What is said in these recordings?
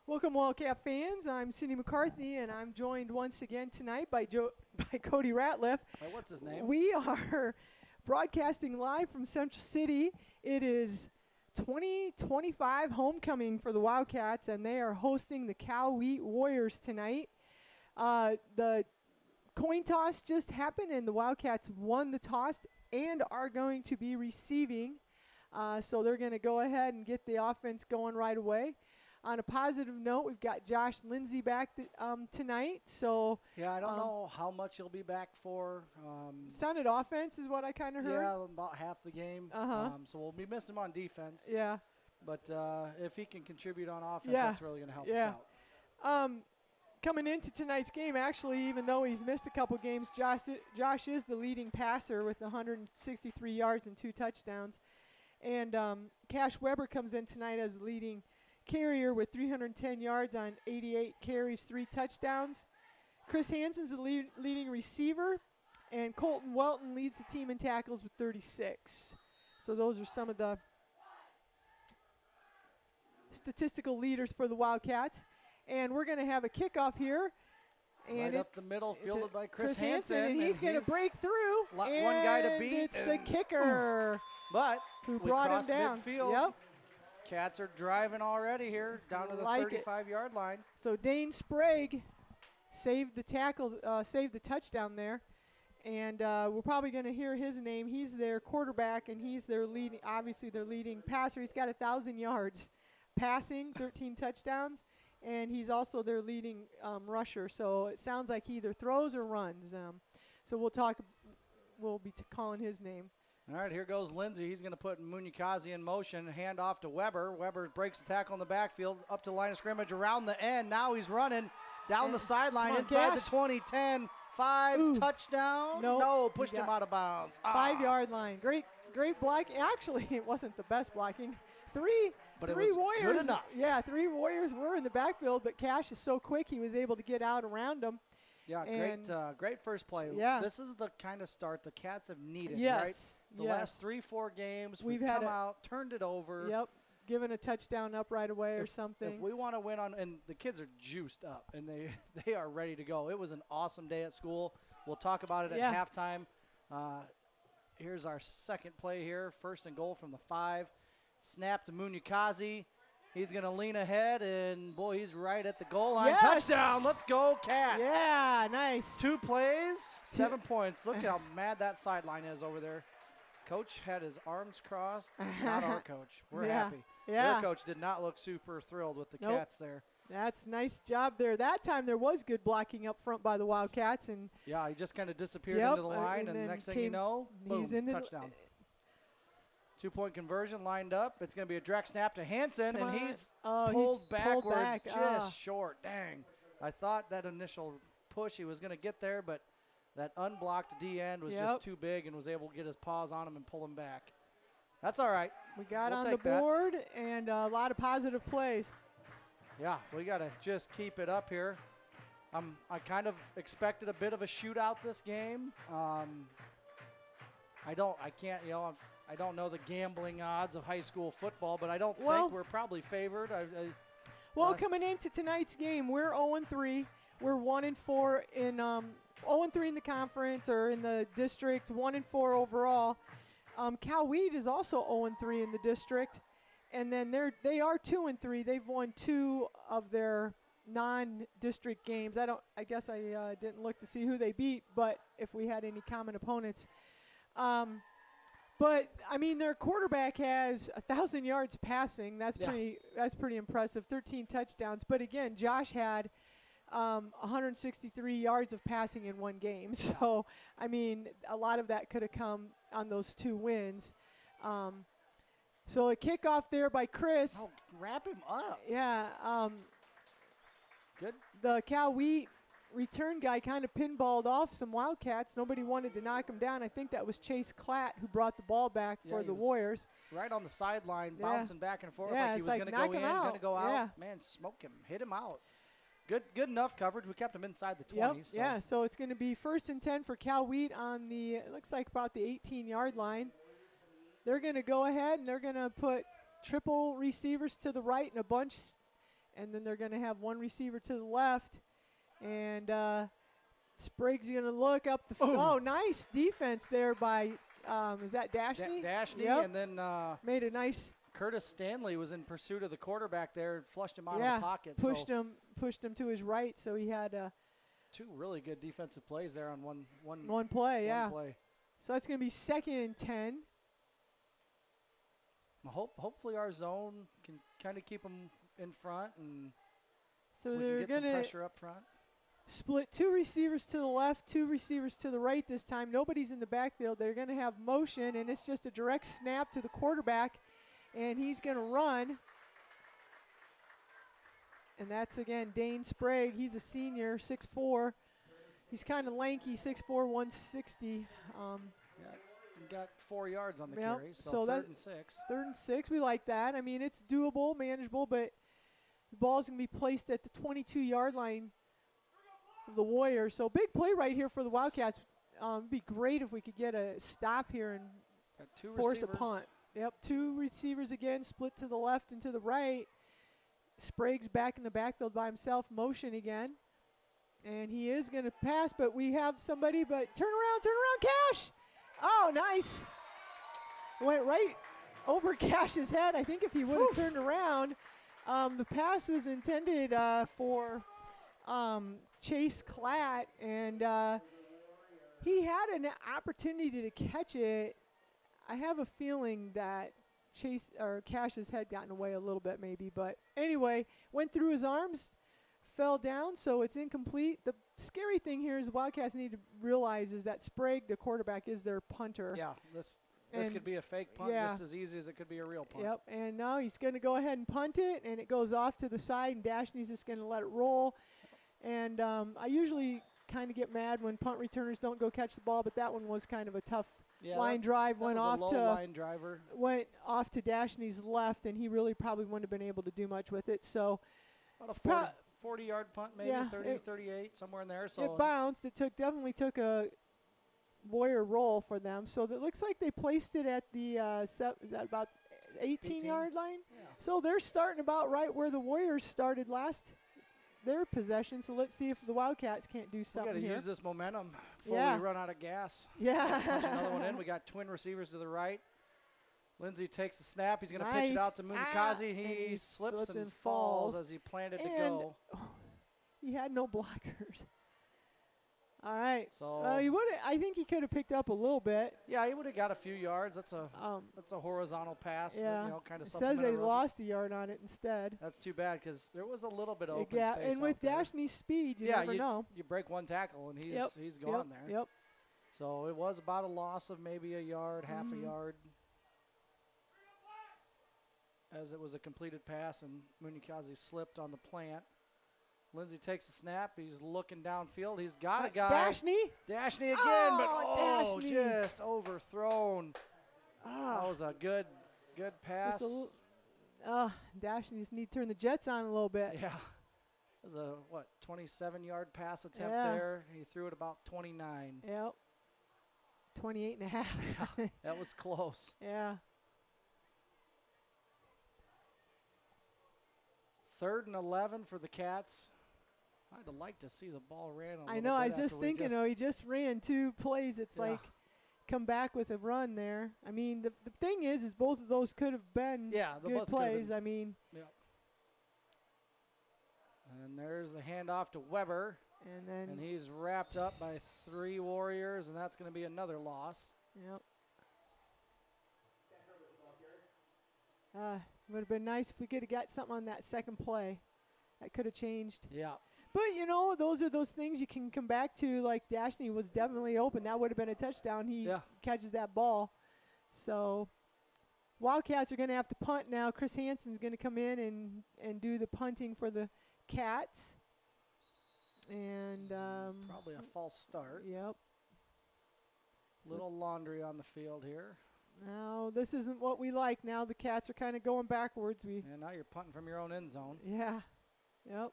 Welcome, Wildcat fans. I'm Cindy McCarthy, and I'm joined once again tonight by by Cody Ratliff. Wait, what's his name? We are broadcasting live from Central City. It is 2025 homecoming for the Wildcats, and they are hosting the Cal Wheat Warriors tonight. The coin toss just happened, and the Wildcats won the toss and are going to be receiving. So they're going to go ahead and get the offense going right away. On a positive note, we've got Josh Lindsay back tonight. So Yeah, I don't know how much he'll be back for. Sounded offense is what I kind of heard. Yeah, about half the game. So we'll be missing him on defense. Yeah. But if he can contribute on offense, Yeah. that's really going to help us out. Coming into tonight's game, actually, even though he's missed a couple games, Josh is the leading passer with 163 yards and 2 touchdowns. And Cash Weber comes in tonight as the leading carrier with 310 yards on 88 carries, 3 touchdowns. Chris Hansen's the leading receiver, and Colton Welton leads the team in tackles with 36. So those are some of the statistical leaders for the Wildcats. And we're going to have a kickoff here. And Right up the middle, fielded by Chris Hansen. And he's going to break through. One guy to beat. It's the kicker But who we brought him crossed down. midfield. Yep. Cats are driving already here, down to the 35-yard line. So Dane Sprague saved the tackle, saved the touchdown there. And we're probably going to hear his name. He's their quarterback, and he's their leading, obviously their leading passer. He's got 1,000 yards passing, 13 touchdowns, and he's also their leading rusher. So it sounds like he either throws or runs. So we'll be calling his name. All right, here goes Lindsay. He's going to put Munyakazi in motion, hand off to Weber. Weber breaks the tackle in the backfield, up to the line of scrimmage, around the end. Now he's running down the sideline, inside the 20, 10, 5, touchdown. Nope. No, pushed him out of bounds. 5-yard line. Great block. Actually, it wasn't the best blocking. Three But it was Warriors. good enough. Yeah, 3 Warriors were in the backfield, but Cash is so quick he was able to get out around them. Yeah, great first play. Yeah. This is the kind of start the Cats have needed, Yes, right? The yes. last 3-4 games, We've we've had come out, turned it over. Yep, given a touchdown up right away or something. If we want to win and the kids are juiced up, and they are ready to go. It was an awesome day at school. We'll talk about it at halftime. Here's our second play here. 1st and goal from the 5. Snap to Munyakazi. He's going to lean ahead, and, boy, he's right at the goal line. Yes! Touchdown. Let's go, Cats. Yeah, nice. 2 plays, 7 points. Look how mad that sideline is over there. Coach had his arms crossed. Not our coach. We're happy. Yeah. Their coach did not look super thrilled with the Cats there. That's a nice job there. That time there was good blocking up front by the Wildcats. And yeah, he just kind of disappeared into the line, and the next thing you know, boom, he's in touchdown. 2-point conversion lined up. It's going to be a direct snap to Hansen, and he's pulled backwards just short. Dang. I thought that initial push he was going to get there, but that unblocked D end was just too big and was able to get his paws on him and pull him back. That's all right. We got on the board and a lot of positive plays. Yeah, we got to just keep it up here. I kind of expected a bit of a shootout this game. I don't know the gambling odds of high school football, but I don't think we're probably favored. Coming into tonight's game, we're 0-3. We're 1-4 in 0-3 in the conference or in the district, 1-4 overall. Cal Wheat is also 0-3 in the district, and then they are 2-3. They've won 2 of their non-district games. I guess I didn't look to see who they beat, but if we had any common opponents. But I mean, their quarterback has 1,000 yards passing. That's pretty impressive. 13 touchdowns. But again, Josh had 163 yards of passing in one game. So I mean, a lot of that could have come on those 2 wins. So a kickoff there by Chris. Oh, wrap him up. Yeah. Good. The Cal Wheat return guy kind of pinballed off some Wildcats. Nobody wanted to knock him down. I think that was Chase Klatt who brought the ball back for the Warriors. Right on the sideline, bouncing back and forth like he was going to go in, going to go out. Yeah. Man, smoke him, hit him out. Good enough coverage. We kept him inside the 20. Yep. So. Yeah, so it's going to be 1st and 10 for Cal Wheat on the, it looks like about the 18-yard line. They're going to go ahead and they're going to put triple receivers to the right and a bunch and then they're going to have one receiver to the left, and Sprague's going to look up the oh, nice defense there by is that Dashney? Dashney, yep. And then made a nice. Curtis Stanley was in pursuit of the quarterback there and flushed him out of the pocket. Pushed him to his right, so he had two really good defensive plays there on one play. Play. So that's going to be 2nd and 10. Hopefully our zone can kind of keep them in front, and so we they're can get some pressure up front. Split 2 receivers to the left, 2 receivers to the right this time. Nobody's in the backfield. They're going to have motion, and it's just a direct snap to the quarterback, and he's going to run. And that's, again, Dane Sprague. He's a senior, 6'4". He's kind of lanky, 6'4", 160. He got 4 yards on the carry, so 3rd and 6. 3rd and 6, we like that. I mean, it's doable, manageable, but the ball's going to be placed at the 22-yard line of the Warriors. So big play right here for the Wildcats. It'd be great if we could get a stop here and force a punt. Yep, 2 receivers again, split to the left and to the right. Sprague's back in the backfield by himself, motion again. And he is going to pass, but we have somebody, but turn around, Cash! Oh, nice. Went right over Cash's head. I think if he would have turned around, the pass was intended for Chase Klatt, and he had an opportunity to catch it. I have a feeling that Cash's head got in the way a little bit maybe, but anyway, went through his arms, fell down, so it's incomplete. The scary thing here is the Wildcats need to realize is that Sprague, the quarterback, is their punter. Yeah, this could be a fake punt just as easy as it could be a real punt. Yep, and now he's going to go ahead and punt it, and it goes off to the side, and Dashney's just going to let it roll. And I usually kind of get mad when punt returners don't go catch the ball, but that one was kind of a tough line drive. Went off to Dashney's left, and he really probably wouldn't have been able to do much with it. So about a 40-yard punt, maybe 30, 38, somewhere in there. So it bounced. It definitely took a Warrior roll for them. So it looks like they placed it at the is that about 18-yard line? Yeah. So they're starting about right where the Warriors started their possession. So let's see if the Wildcats can't do something here. We got to use this momentum before we run out of gas. Yeah. Punch another one in. We got twin receivers to the right. Lindsey takes the snap. He's going to pitch it out to Munikazi. He slips and falls as he planted to go. He had no blockers. All right. So I think he could have picked up a little bit. Yeah, he would have got a few yards. That's a horizontal pass. Yeah. Kind of. It says they lost a yard on it instead. That's too bad because there was a little bit of open space. And with Dashney's speed, you never know. You break one tackle and he's gone there. Yep. So it was about a loss of maybe a yard, half a yard. As it was a completed pass and Munikazi slipped on the plant. Lindsey takes the snap. He's looking downfield. He's got a guy. Dashney again, but just overthrown. That was a good pass. Dashney just need to turn the jets on a little bit. Yeah. It was a, 27-yard pass attempt there. He threw it about 29. Yep. 28 and a half. Yeah, that was close. Yeah. 3rd and 11 for the Cats. I'd like to see the ball ran a little I know. I was just thinking, he just ran 2 plays. It's like come back with a run there. I mean, the thing is both of those could have been good plays. I mean. Yep. And there's the handoff to Weber. And he's wrapped up by 3 Warriors, and that's going to be another loss. Yep. Would have been nice if we could have got something on that second play. That could have changed. Yeah. But, those are those things you can come back to. Like Dashney was definitely open. That would have been a touchdown. He catches that ball. So Wildcats are going to have to punt now. Chris Hansen's going to come in and do the punting for the Cats. And probably a false start. Yep. Little laundry on the field here. No, this isn't what we like. Now the Cats are kind of going backwards. And now you're punting from your own end zone. Yeah. Yep.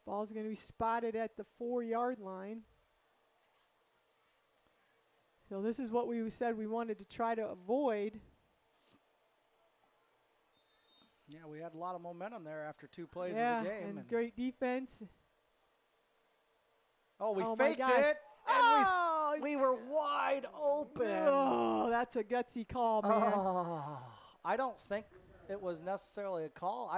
Ball's going to be spotted at the 4-yard line. So this is what we said we wanted to try to avoid. Yeah, we had a lot of momentum there after 2 plays yeah, of the game. And great defense. Oh, we faked it. And we were wide open. Oh, that's a gutsy call, man. Oh, I don't think it was necessarily a call.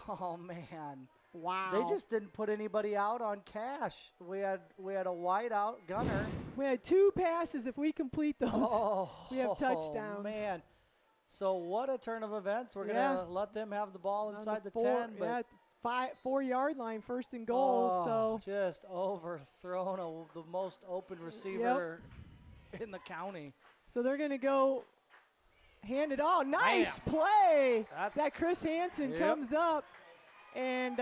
Oh, man. Wow. They just didn't put anybody out on Cash. We had a wide out gunner. We had 2 passes. If we complete those, we have touchdowns. Oh, man. So what a turn of events. We're going to let them have the ball inside the 10. But 4-yard line, 1st and goal. So just overthrown the most open receiver in the county. So they're going to go hand it off. Nice play. That Chris Hansen comes up. And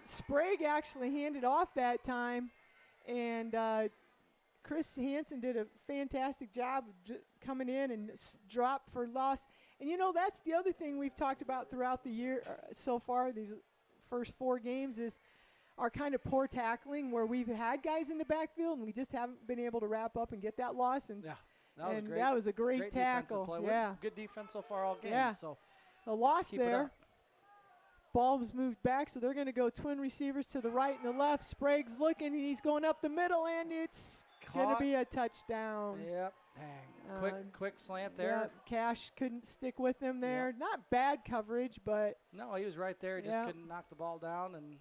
Sprague actually handed off that time. And Chris Hansen did a fantastic job of coming in and drop for loss. And, you know, that's the other thing we've talked about throughout the year so far, these first 4 games, is our kind of poor tackling where we've had guys in the backfield and we just haven't been able to wrap up and get that loss. And that was a great tackle. Play. Yeah. Good defense so far all game. Yeah. So a loss there. Ball was moved back, so they're going to go twin receivers to the right and the left. Sprague's looking, and he's going up the middle, and it's going to be a touchdown. Yep. Dang. Quick slant there. Yep. Cash couldn't stick with him there. Yep. Not bad coverage, but. No, he was right there. He just couldn't knock the ball down, and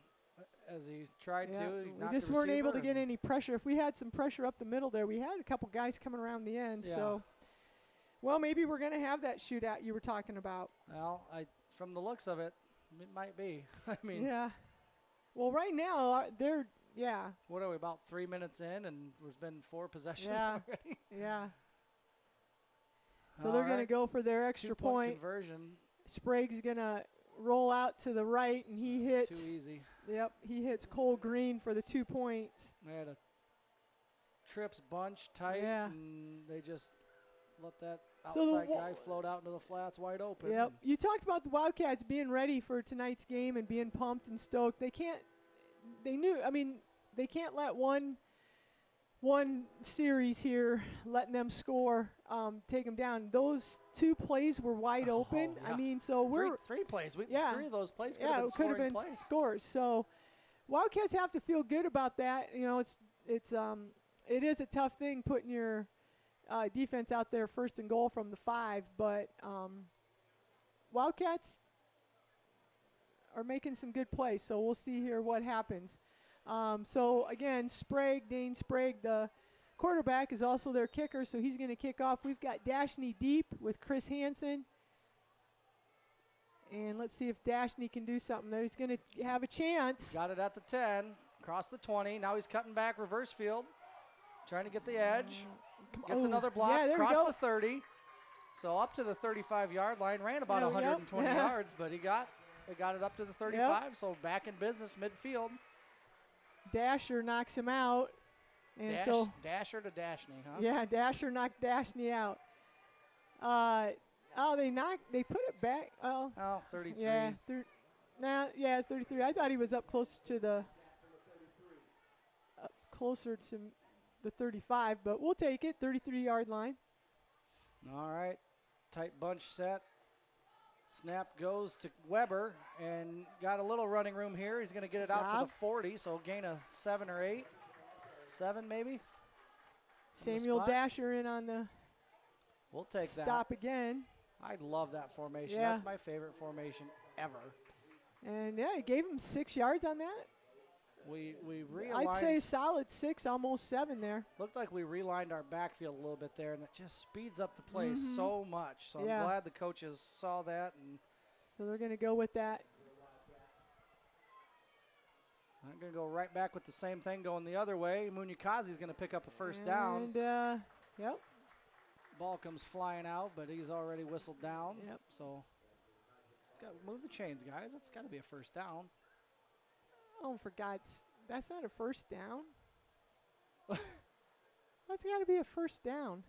as he tried to, he knocked we just weren't able to get any pressure. If we had some pressure up the middle there, we had a couple guys coming around the end. Yeah. So, well, maybe we're going to have that shootout you were talking about. Well, from the looks of it, it might be. I mean. Yeah. Well, right now, they're, What are we, about 3 minutes in, and there's been 4 possessions already? Yeah. So they're going to go for their extra point. Conversion. Sprague's going to roll out to the right, and he hits. It's too easy. Yep, he hits Cole Green for the 2 points. They had a trips bunch tight, and they just let that outside guy float out into the flats wide open. Yep. You talked about the Wildcats being ready for tonight's game and being pumped and stoked. They can't let one series here letting them score take them down. Those 2 plays were wide open. Yeah. I mean, so we're 3 plays. 3 of those plays could have been scores. So Wildcats have to feel good about that. You know, it is a tough thing putting your defense out there 1st and goal from the 5, but Wildcats are making some good plays, so we'll see here what happens. So, again, Dane Sprague, the quarterback, is also their kicker, so he's going to kick off. We've got Dashney deep with Chris Hansen. And let's see if Dashney can do something there. He's going to have a chance. Got it at the 10, across the 20. Now he's cutting back reverse field, trying to get the edge. Gets another block, across the 30. So up to the 35-yard line. Ran about 120 yards, but he got it up to the 35, so back in business midfield. Dasher knocks him out. And Dasher to Dashney, huh? Yeah, Dasher knocked Dashney out. They put it back. 33. Yeah, 33. I thought he was up closer to the 35, but we'll take it. 33-yard line. All right, tight bunch set. Snap goes to Weber, and got a little running room here. He's going to get it out to the 40, so gain a 7 or 8. 7 maybe. Samuel Dasher in on the We'll take stop again. I love that formation. That's my favorite formation ever. And, he gave him 6 yards on that. We realigned. I'd say solid 6, almost 7 there. Looked like we realigned our backfield a little bit there, and it just speeds up the play so much. So I'm glad the coaches saw that. And so they're going to go with that. I'm going to go right back with the same thing going the other way. Munyakazi's going to pick up a first down. And, yep. Ball comes flying out, but he's already whistled down. Yep. So it's got to move the chains, guys. It's got to be a first down. Oh, for God's, that's not a first down. That's got to be a first down.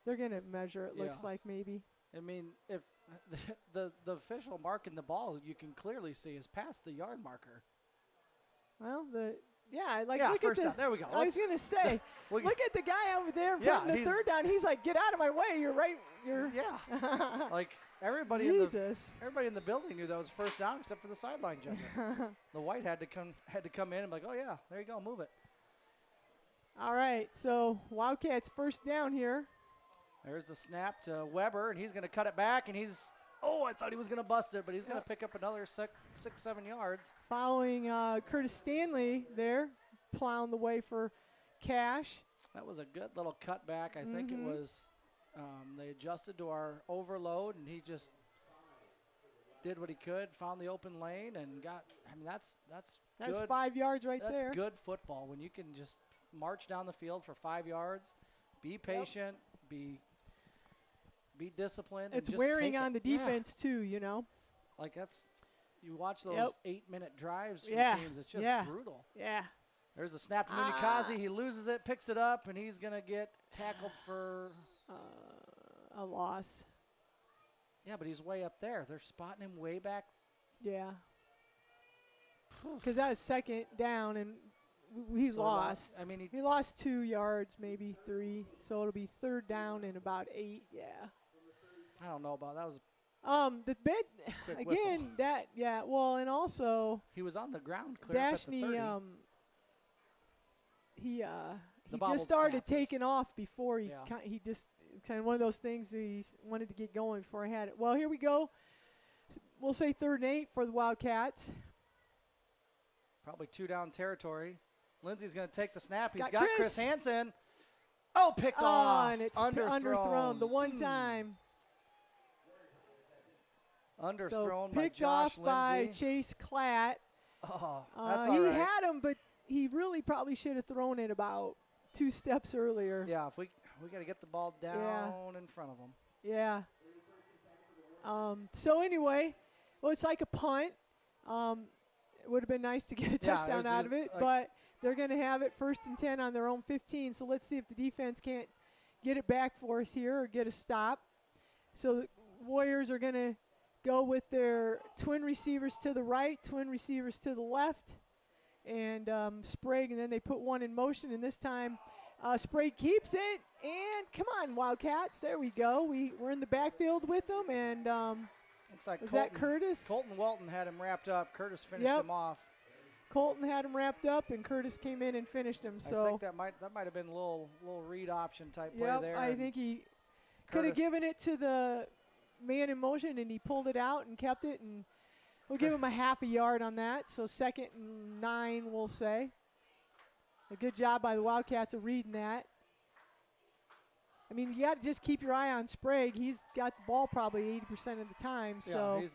They're going to measure it, looks like maybe. I mean, if the official marking the ball, you can clearly see is past the yard marker. Well, Yeah, like yeah, look first at the. down. There we go. I was gonna say, look at the guy over there putting the third down. He's like, get out of my way. You're right. You're. Yeah. Like everybody in the building knew that was first down except for the sideline judges. The white had to come in and be like, oh yeah, there you go, move it. All right, so Wildcats first down here. There's the snap to Weber, and he's going to cut it back, and he's. Oh, I thought he was going to bust it, but he's going to pick up another 6-7 yards. Following Curtis Stanley there, plowing the way for Cash. That was a good little cutback. I think it was they adjusted to our overload, and he just did what he could, found the open lane, and got – I mean, that's good. 5 yards there. That's good football when you can just march down the field for 5 yards, be patient, be disciplined. It's and just wearing on the defense too, you know. Like you watch those 8-minute drives from teams. It's just brutal. Yeah. There's a snap to Munikazi. He loses it, picks it up, and he's gonna get tackled for a loss. Yeah, but he's way up there. They're spotting him way back. Yeah. Because that was second down, and he lost. I mean, he lost 2 yards, maybe 3. So it'll be third down and about 8. Yeah. I don't know about that. Was the bit again. Whistle. Well, and also he was on the ground. Clear up at the 30. He just started taking off before he just kind of one of those things that he wanted to get going before he had it. Well, here we go. We'll say 3rd and 8 for the Wildcats. Probably 2 down territory. Lindsey's going to take the snap. He's got Chris Hansen. Oh, picked off. And it's underthrown the one time. Underthrown by Josh Lindsey. Picked off by Chase Klatt. Oh, that's all right. He had him, but he really probably should have thrown it about 2 steps earlier. Yeah, if we got to get the ball down in front of him. Yeah. So anyway, well, it's like a punt. It would have been nice to get a touchdown out of it, but they're going to have it 1st and 10 on their own 15. So let's see if the defense can't get it back for us here or get a stop. So the Warriors are going to go with their twin receivers to the right, twin receivers to the left, and Sprague, and then they put one in motion, and this time Sprague keeps it, and come on, Wildcats, there we go. We're in the backfield with them, and looks like was that Curtis? Colton Walton had him wrapped up. Curtis finished him off. Colton had him wrapped up, and Curtis came in and finished him. So I think that might have been a little read option type play there. I think he could have given it to the man in motion, and he pulled it out and kept it, and we'll give him a half a yard on that. So 2nd and 9, we'll say. A good job by the Wildcats of reading that. I mean, you got to just keep your eye on Sprague. He's got the ball probably 80% of the time. So yeah, he's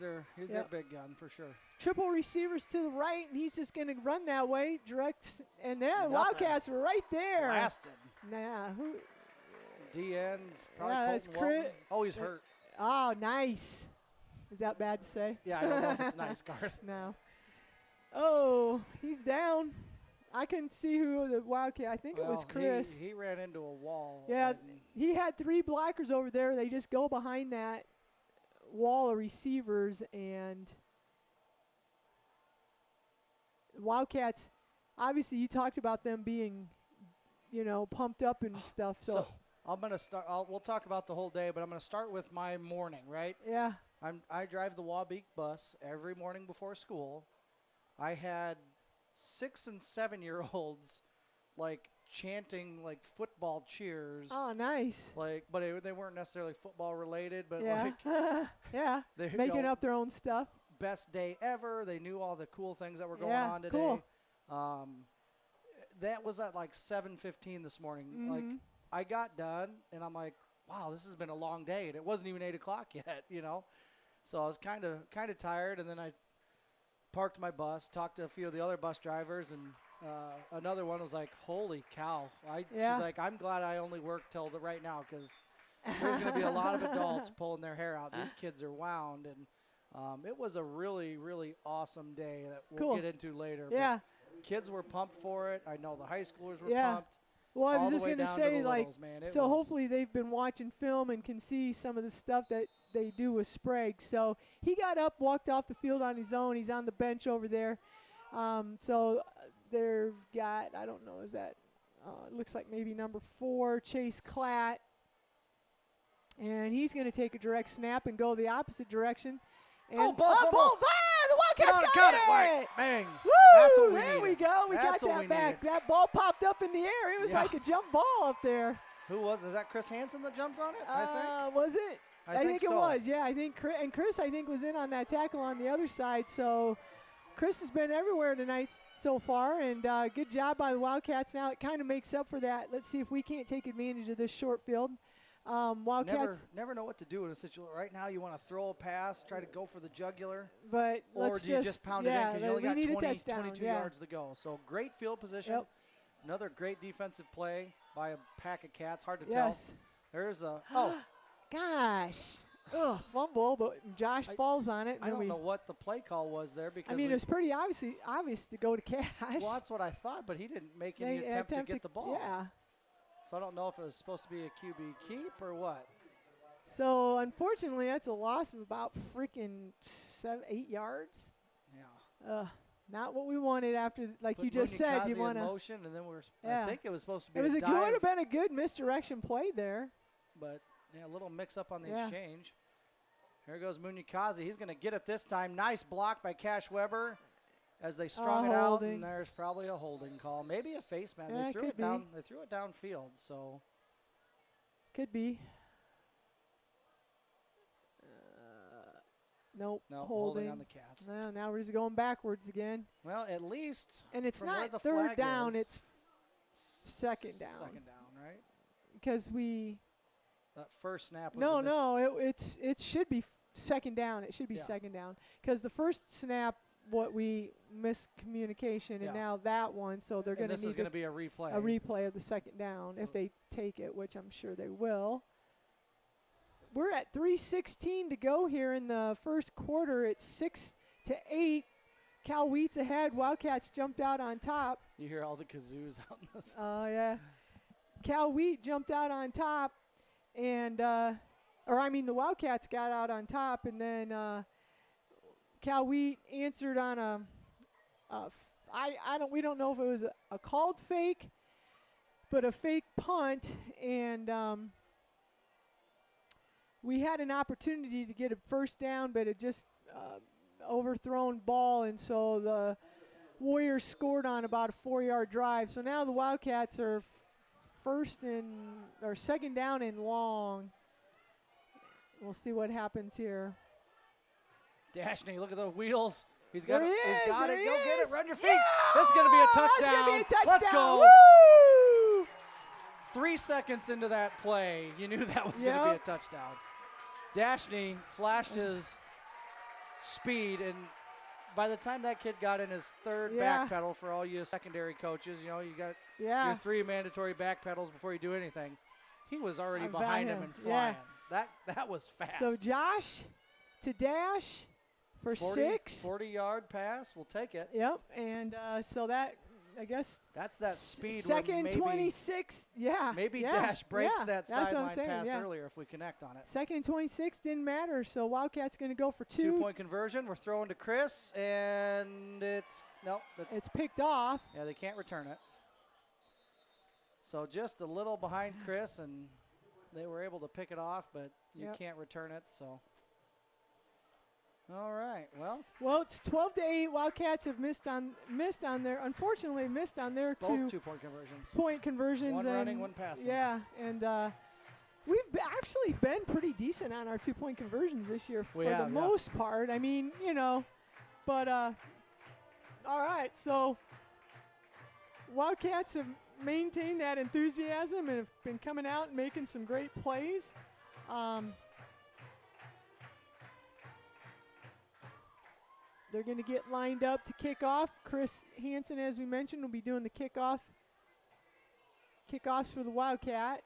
their big gun for sure. Triple receivers to the right, and he's just going to run that way, direct, and there, the Wildcats were right there. Blasted. Nah, who? D end, probably Colton Walton. Oh, he's hurt. Oh, nice. Is that bad to say? Yeah, I don't know if it's nice, Garth. No. Oh, he's down. I couldn't see who the Wildcat. I think it was Chris. He ran into a wall. Yeah, he had 3 blockers over there. They just go behind that wall of receivers, and Wildcats, obviously you talked about them being, pumped up and stuff. So I'm going to start. We'll talk about the whole day, but I'm going to start with my morning, right? Yeah. I drive the Wabeek bus every morning before school. I had 6 and 7-year-olds chanting football cheers. Oh, nice. But they weren't necessarily football related, but yeah, making up their own stuff. Best day ever. They knew all the cool things that were going on today. Cool. That was at 7:15 this morning. Mm-hmm. I got done and I'm like, wow, this has been a long day, and it wasn't even 8 o'clock yet, So I was kind of tired, and then I parked my bus, talked to a few of the other bus drivers, and another one was like, holy cow. She's like, I'm glad I only work till right now, because there's going to be a lot of adults pulling their hair out. These kids are wound, and it was a really, really awesome day that we'll get into later. Yeah. But kids were pumped for it. I know the high schoolers were pumped. Well, I was just going to say, so hopefully they've been watching film and can see some of the stuff that they do with Sprague. So he got up, walked off the field on his own. He's on the bench over there. So they've got, I don't know, is that, it looks like maybe number 4, Chase Klatt. And he's going to take a direct snap and go the opposite direction. And ball fumble. The Wildcats got it. Right. Bang. Woo! That's what we there needed. we go. We That's got what that we back. needed. That ball popped up in the air. It was like a jump ball up there. Who was? Is that Chris Hansen that jumped on it? I think. Was it? I think so. it was. Yeah, I think Chris I think was in on that tackle on the other side. So Chris has been everywhere tonight so far, and good job by the Wildcats. Now it kind of makes up for that. Let's see if we can't take advantage of this short field. Wildcats never know what to do in a situation. Right now, you want to throw a pass, try to go for the jugular, but or do you just pound it in because you only got 22 yeah. yards to go. So great field position. Yep. Another great defensive play by a pack of cats. Hard to yes. tell. There's a gosh. Ugh, fumble, but Josh falls on it. I don't know what the play call was there because I mean, it was pretty obvious to go to Cash. Well, that's what I thought, but he didn't make any attempt to get the ball. Yeah. So I don't know if it was supposed to be a QB keep or what. So unfortunately, that's a loss of about freaking 7-8 yards. Yeah. Not what we wanted after, like Put you just said. You want to motion, and then yeah. I think it was supposed to be. It was a a dive, good, would have been a good misdirection play there. But yeah, a little mix up on the exchange. Here goes Munyakazi. He's going to get it this time. Nice block by Cash Weber as they strung it out, and there's probably a holding call, maybe a face man. Yeah, they threw it down. They threw it downfield, so could be. Nope. No, holding on the Cats. No, now we're just going backwards again. Well, at least. And it's from not where the third flag down, is, it's second down. Second down, right? Because that first snap was no, it should be second down. It should be second down. Because the first snap, we miscommunication, and now that one, so they're going to need this is going to be a replay. A replay of the second down if they take it, which I'm sure they will. We're at 3:16 to go here in the first quarter. It's 6-8. Cal Wheat's ahead. Wildcats jumped out on top. You hear all the kazoos out in this. Oh, yeah. Cal Wheat jumped out on top, and the Wildcats got out on top, and then Cal Wheat answered on we don't know if it was a called fake, but a fake punt, and we had an opportunity to get a first down, but it just overthrown ball, and so the Warriors scored on about a 4-yard drive. So now the Wildcats are second down and long. We'll see what happens here. Dashney, look at the wheels. He's got it. Go get it. Run your feet. Yeah! This is going to be a touchdown. It's gonna be a touchdown. Let's go. Woo! 3 seconds into that play, you knew that was going to be a touchdown. Dashney flashed his speed, and by the time that kid got in his third back pedal, for all you secondary coaches, you got your 3 mandatory back pedals before you do anything. He was already behind him and flying. That was fast. So Josh to Dash for 6. 40-yard pass. We'll take it. Yep, and so that, I guess. That's that speed. Second 26, Maybe Dash breaks that sideline pass yeah. earlier if we connect on it. Second 26 didn't matter, so Wildcats going to go for 2. 2-point conversion. We're throwing to Chris, and it's picked off. Yeah, they can't return it. So just a little behind Chris, and they were able to pick it off, but you can't return it. So. All right. Well, it's 12-8. Wildcats have missed on their both 2-point conversions. Point conversions. One running, one passing. Yeah, and we've actually been pretty decent on our 2-point conversions this year for the most part. I mean, but all right. So Wildcats have maintained that enthusiasm and have been coming out and making some great plays. They're going to get lined up to kick off. Chris Hansen, as we mentioned, will be doing the kickoffs for the Wildcats.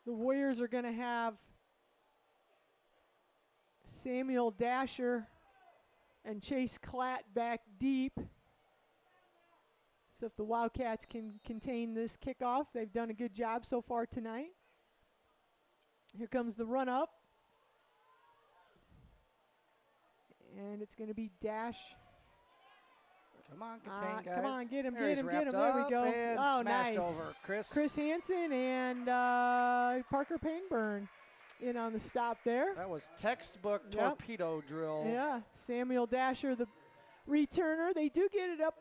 The Warriors are going to have Samuel Dasher and Chase Klatt back deep. So if the Wildcats can contain this kickoff, they've done a good job so far tonight. Here comes the run up. And it's going to be Dash. Come on, contain, guys. Come on, get him, there get him, get him. There we go. And oh, smashed nice. over. Chris Hansen and Parker Pangburn in on the stop there. That was textbook torpedo drill. Yeah, Samuel Dasher, the returner. They do get it up.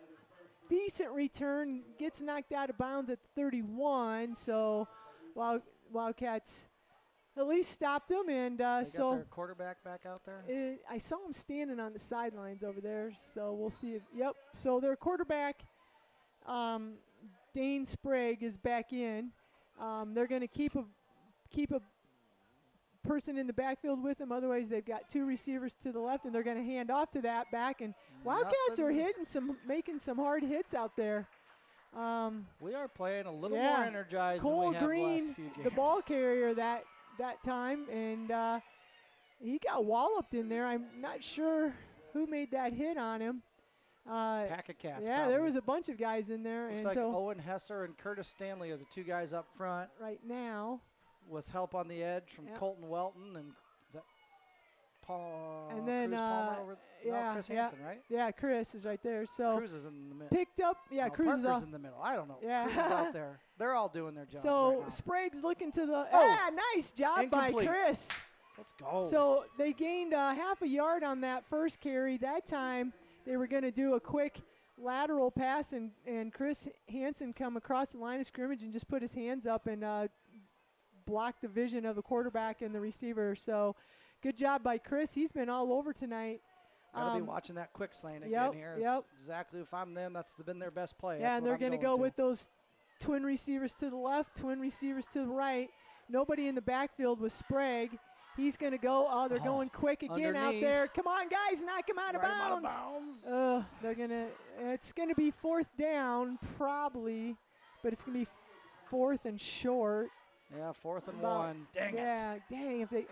Decent return. Gets knocked out of bounds at 31. So Wildcats at least stopped him. And they so got their quarterback back out there? I saw him standing on the sidelines over there. So we'll see if, yep. So their quarterback, Dane Sprague, is back in. They're going to keep a person in the backfield with them. Otherwise, they've got two receivers to the left, and they're going to hand off to that back. And Wildcats are making some hard hits out there. We are playing a little more energized Cole than we have Green, last few games. the ball carrier that time, and he got walloped in there. I'm not sure who made that hit on him. Pack of cats. Yeah, probably. there was a bunch of guys in there. Looks and like so Owen Hesser and Curtis Stanley are the two guys up front. Right now. With help on the edge from Colton Welton and is that Paul. And then Cruz Palmer over, Chris Hansen, right? Yeah, Chris is right there. So Cruz is in the middle. Picked up. Yeah, no, Cruz Parker's is off. in the middle. I don't know. Yeah. Cruz is out there. They're all doing their job. So right now. Sprague's looking to the. Nice job Incomplete. by Chris. Let's go. So they gained half a yard on that first carry. That time they were going to do a quick lateral pass, and Chris Hansen come across the line of scrimmage and just put his hands up and blocked the vision of the quarterback and the receiver. So good job by Chris. He's been all over tonight. Gotta be watching that quick slant again here. Yep. Exactly. If I'm them, that's been their best play. Yeah, that's and they're going to go with those twin receivers to the left, twin receivers to the right. Nobody in the backfield with Sprague. He's going to go. Oh, they're going quick again out there. Come on, guys, knock him out of bounds. They're going to. It's going to be fourth down probably, but it's going to be fourth and short. Yeah, fourth and one. Dang it. Yeah, dang. If they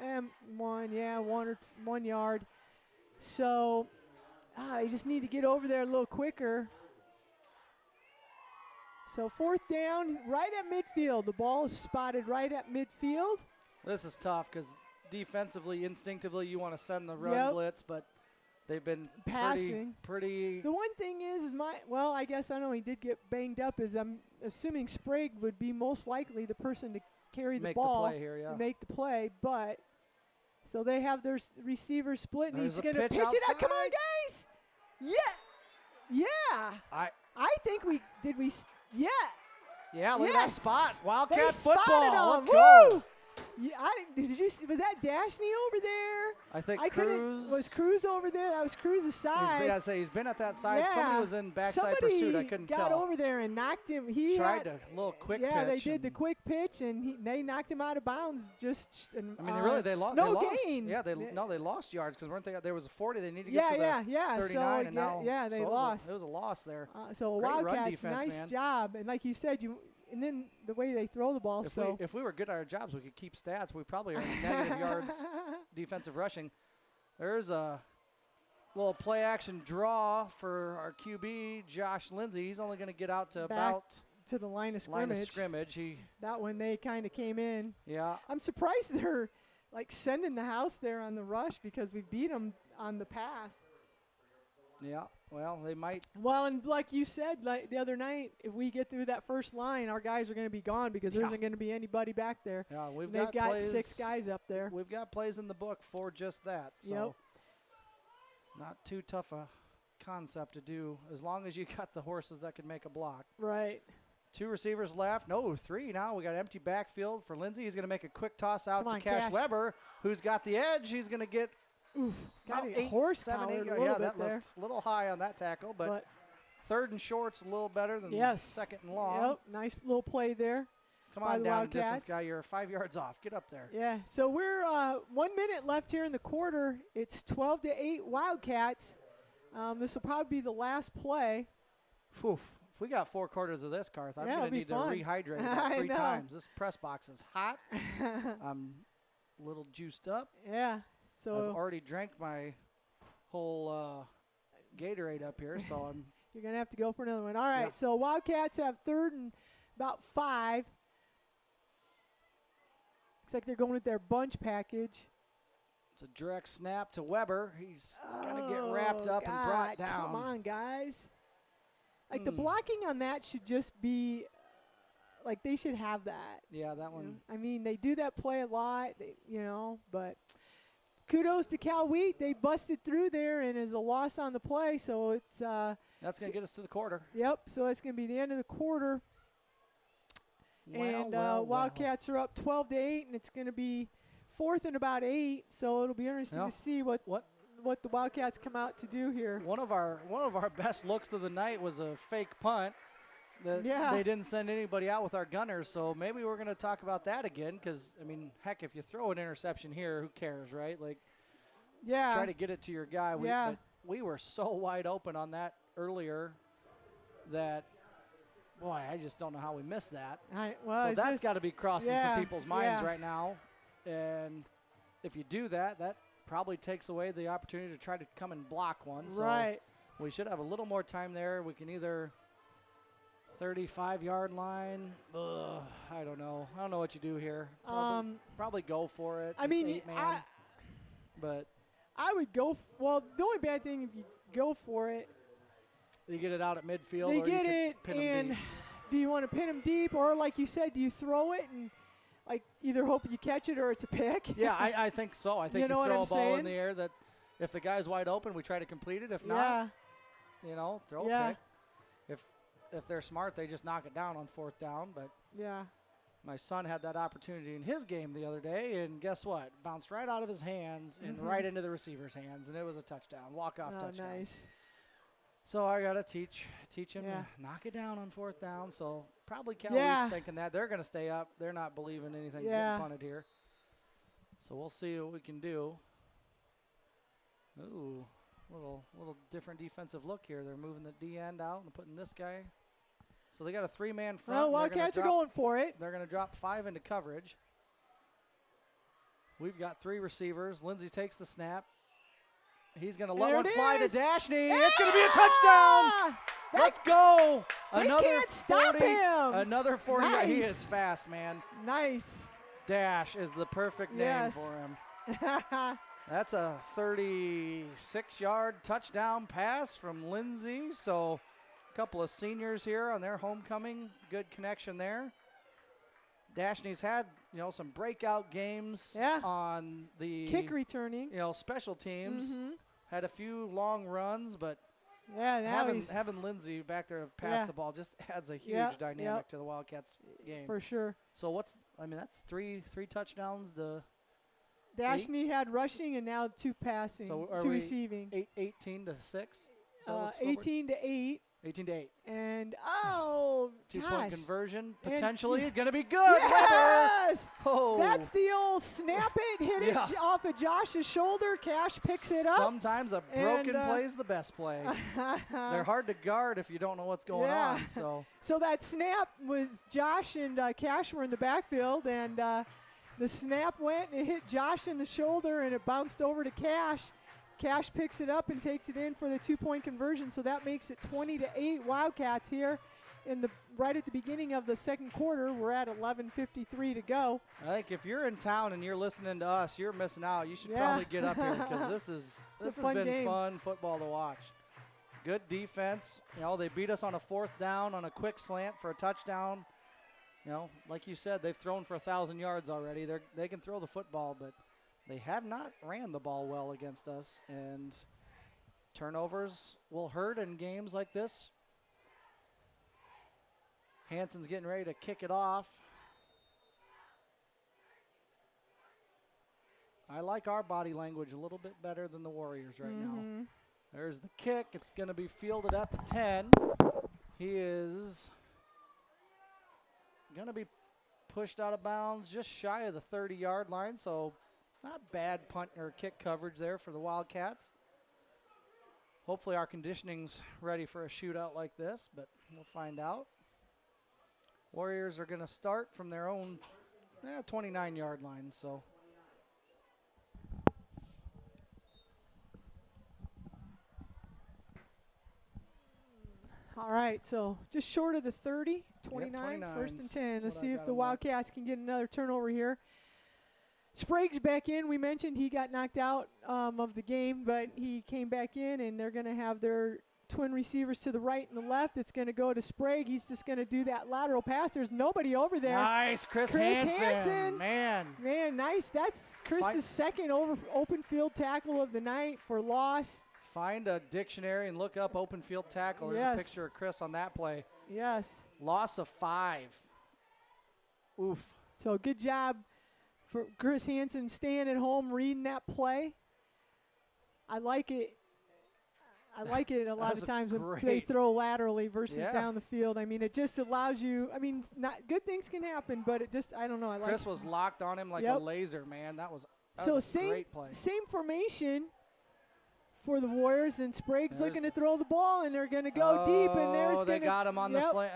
1 yard. So, you just need to get over there a little quicker. So fourth down, right at midfield. The ball is spotted right at midfield. This is tough because defensively, instinctively, you want to send the run blitz, but they've been passing. Pretty. The one thing is I guess I know he did get banged up. Is I'm assuming Sprague would be most likely the person to carry the ball and make the play, but so they have their receiver split, and he's going to pitch it out. Come on, guys! Yeah. I think we. Yeah, look at that spot. Wildcat they football. Let's Woo! go. Yeah, did you see? Was that Dashney over there? I think Cruz. Was Cruz over there? That was Cruz's side. He's been at that side. Yeah. Somebody was in backside pursuit. I couldn't tell. Got over there and knocked him. He tried a little quick pitch. Yeah, they did the quick pitch, and they knocked him out of bounds. They lost. No gain. Yeah, they lost yards because weren't they? There was a 40. They need to get to the 39, so, and now they lost. It was a loss there. So Great Wildcats, run defense, nice job. And like you said, and then the way they throw the ball. If we were good at our jobs, we could keep stats. We probably are negative yards defensive rushing. There's a little play action draw for our QB, Josh Lindsay. He's only going to get out to about to the line of scrimmage. That one they kind of came in. Yeah. I'm surprised they're like sending the house there on the rush because we beat them on the pass. Yeah, well, they might. Well, and like you said, like the other night, if we get through that first line, our guys are going to be gone because there isn't going to be anybody back there. Yeah, they've got 6 guys up there. We've got plays in the book for just that. So not too tough a concept to do as long as you got the horses that can make a block. Right. 2 receivers left. No, 3 now. We got an empty backfield for Lindsay. He's going to make a quick toss out to Cash Weber, who's got the edge. He's going to get got a horsepower a little bit that there. looked a little high on that tackle, but third and short's a little better than second and long. Yep, nice little play there. Come on down, distance guy. You're 5 yards off. Get up there. Yeah, so we're 1 minute left here in the quarter. It's 12-8 Wildcats. This will probably be the last play. If we got 4 quarters of this, Karth, I'm going to need to rehydrate about 3 times. This press box is hot. I'm a little juiced up. Yeah. So I've already drank my whole Gatorade up here, so I'm. You're going to have to go for another one. All right, Yeah. so Wildcats have 3rd and about 5. Looks like they're going with their bunch package. It's a direct snap to Weber. He's going to get wrapped up and brought down. Come on, guys. Like, the blocking on that should just be, like, they should have that. Yeah, that one. I mean, they do that play a lot, but kudos to Cal Wheat. They busted through there and is a loss on the play, so it's that's going to get us to the quarter. Yep, so it's going to be the end of the quarter. Wildcats are up 12-8, and it's going to be 4th and about 8, so it'll be interesting to see what the Wildcats come out to do here. One of our best looks of the night was a fake punt. They didn't send anybody out with our gunners, so maybe we're going to talk about that again because, I mean, heck, if you throw an interception here, who cares, right? Like, try to get it to your guy. But we were so wide open on that earlier that, boy, I just don't know how we missed that. So that's got to be crossing some people's minds right now. And if you do that, that probably takes away the opportunity to try to come and block one. So we should have a little more time there. We can either 35-yard line. I don't know. I don't know what you do here. Probably go for it. I mean, 8-man. But I would go. Well, the only bad thing if you go for it, you get it out at midfield. They or get you it, pin 'em deep. do you want to pin them deep, or like you said, do you throw it and like either hope you catch it or it's a pick? Yeah, I think so. I think you know throw what a I'm ball in saying? the air that if the guy's wide open, we try to complete it. If not, throw a pick. If they're smart, they just knock it down on 4th down. But my son had that opportunity in his game the other day, and guess what? Bounced right out of his hands and right into the receiver's hands, and it was a touchdown, walk-off touchdown. Nice. So I got to teach him to knock it down on 4th down. So probably Cal Wheat's thinking that. They're going to stay up. They're not believing anything's getting punted here. So we'll see what we can do. Ooh, little different defensive look here. They're moving the D end out and putting this guy. So they got a 3-man front. Well, Wildcats are going for it. They're going to drop 5 into coverage. We've got 3 receivers. Lindsey takes the snap. He's going to let one fly to Dashney. It's going to be a touchdown. Let's go. Another can't 40. Stop him. Another 40. Nice. He is fast, man. Nice. Dash is the perfect name for him. That's a 36-yard touchdown pass from Lindsey. So a couple of seniors here on their homecoming. Good connection there. Dashney's had, some breakout games on the kick returning, special teams. Had a few long runs, but having Lindsey back there to pass the ball just adds a huge dynamic to the Wildcats game. For sure. So that's three touchdowns. Dashney had rushing and now 2 passing, so 2 receiving. 18 to 6. 18 to 8. 18 to 8. And 2-point conversion potentially going to be good. Yes, oh, that's the old snap it, hit it off of Josh's shoulder. Cash picks it up. Sometimes a broken play is the best play. They're hard to guard if you don't know what's going on. So that snap was Josh and Cash were in the backfield, and the snap went and it hit Josh in the shoulder, and it bounced over to Cash. Cash picks it up and takes it in for the 2-point conversion, so that makes it 20-8 Wildcats here right at the beginning of the second quarter. We're at 11:53 to go. I think if you're in town and you're listening to us, you're missing out. You should probably get up here because this has been fun football to watch. Good defense. They beat us on a 4th down on a quick slant for a touchdown. Like you said, they've thrown for 1,000 yards already. They can throw the football, but they have not ran the ball well against us, and turnovers will hurt in games like this. Hanson's getting ready to kick it off. I like our body language a little bit better than the Warriors right now. There's the kick. It's going to be fielded at the 10. He is going to be pushed out of bounds just shy of the 30-yard line, so not bad punt or kick coverage there for the Wildcats. Hopefully our conditioning's ready for a shootout like this, but we'll find out. Warriors are going to start from their own 29-yard line, so. All right, so just short of the 30, 29, Yep, first and 10. Let's see if the marked. Wildcats can get another turnover here. Sprague's back in. We mentioned he got knocked out of the game, but he came back in, and they're going to have their twin receivers to the right and the left. It's going to go to Sprague. He's just going to do that lateral pass. There's nobody over there. Nice, Chris Hansen. Man, nice. That's Chris's second open field tackle of the night for loss. Find a dictionary and look up open field tackle. There's a picture of Chris on that play. Yes. Loss of 5. Oof. So good job for Chris Hansen staying at home reading that play. I like it. A lot of times when they throw laterally versus down the field. I mean, it just allows you. I mean, not good things can happen, but it just, I don't know. Chris was locked on him like a laser, man. That was a great play. Same formation for the Warriors, and Sprague's looking to throw the ball, and they're going to go deep, and they got him on the slant,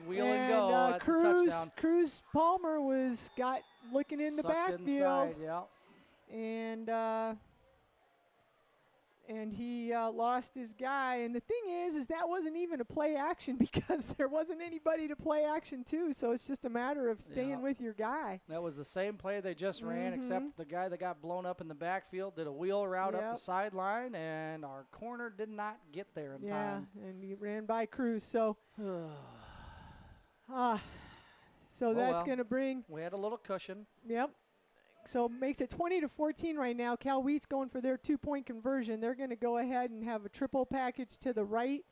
wheel and go. That's a touchdown. Cruz Palmer got looking in the backfield, inside, and he lost his guy. And the thing is that wasn't even a play action because there wasn't anybody to play action to. So it's just a matter of staying with your guy. That was the same play they just ran, except the guy that got blown up in the backfield did a wheel route up the sideline, and our corner did not get there in time. Yeah, and he ran by Cruz. So, that's going to bring. We had a little cushion. Yep. So makes it 20-14 right now. Cal Wheat's going for their 2-point conversion. They're going to go ahead and have a triple package to the right,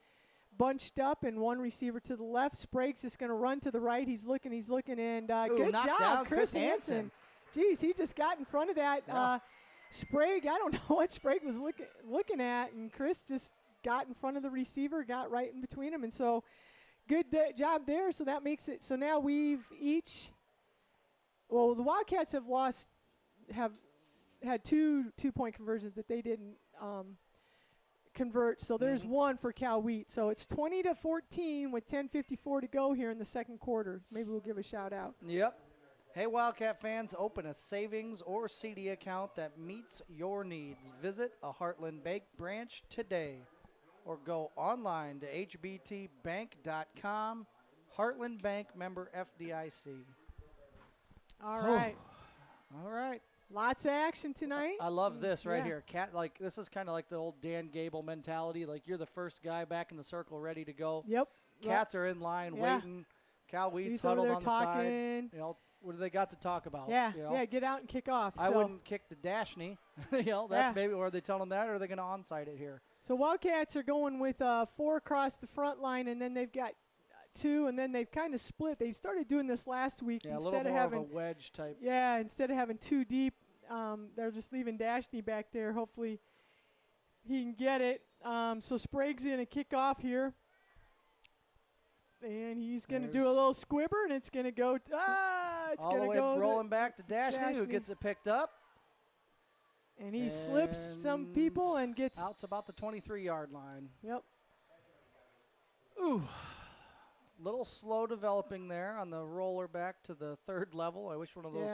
bunched up, and one receiver to the left. Sprague's just going to run to the right. He's looking, and good job, Chris Hansen. Jeez, he just got in front of that. Sprague, I don't know what Sprague was looking at, and Chris just got in front of the receiver, got right in between them, and so good job there. So that makes it. So now we've each. Well, the Wildcats have had two 2-point conversions that they didn't convert. So there's one for Cal Wheat. So it's 20-14 with 10:54 to go here in the second quarter. Maybe we'll give a shout out. Yep. Hey, Wildcat fans, open a savings or CD account that meets your needs. Visit a Heartland Bank branch today or go online to hbtbank.com. Heartland Bank, member FDIC. All right. All right. Lots of action tonight. I love this right here. This is kind of like the old Dan Gable mentality. Like you're the first guy back in the circle ready to go. Yep. Cats are in line waiting. Cal Wheat's huddled on the side. What do they got to talk about? Yeah, get out and kick off. I wouldn't kick the Dashney. That's maybe, or are they telling them that, or are they going to onside it here? So Wildcats are going with 4 across the front line, and then they've got 2, and then they've kind of split. They started doing this last week instead of having a wedge type. Yeah, instead of having 2 deep, they're just leaving Dashney back there. Hopefully he can get it. So Sprague's going to kick off here. And he's going to do a little squibber, and it's going to go. It's going to go rolling back to Dashney, who gets it picked up. And he slips some people and gets out to about the 23-yard line. Yep. Ooh. Little slow developing there on the roller back to the 3rd level. I wish one of those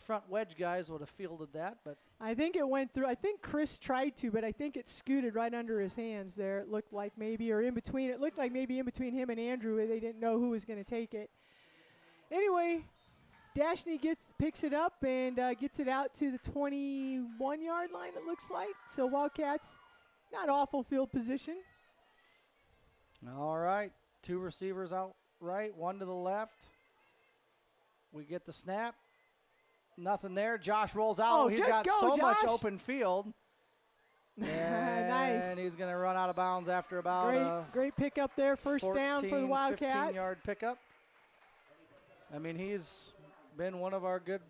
front wedge guys would have fielded that, but I think it went through. I think Chris tried to, but I think it scooted right under his hands there. It looked like maybe, or in between. It looked like maybe in between him and Andrew. They didn't know who was going to take it. Anyway, Dashney picks it up and gets it out to the 21-yard line, it looks like. So Wildcats, not awful field position. All right. 2 receivers out right, 1 to the left. We get the snap. Nothing there. Josh rolls out. He's got so much open field. Nice. And he's going to run out of bounds after about great pickup there. First down for the Wildcats. 15-yard pickup. I mean, he's been one of our good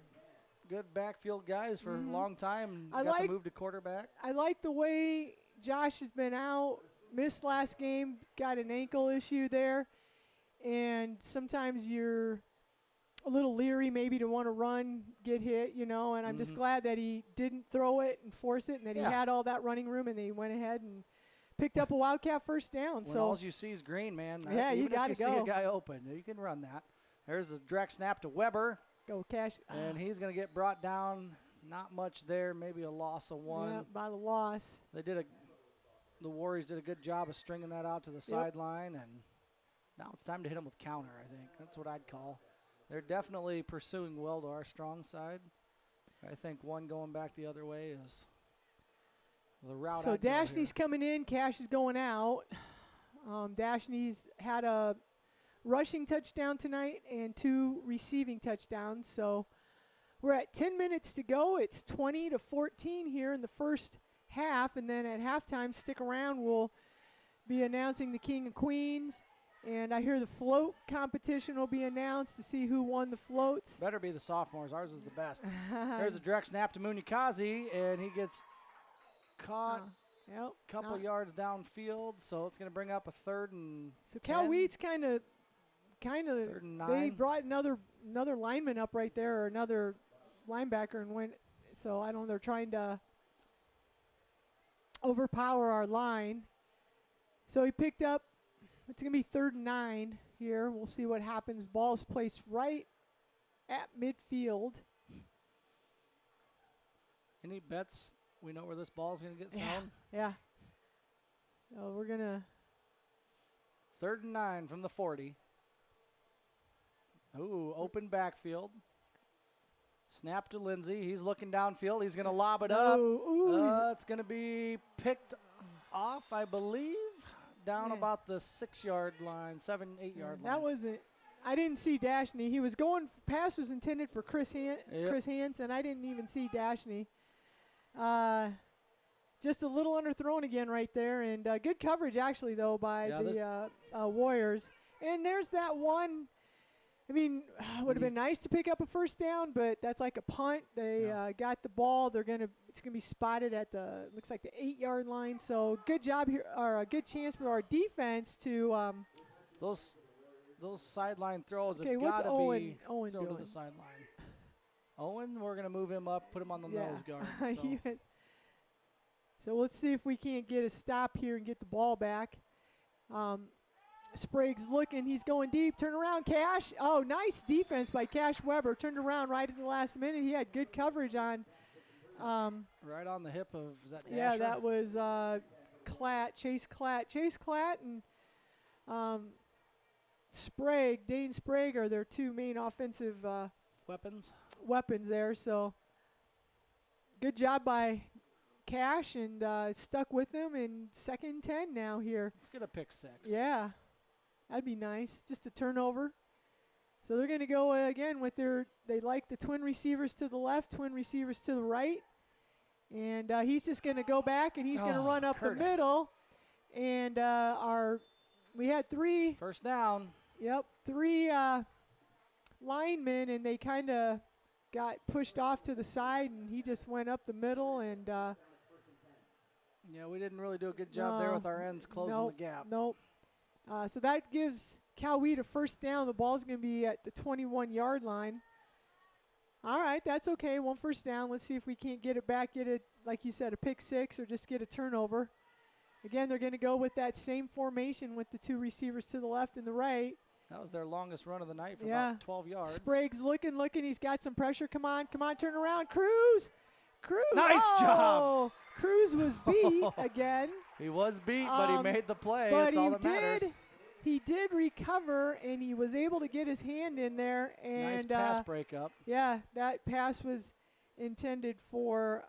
backfield guys for a long time. Got to move to quarterback. I like the way Josh has been out. Missed last game, got an ankle issue there, and sometimes you're a little leery maybe to want to run, get hit, and I'm just glad that he didn't throw it and force it, and that he had all that running room, and they went ahead and picked up a Wildcat first down. When all you see is green, man. Yeah, you got to go. See a guy open, you can run that. There's a direct snap to Weber. Go Cash. And he's going to get brought down. Not much there, maybe a loss of 1. Yeah, about a loss. They did the Warriors did a good job of stringing that out to the sideline, and now it's time to hit them with counter, I think. That's what I'd call. They're definitely pursuing well to our strong side. I think one going back the other way is the route. So Dashny's coming in, Cash is going out. Dashny's had a rushing touchdown tonight and 2 receiving touchdowns. So we're at 10 minutes to go. It's 20-14 here in the first half, and then at halftime, stick around. We'll be announcing the King and Queens, and I hear the float competition will be announced to see who won the floats. Better be the sophomores. Ours is the best. There's a direct snap to Munyakazi, and he gets caught a couple yards downfield, so it's going to bring up a 3rd and So Cal Wheat's kind of they brought another lineman up right there, or another linebacker, and went. So I don't know. They're trying to overpower our line. So he picked up. It's going to be 3rd and 9 here. We'll see what happens. Ball's placed right at midfield. Any bets? We know where this ball's going to get thrown? Yeah. So we're going to. 3rd and 9 from the 40. Ooh, open backfield. Snap to Lindsay. He's looking downfield. He's going to lob it up. It's going to be picked off, I believe, down about the 6-yard line, 7-8 yard line. That wasn't. I didn't see Dashny. He was going. Pass was intended for Chris Hansen. I didn't even see Dashny. Just a little underthrown again right there, and good coverage actually though by the Warriors. And there's that one. I mean, it would have been nice to pick up a first down, but that's like a punt. They got the ball. It's gonna be spotted at looks like the 8-yard line. So good job here, or a good chance for our defense to. Those sideline throws have got to be Owen thrown to the sideline. Owen, we're gonna move him up, put him on the nose guard. So. So let's see if we can't get a stop here and get the ball back. Sprague's looking. He's going deep. Turn around, Cash. Oh, nice defense by Cash Weber. Turned around right at the last minute. He had good coverage on. Right on the hip of, is that Dasher? Yeah, that was Chase Klatt and Sprague, Dane Sprague are their 2 main offensive weapons there. So good job by Cash, and stuck with him in 2nd and 10 now here. Let's get a pick 6. Yeah, that'd be nice. Just a turnover. So they're going to go again with they like the twin receivers to the left, twin receivers to the right. And he's just going to go back, and he's going to run up the middle. And we had 3. First down. Yep, 3 linemen, and they kind of got pushed off to the side, and he just went up the middle. And yeah, we didn't really do a good job there with our ends closing the gap. Nope. So that gives Cal Wheat a first down. The ball's going to be at the 21-yard line. All right, that's okay. 1 first down. Let's see if we can't get it back, like you said, a pick 6, or just get a turnover. Again, they're going to go with that same formation with the 2 receivers to the left and the right. That was their longest run of the night for about 12 yards. Sprague's looking. He's got some pressure. Come on, turn around. Cruz. Nice job. Cruz was beat again. He was beat, but he made the play. But that's all that matters. He did recover, and he was able to get his hand in there. And nice pass breakup. Yeah, that pass was intended for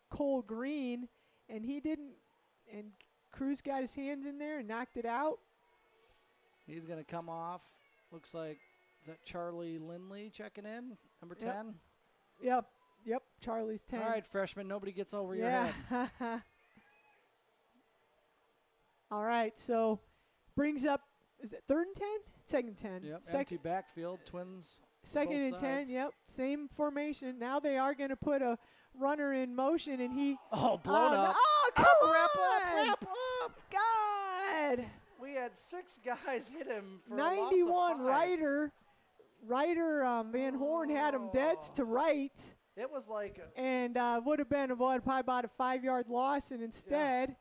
Cole Green, and he didn't. And Cruz got his hands in there and knocked it out. He's going to come off. Looks like, is that Charlie Lindley checking in, number 10? Yep, Charlie's 10. All right, freshman, nobody gets over your head. All right, so brings up, is it 3rd and 10? 2nd and 10. Yep, empty backfield, Twins. 2nd and 10, yep, same formation. Now they are going to put a runner in motion, and he. Blown up. Oh, come on. Wrap up. God. We had 6 guys hit him for 91 a loss of 5. Ryder Van Horn had him dead to right. It was like. And would have been probably about a 5-yard loss, and instead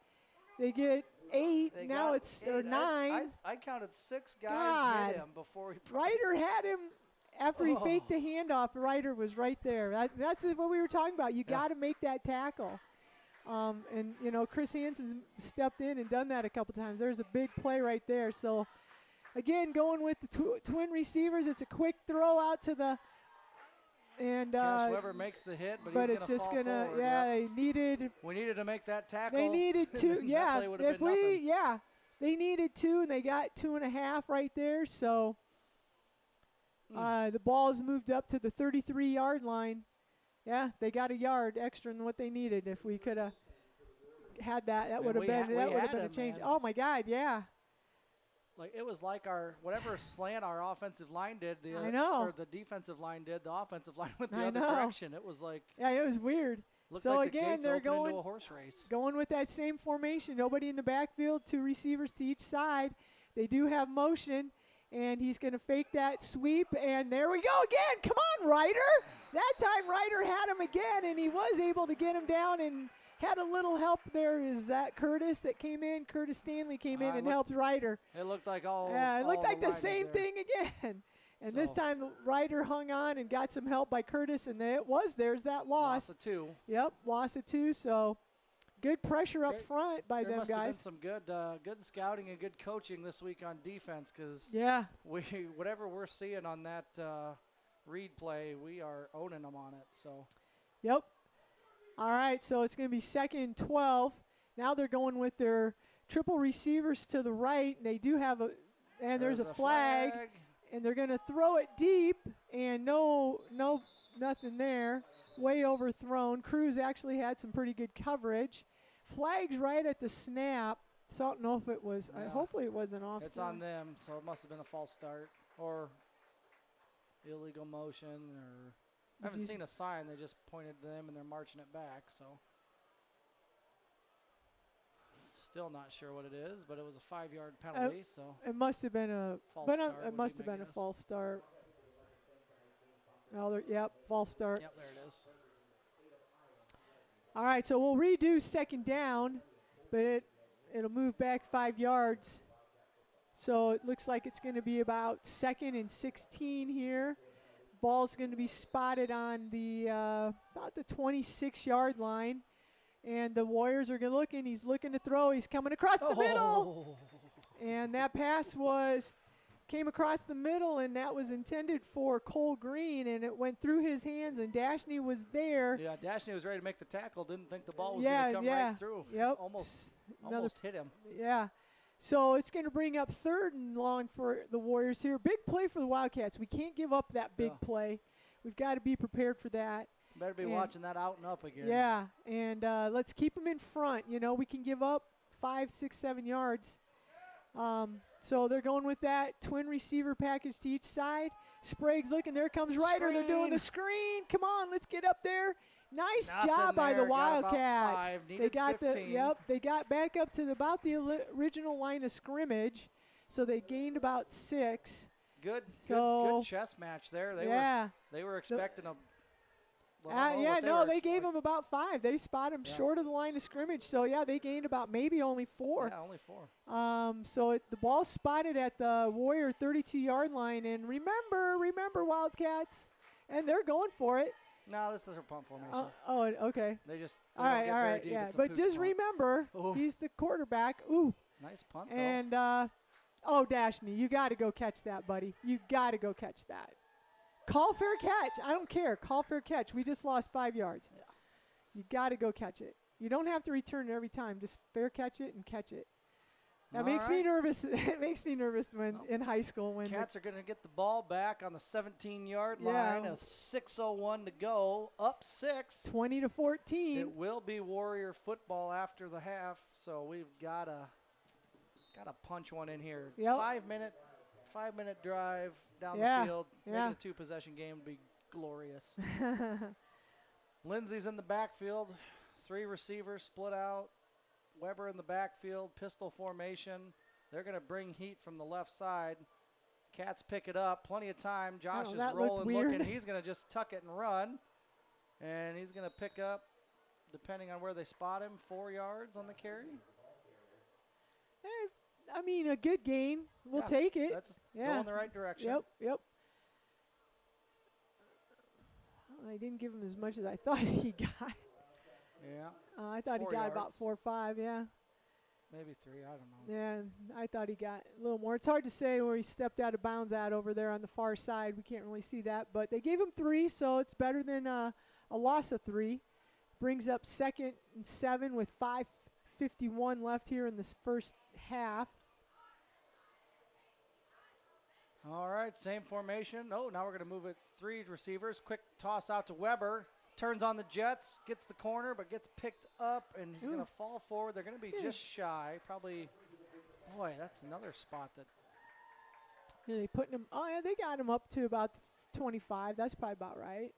they get 8. Now it's 9. I counted 6 guys hit him before he. Ryder had him after he faked the handoff. Ryder was right there. That's what we were talking about. You got to make that tackle. And, you know, Chris Hansen stepped in and done that a couple times. There's a big play right there. So, again, going with the twin receivers, it's a quick throw out to the – and Cash Weber makes the hit, but it's just going to – we needed to make that tackle. They needed two. Yeah. If we – yeah. They needed 2, and they got 2.5 right there. So the ball's moved up to the 33-yard line. Yeah, they got a yard extra than what they needed. If we could have had that, that would have been a change. Man. Oh my God, yeah. Like it was like whatever slant our offensive line did, or the defensive line did, the offensive line went the other direction. It was like it was weird. So like again, they're going into a horse race. Going with that same formation. Nobody in the backfield, 2 receivers to each side. They do have motion, and he's going to fake that sweep. And there we go again. Come on, Ryder. That time Ryder had him again, and he was able to get him down and had a little help there. Is that Curtis that came in? Curtis Stanley came in and helped Ryder. It looked like it looked like the same thing again. And this time Ryder hung on and got some help by Curtis, and there's that loss. Loss of 2. Yep, loss of 2. So good pressure up front by them guys. There must have been some good scouting and good coaching this week on defense, because whatever we're seeing on that read play, we are owning them on it. So. Yep. All right, so it's going to be 2nd and 12. Now they're going with their triple receivers to the right. And they do have there's a flag. And they're going to throw it deep, and nothing there. Way overthrown. Cruz actually had some pretty good coverage. Flags right at the snap. So I don't know if it was. Hopefully it wasn't offside. It's on them, so it must have been a false start or illegal motion. Or I haven't seen a sign. They just pointed to them, and they're marching it back. So still not sure what it is, but it was a 5-yard penalty. So it must have been a false start. Oh, false start. Yep, there it is. All right, so we'll redo 2nd down, but it'll move back 5 yards. So it looks like it's going to be about 2nd and 16 here. Ball's going to be spotted on the about the 26-yard line. And the Warriors are looking. He's looking to throw. He's coming across the middle. And that pass came across the middle, and that was intended for Cole Green, and it went through his hands, and Dashney was there. Yeah, Dashney was ready to make the tackle. Didn't think the ball was going to come right through. Yep. Almost hit him. Yeah. So it's going to bring up 3rd and long for the Warriors here. Big play for the Wildcats. We can't give up that big play. We've got to be prepared for that. Better be watching that out and up again. Yeah, and let's keep them in front. You know, we can give up 5, 6, 7 yards. So they're going with that twin receiver package to each side. Sprague's looking. There comes Ryder. They're doing the screen. Come on, let's get up there. Nice job by the Wildcats. They got 15. They got back up to about the original line of scrimmage, so they gained about 6. Good chess match there. They were expecting a. They gave him about 5. They spot him short of the line of scrimmage. So, they gained about maybe only 4. Yeah, only 4. So the ball's spotted at the Warrior 32-yard line. And remember, Wildcats. And they're going for it. No, this is a punt formation. Okay. They just all right. Yeah, but just remember, he's the quarterback. Ooh. Nice punt, though. And, Dashney, you got to go catch that, buddy. You got to go catch that. Call fair catch. I don't care. Call fair catch. We just lost 5 yards. Yeah. You got to go catch it. You don't have to return it every time. Just fair catch it and catch it. That makes me nervous. It makes me nervous when in high school. When Cats are going to get the ball back on the 17-yard line. A 6:01 to go. Up 6. 20-14. It will be Warrior football after the half, so we've got to punch one in here. Yep. 5-minute drive down the field. Making a 2-possession game would be glorious. Lindsay's in the backfield. 3 receivers split out. Weber in the backfield, pistol formation. They're going to bring heat from the left side. Cats pick it up. Plenty of time. Josh is rolling, looking. He's going to just tuck it and run. And he's going to pick up, depending on where they spot him, 4 yards on the carry. I mean, a good gain. We'll take it. That's going the right direction. Yep. I didn't give him as much as I thought he got. Yeah. I thought he got about 4 or 5, yeah. Maybe 3, I don't know. Yeah, I thought he got a little more. It's hard to say where he stepped out of bounds at over there on the far side. We can't really see that. But they gave him 3, so it's better than a loss of 3. Brings up 2nd and 7 with 5:51 left here in this first half. All right, same formation. Oh, now we're going to move it 3 receivers. Quick toss out to Weber. Turns on the Jets, gets the corner, but gets picked up, and he's going to fall forward. They're going to be just shy. Probably, boy, that's another spot that. Yeah, they putting him. Oh, yeah, they got him up to about 25. That's probably about right.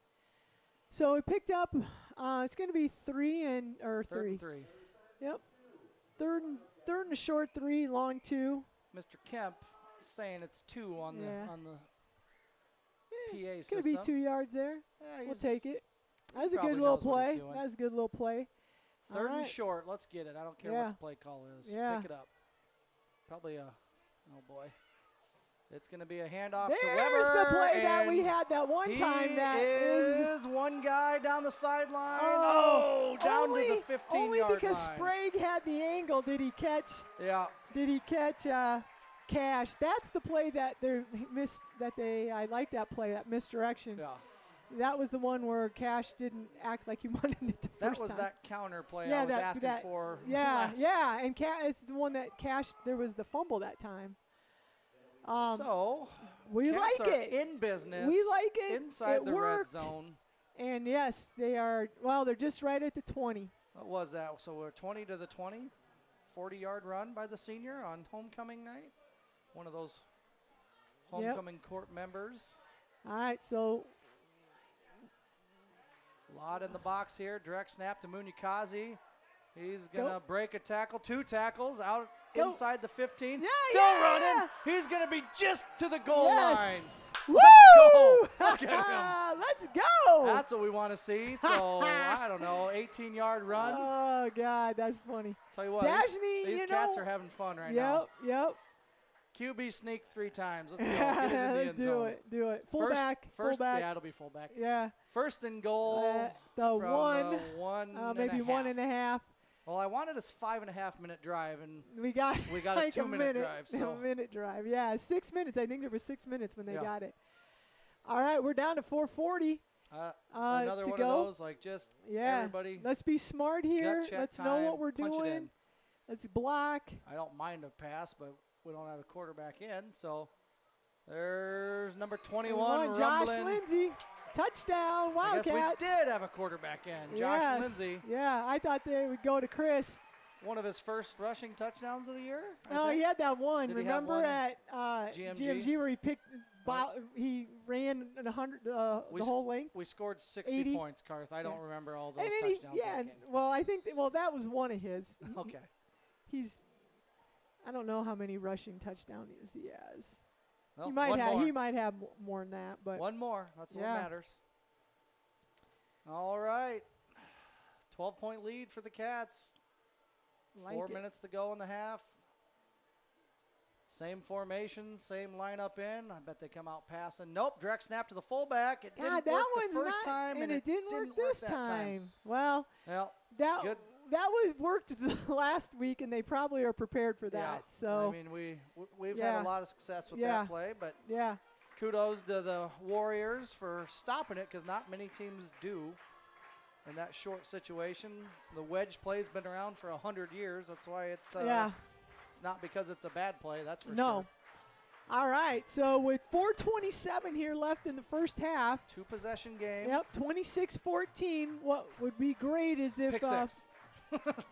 So we picked up. It's going to be 3 and or 3. Third and 3. Yep. Third and a short 3, long 2. Mr. Kemp saying it's 2 on the PA It's system. going to be 2 yards there. Yeah, We'll take it. That was a probably good little knows what he's play. doing. That was a good little play. Third All and right. short. Let's get it. I don't care what the play call is. Yeah. Pick it up. Probably a. Oh boy. It's going to be a handoff There's to Weber. the play that we and had that one time. That is one guy down the sideline. Oh, down to the 15-yard line. Only because Sprague had the angle did he catch. Yeah. Did he catch Cash? That's the play that they missed. I like that play, that misdirection. Yeah. That was the one where Cash didn't act like he wanted it the first time. That was that counter play yeah, I was asking for. Yeah, yeah, and it's the one that Cash. There was the fumble that time. So we Cats like are it. in business. We like it. Inside it the worked. red zone. And yes, they are. Well, they're just right at the 20. What was that? So we're 20 to the 20. 40-yard run by the senior on homecoming night. One of those homecoming court members. All right, so. A lot in the box here. Direct snap to Munyakazi. He's going to break a tackle. 2 tackles out inside the 15. Yeah, Still running. He's going to be just to the goal line. Woo! Let's go. Look at him. Let's go. That's what we want to see. So, I don't know, 18-yard run. Oh, God, that's funny. Tell you what, Dashney, these cats are having fun right now. Yep. QB sneak 3 times. Let's go. Get into the end zone. Do it. Fullback. Yeah, it'll be fullback. Yeah. First and goal. The from one. The maybe 1.5. Well, I wanted a 5.5-minute drive, and we got a like 2-minute drive. So. A minute drive. Yeah, 6 minutes. I think there were 6 minutes when they got it. All right, we're down to 4:40. Another to one go. of those, like just everybody. Let's be smart here. Let's know what we're doing. In. Let's block. I don't mind a pass, but we don't have a quarterback in, so there's number 21 Josh rumbling. Lindsay. Touchdown, Wildcats. I guess we did have a quarterback in, Josh Lindsay. Yeah, I thought they would go to Chris. One of his first rushing touchdowns of the year. He had that one. Did Remember one? at GMG where he picked, he ran 100 the whole length. We scored 60 points, Karth. I don't remember all those touchdowns. I think that was one of his. Okay. I don't know how many rushing touchdowns he has. Well, he might have more than that, but one more. That's what matters. All right. 12-point lead for the Cats. 4 minutes to go in the half. Same formation, same lineup in. I bet they come out passing. Nope, direct snap to the fullback. It didn't work the first time, and it didn't work this time. Well, that was worked last week, and they probably are prepared for that. Yeah. So I mean, we've had a lot of success with that play, but kudos to the Warriors for stopping it because not many teams do in that short situation. The wedge play's been around for 100 years. That's why it's it's not because it's a bad play. That's for sure. All right, so with 4:27 here left in the first half. 2-possession game. Yep, 26-14. What would be great is if pick 6.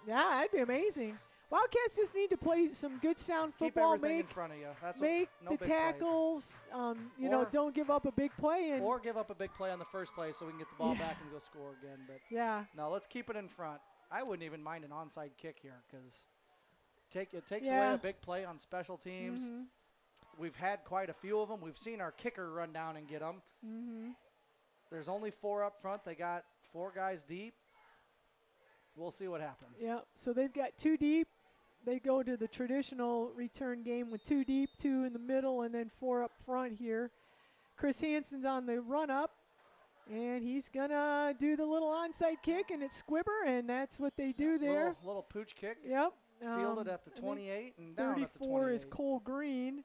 that'd be amazing. Wildcats just need to play some good sound football. Keep everything in front of you. That's make no the tackles. Don't give up a big play. Or give up a big play on the first play so we can get the ball back and go score again. But no, let's keep it in front. I wouldn't even mind an onside kick here because it takes away a big play on special teams. Mm-hmm. We've had quite a few of them. We've seen our kicker run down and get them. Mm-hmm. There's only 4 up front. They got 4 guys deep. We'll see what happens. Yeah, so they've got 2 deep. They go to the traditional return game with 2 deep, 2 in the middle, and then 4 up front here. Chris Hansen's on the run up, And he's going to do the little onside kick, and it's Squibber, and that's what they do there. Little pooch kick. Yep. Fielded at the 28 and down at the 34 is Cole Green.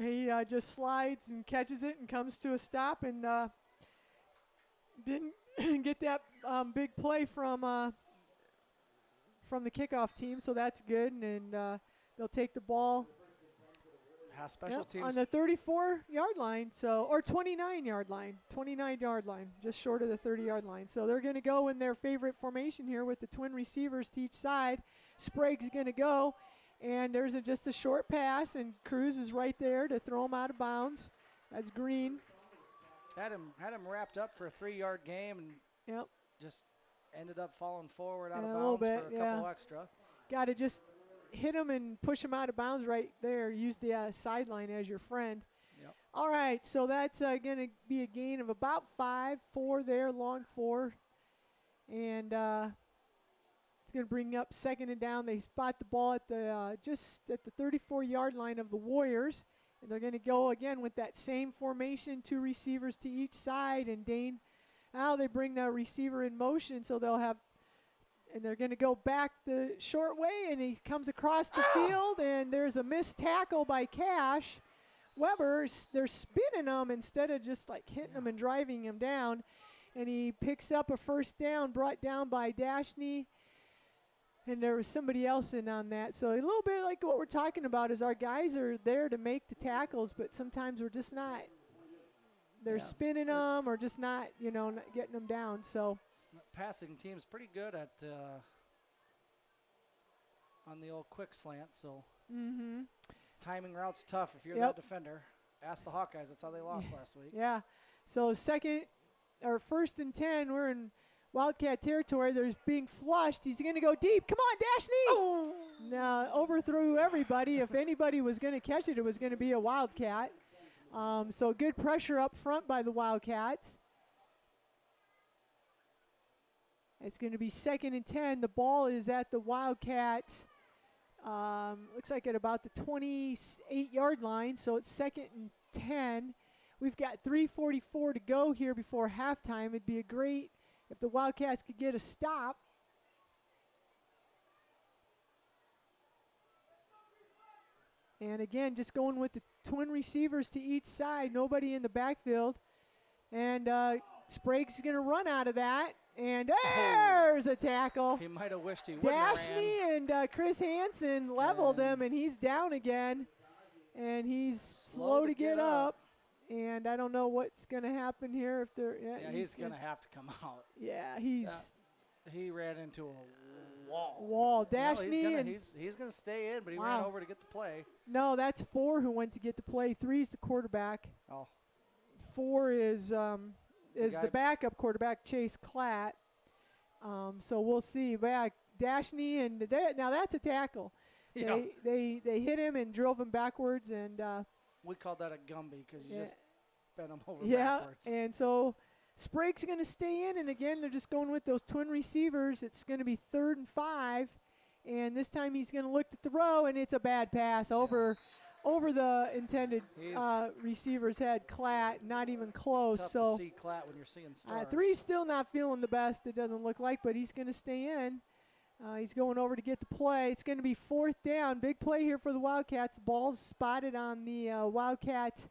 He just slides and catches it and comes to a stop, and didn't get that big play from the kickoff team, so that's good. And they'll take the ball special teams on the 34-yard line, or 29-yard line, 29-yard line, just short of the 30-yard line. So they're going to go in their favorite formation here with the twin receivers to each side. Sprague's going to go, and there's just a short pass, and Cruz is right there to throw him out of bounds. That's Green. Had him wrapped up for a 3-yard game, and just ended up falling forward out of bounds for a couple extra. Got to just hit him and push him out of bounds right there. Use the sideline as your friend. Yep. All right, so that's going to be a gain of about 5, 4 there, long 4. And it's going to bring up 2nd and down. They spot the ball at the just at the 34-yard line of the Warriors. And they're going to go again with that same formation, 2 receivers to each side. And Dane, now they bring the receiver in motion, so they'll have, and they're going to go back the short way, and he comes across the field, and there's a missed tackle by Cash. Weber, they're spinning him instead of just like hitting him and driving him down. And he picks up a first down, brought down by Dashney. And there was somebody else in on that. So a little bit like what we're talking about is our guys are there to make the tackles, but sometimes we're just not. They're spinning them or just not, not getting them down. So passing team's pretty good at on the old quick slant. So timing route's tough if you're that defender. Ask the Hawkeyes. That's how they lost last week. Yeah. So 1st and 10, we're in Wildcat territory. There's being flushed. He's going to go deep. Come on, Dashney. Oh. Now, overthrew everybody. If anybody was going to catch it, it was going to be a Wildcat. So good pressure up front by the Wildcats. It's going to be 2nd and 10. The ball is at the Wildcat. Looks like at about the 28-yard line. So it's 2nd and 10. We've got 3:44 to go here before halftime. It'd be a great if the Wildcats could get a stop. And again, just going with the twin receivers to each side. Nobody in the backfield. And Sprague's going to run out of that. And there's a tackle. He might have wished he wouldn't have ran. Dashney and Chris Hansen leveled him, and he's down again. And he's slow to get up. And I don't know what's going to happen here. If they're he's going to have to come out. Yeah, he ran into a wall. Dashney he's going to stay in, but he ran over to get the play. No, that's 4 who went to get the play. 3's the quarterback. Oh. 4 is the backup quarterback, Chase Klatt. So we'll see. But Dashney and now that's a tackle. Yeah. They hit him and drove him backwards, and we called that a Gumby because you just bent him over Yeah, backwards. and so Sprague's going to stay in, and again, they're just going with those twin receivers. It's going to be 3rd and 5, and this time he's going to look to throw, and it's a bad pass over the intended receiver's head. Klatt, not even close. Tough to see Klatt when you're seeing stars. 3's still not feeling the best, it doesn't look like, but he's going to stay in. He's going over to get the play. It's going to be 4th down. Big play here for the Wildcats. Ball's spotted on the Wildcat.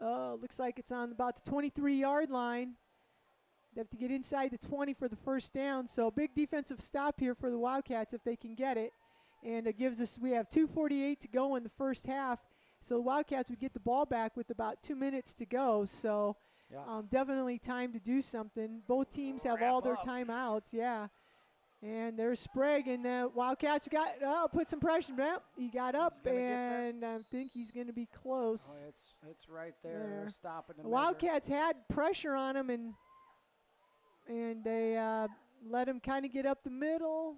Looks like it's on about the 23-yard line. They have to get inside the 20 for the first down. So big defensive stop here for the Wildcats if they can get it. And it gives us, we have 2:48 to go in the first half. So the Wildcats would get the ball back with about 2 minutes to go. So definitely time to do something. Both teams have all their timeouts, And there's Sprague, and the Wildcats put some pressure. He got up, and I think he's going to be close. Oh, it's right there. Stopping the Wildcats had pressure on him, and they let him kind of get up the middle.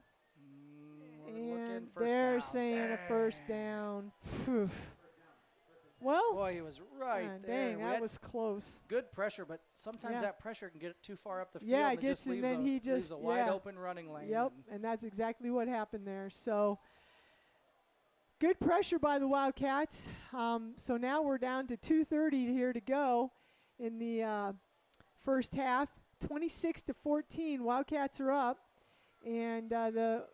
And they're saying a first down. Well, boy, he was right there. Dang, that was close. Good pressure, but sometimes that pressure can get too far up the field. Yeah, it gets, and then he just leaves a wide open running lane. Yep, and that's exactly what happened there. So good pressure by the Wildcats. So now we're down to 2:30 here to go in the first half. 26-14, Wildcats are up. And the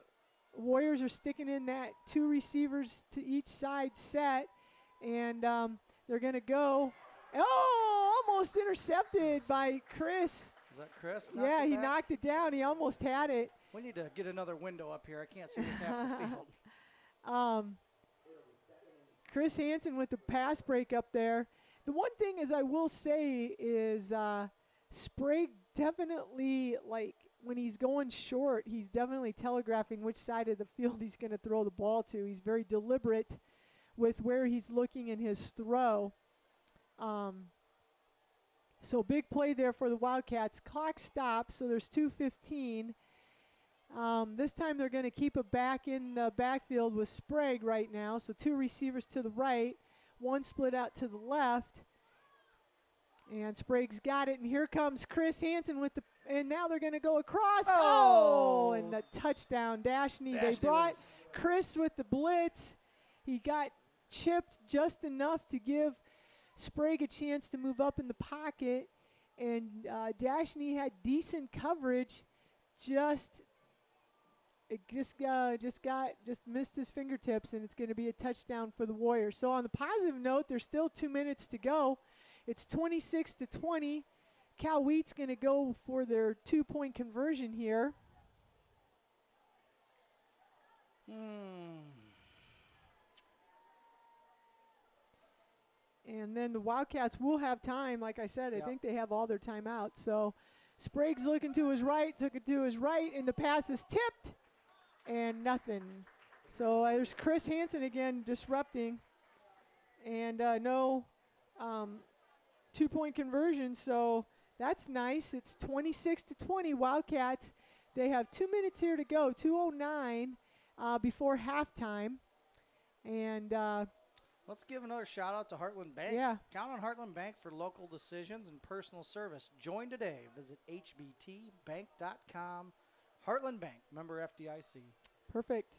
Warriors are sticking in that 2 receivers to each side set. And they're going to go. Oh, almost intercepted by Chris. Is that Chris? Yeah, he knocked it down. He almost had it. We need to get another window up here. I can't see this half the field. Chris Hansen with the pass break up there. The one thing is I will say is Sprague definitely, like, when he's going short, he's definitely telegraphing which side of the field he's going to throw the ball to. He's very deliberate with where he's looking in his throw. So big play there for the Wildcats. Clock stops, so there's 2:15. This time they're going to keep it back in the backfield with Sprague right now. So 2 receivers to the right, 1 split out to the left. And Sprague's got it, and here comes Chris Hansen with the, and now they're going to go across. Oh, and the touchdown. Dashney. They brought Chris with the blitz. He got chipped just enough to give Sprague a chance to move up in the pocket, and Dashney had decent coverage, just missed his fingertips, and it's going to be a touchdown for the Warriors. So on the positive note, there's still 2 minutes to go. It's 26-20. Cal Wheat's going to go for their 2-point conversion here. And then the Wildcats will have time. Like I said, I think they have all their timeouts. So Sprague's looking to his right, took it to his right, and the pass is tipped, and nothing. So there's Chris Hansen again disrupting. And no 2-point conversion, so that's nice. It's 26-20 Wildcats. They have 2 minutes here to go, 2:09 before halftime. And let's give another shout out to Heartland Bank. Yeah. Count on Heartland Bank for local decisions and personal service. Join today. Visit hbtbank.com. Heartland Bank, member FDIC. Perfect.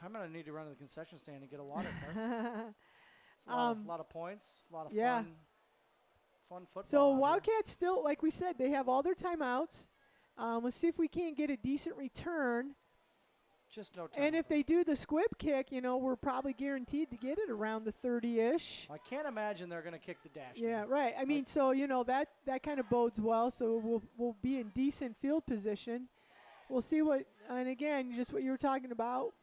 I'm going to need to run to the concession stand and get a water cart. It's a lot of points, a lot of fun football. So Wildcats still, like we said, they have all their timeouts. Let's see if we can't get a decent return. Just no time. And if they do the squib kick, we're probably guaranteed to get it around the 30-ish. I can't imagine they're going to kick the dash. Yeah, right. I mean, so, that kind of bodes well. So we'll be in decent field position. We'll see and again, just what you were talking about.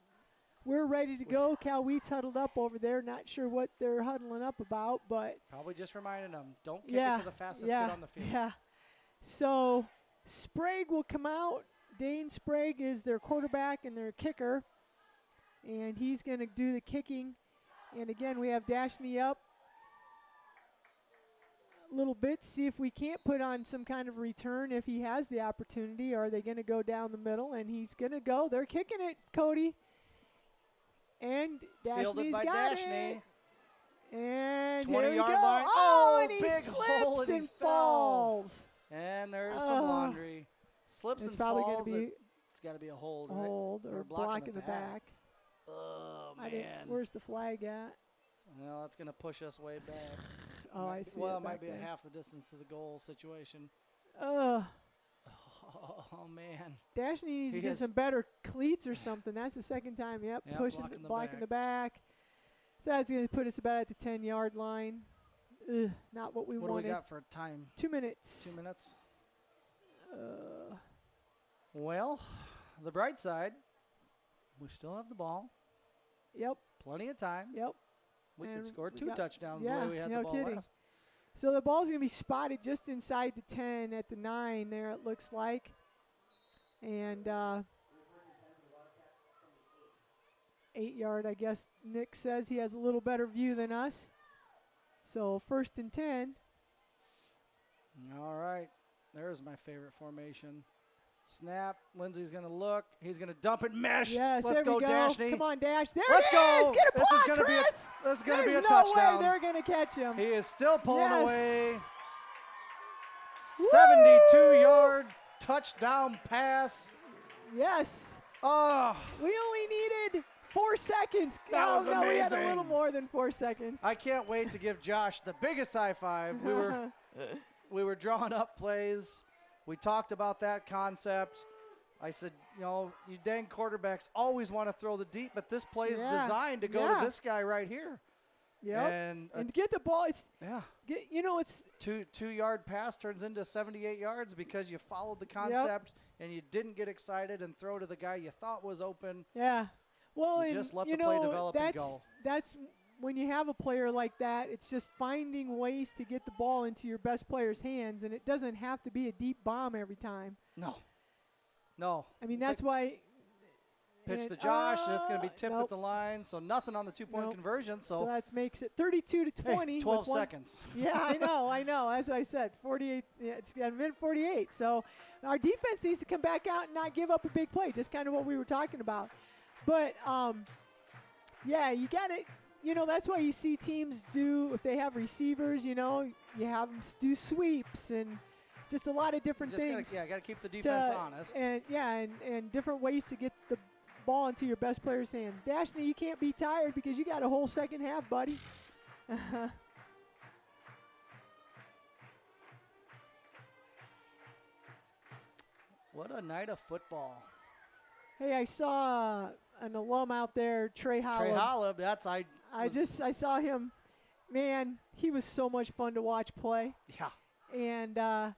We're ready to go. Cal Wheat's huddled up over there. Not sure what they're huddling up about, but. Probably just reminding them, don't kick it to the fastest kid on the field. Yeah. So Sprague will come out. Dane Sprague is their quarterback and their kicker, and he's going to do the kicking. And again, we have Dashney up a little bit, see if we can't put on some kind of return if he has the opportunity. Or are they going to go down the middle? And he's going to go. They're kicking it, Cody. And Dashney's got it. And 20-yard line. Oh, and he big slips and falls. And there's some laundry. Slips and probably falls. It's got to be a hold, hold right? or blocking the back. Oh, man. Where's the flag at? Well, that's going to push us way back. I see. Well, it might be a half the distance to the goal situation. Oh, man. Dashney needs to get some better cleats or something. That's the second time. Yep, pushing, blocking the back. So that's going to put us about at the 10-yard line. Not what we wanted. What do we got for time? 2 minutes. 2 minutes. Well, the bright side, we still have the ball. Yep. Plenty of time. Yep. We could score 2 touchdowns the way we had no the ball kidding. last. So the ball's going to be spotted just inside the 10 at the 9 there, it looks like. And 8-yard, I guess Nick says he has a little better view than us. So 1st and 10. All right. There's my favorite formation. Snap. Lindsey's going to look. He's going to dump it. Mesh. Yes, Let's there we go, Dashney. Come on, Dash. There Let's it go. is. Get a block, Chris. This is going to be a no touchdown. way they're going to catch him. He is still pulling away. Woo! 72-yard touchdown pass. Yes. Oh. We only needed 4 seconds. That was no, we had a amazing. little more than 4 seconds. I can't wait to give Josh the biggest high five. We were drawing up plays. We talked about that concept. I said, you know, you dang quarterbacks always want to throw the deep, but this play is designed to go to this guy right here. Yep. And to get the ball, it's it's 2-yard pass turns into 78 yards because you followed the concept and you didn't get excited and throw to the guy you thought was open. Yeah. Well, you just let the play develop and go. That's when you have a player like that, it's just finding ways to get the ball into your best player's hands, and it doesn't have to be a deep bomb every time. No. I mean, that's why. Pitch to Josh, and it's going to be tipped at the line, so nothing on the 2-point conversion. So that makes it 32-20. Hey, 12 seconds. Yeah, I know. As I said, 48. Yeah, it's got a minute 48. So our defense needs to come back out and not give up a big play, just kind of what we were talking about. But, you got it. That's why you see teams do, if they have receivers, you have them do sweeps and just a lot of different things. Got to keep the defense honest. And different ways to get the ball into your best player's hands. Dashney, you can't be tired because you got a whole second half, buddy. What a night of football. Hey, I saw an alum out there, Trey Hollab. Trey Hollab, I saw him. Man, he was so much fun to watch play. Yeah. And Talk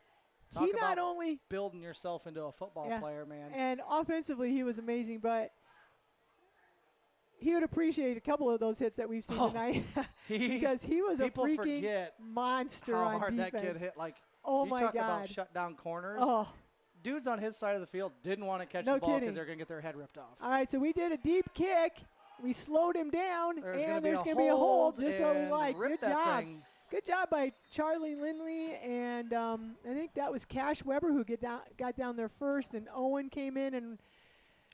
he about not only building yourself into a football player, man. And offensively, he was amazing, but he would appreciate a couple of those hits that we've seen tonight because he was a freaking monster on defense. How hard that kid hit. Like, oh my God. Talk about shut down corners. Oh. Dudes on his side of the field didn't want to catch the ball because they're going to get their head ripped off. All right, so we did a deep kick. We slowed him down, and there's going to be a hold. Just what we like. Good job. Good job by Charlie Lindley, and I think that was Cash Weber who got down there first, and Owen came in, and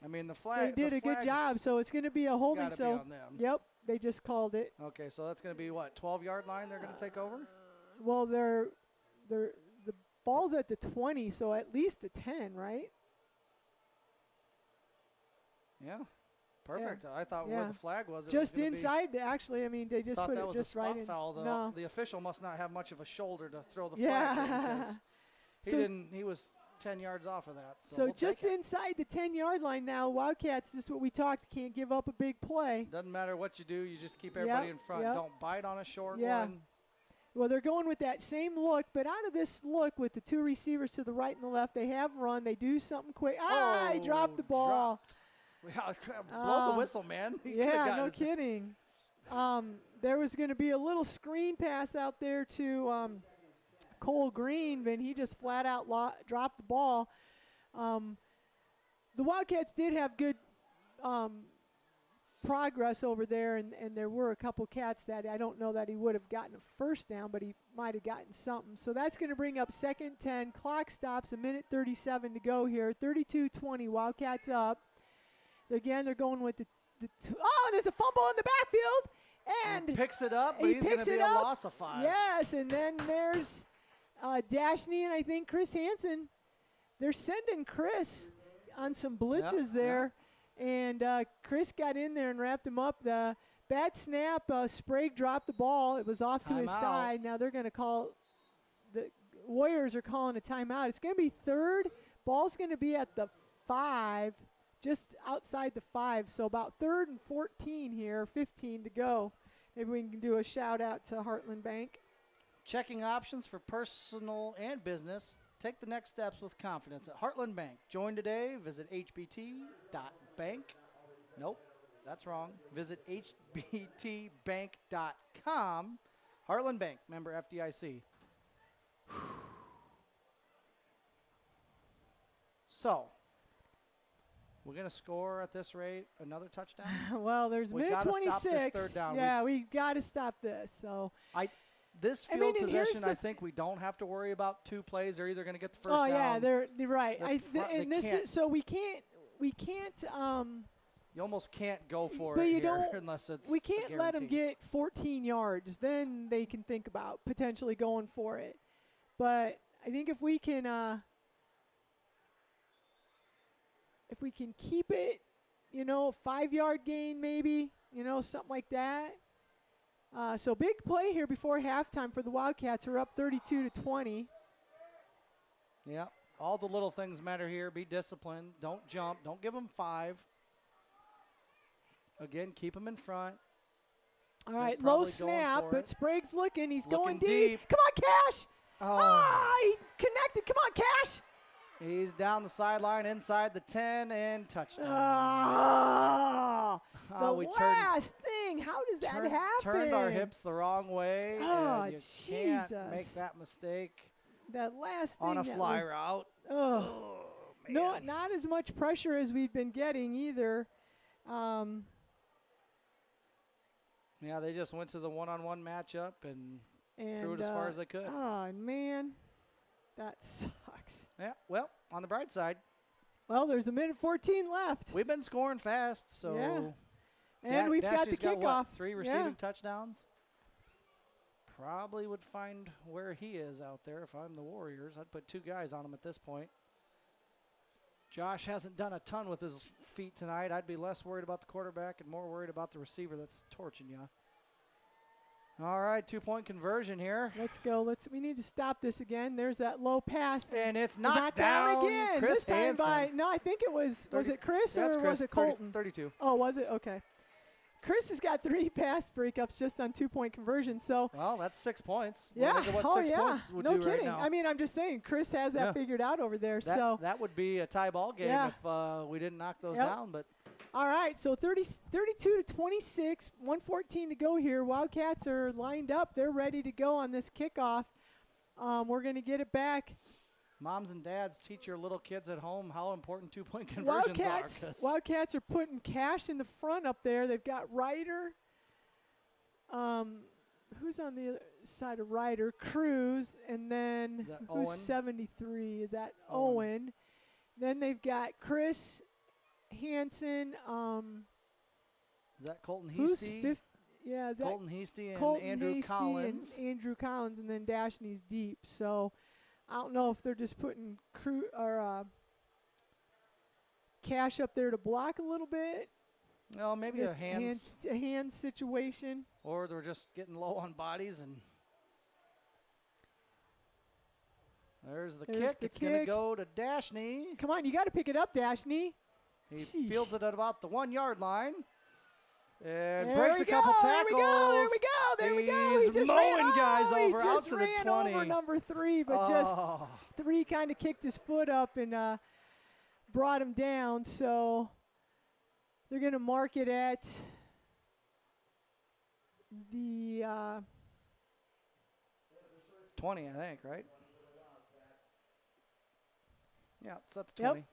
the flag. They did a good job, so it's going to be a holding. So, be on them. Yep, they just called it. Okay, so that's going to be what, 12-yard line? They're going to take over. Well, the ball's at the 20, so at least a 10, right? Yeah. Perfect. Yeah. I thought where the flag was. Just inside, actually. I mean, they just put it just right in. Foul, the official must not have much of a shoulder to throw the flag in. He was 10 yards off of that. So we'll just inside the 10-yard line now, Wildcats, this is what we talked, can't give up a big play. Doesn't matter what you do. You just keep everybody in front. Don't bite on a short one. Well, they're going with that same look, but out of this look with the two receivers to the right and the left, they have run. They do something quick. He dropped the ball. Blow the whistle, man. No kidding. There was going to be a little screen pass out there to Cole Green, but he just flat out dropped the ball. The Wildcats did have good progress over there, and there were a couple cats that I don't know that he would have gotten a first down, but he might have gotten something. So that's going to bring up 2nd 10. Clock stops, 1:37 to go here. 32-20, Wildcats up. Again, they're going with there's a fumble in the backfield. And picks it up, but he's going to be a loss of 5. Yes, and then there's Dashney and I think Chris Hansen. They're sending Chris on some blitzes there. Yeah. And Chris got in there and wrapped him up. The bad snap, Sprague dropped the ball. It was off to his side. Now they're going to call – the Warriors are calling a timeout. It's going to be 3rd. Ball's going to be at the 5. Just outside the 5, so about 3rd and 14 here, 15 to go. Maybe we can do a shout out to Heartland Bank. Checking options for personal and business. Take the next steps with confidence at Heartland Bank. Join today. Visit hbt.bank. Nope, that's wrong. Visit hbtbank.com. Heartland Bank, member FDIC. So, we're going to score at this rate another touchdown? Well, there's minute 26. Yeah, we got to stop this. So this field position, I think we don't have to worry about 2 plays. They're either going to get the first down. Oh, yeah, they're right. We can't. You almost can't go for it here unless it's We can't let them get 14 yards. Then they can think about potentially going for it. But I think if we can keep it 5-yard gain maybe, something like that. So big play here before halftime for the Wildcats, who are up 32-20. Yeah, all the little things matter here. Be disciplined. Don't jump. Don't give them 5. Again, keep them in front. All right, low snap, but Sprague's looking. He's going deep. Come on, Cash. He connected. Come on, Cash. He's down the sideline inside the 10 and touchdown. The last thing. How does that happen? Turned our hips the wrong way. And you Jesus. Can't make that mistake. That last thing. On a fly route. Oh, man. No, not as much pressure as we've been getting either. Yeah, they just went to the one-on-one matchup and threw it as far as they could. Oh, man. That sucks. Yeah, well, on the bright side. Well, there's 1:14 left. We've been scoring fast, so. Yeah. And we've got the kickoff. 3 receiving touchdowns. Probably would find where he is out there if I'm the Warriors. I'd put 2 guys on him at this point. Josh hasn't done a ton with his feet tonight. I'd be less worried about the quarterback and more worried about the receiver that's torching you. All right, 2-point conversion here. Let's go. We need to stop this again. There's that low pass. And it's not down again. Chris this time Hansen. no, I think it was it Chris or Chris, was it Colton? 32. Oh, was it? Okay. Chris has got 3 pass breakups just on 2-point conversion. So well, that's 6 points. Yeah. Look at what 6 points would no do kidding. right now. I mean, I'm just saying Chris has that figured out over there. That would be a tie ball game if we didn't knock those down. But all right, so 32-26, 1:14 to go here. Wildcats are lined up. They're ready to go on this kickoff. We're going to get it back. Moms and dads, teach your little kids at home how important 2-point conversions are. Wildcats are putting Cash in the front up there. They've got Ryder. Who's on the other side of Ryder? Cruz. And then who's Owen? 73? Is that Owen? Then they've got Chris Hansen. Is that Colton Who's Heasty? Is that Colton Heasty and Colton Andrew Hasty Collins. and Andrew Collins, and then Dashney's deep. So I don't know if they're just putting Cash up there to block a little bit. Well, maybe a hand situation. Or they're just getting low on bodies. And there's the kick. It's going to go to Dashney. Come on, you got to pick it up, Dashney. He fields it at about the 1-yard line. And breaks a couple tackles. There we go. He's mowing guys over out to the 20. He just ran over number 3, but just 3 kind of kicked his foot up and brought him down. So they're going to mark it at the 20, I think, right? Yeah, it's at the 20. Yep.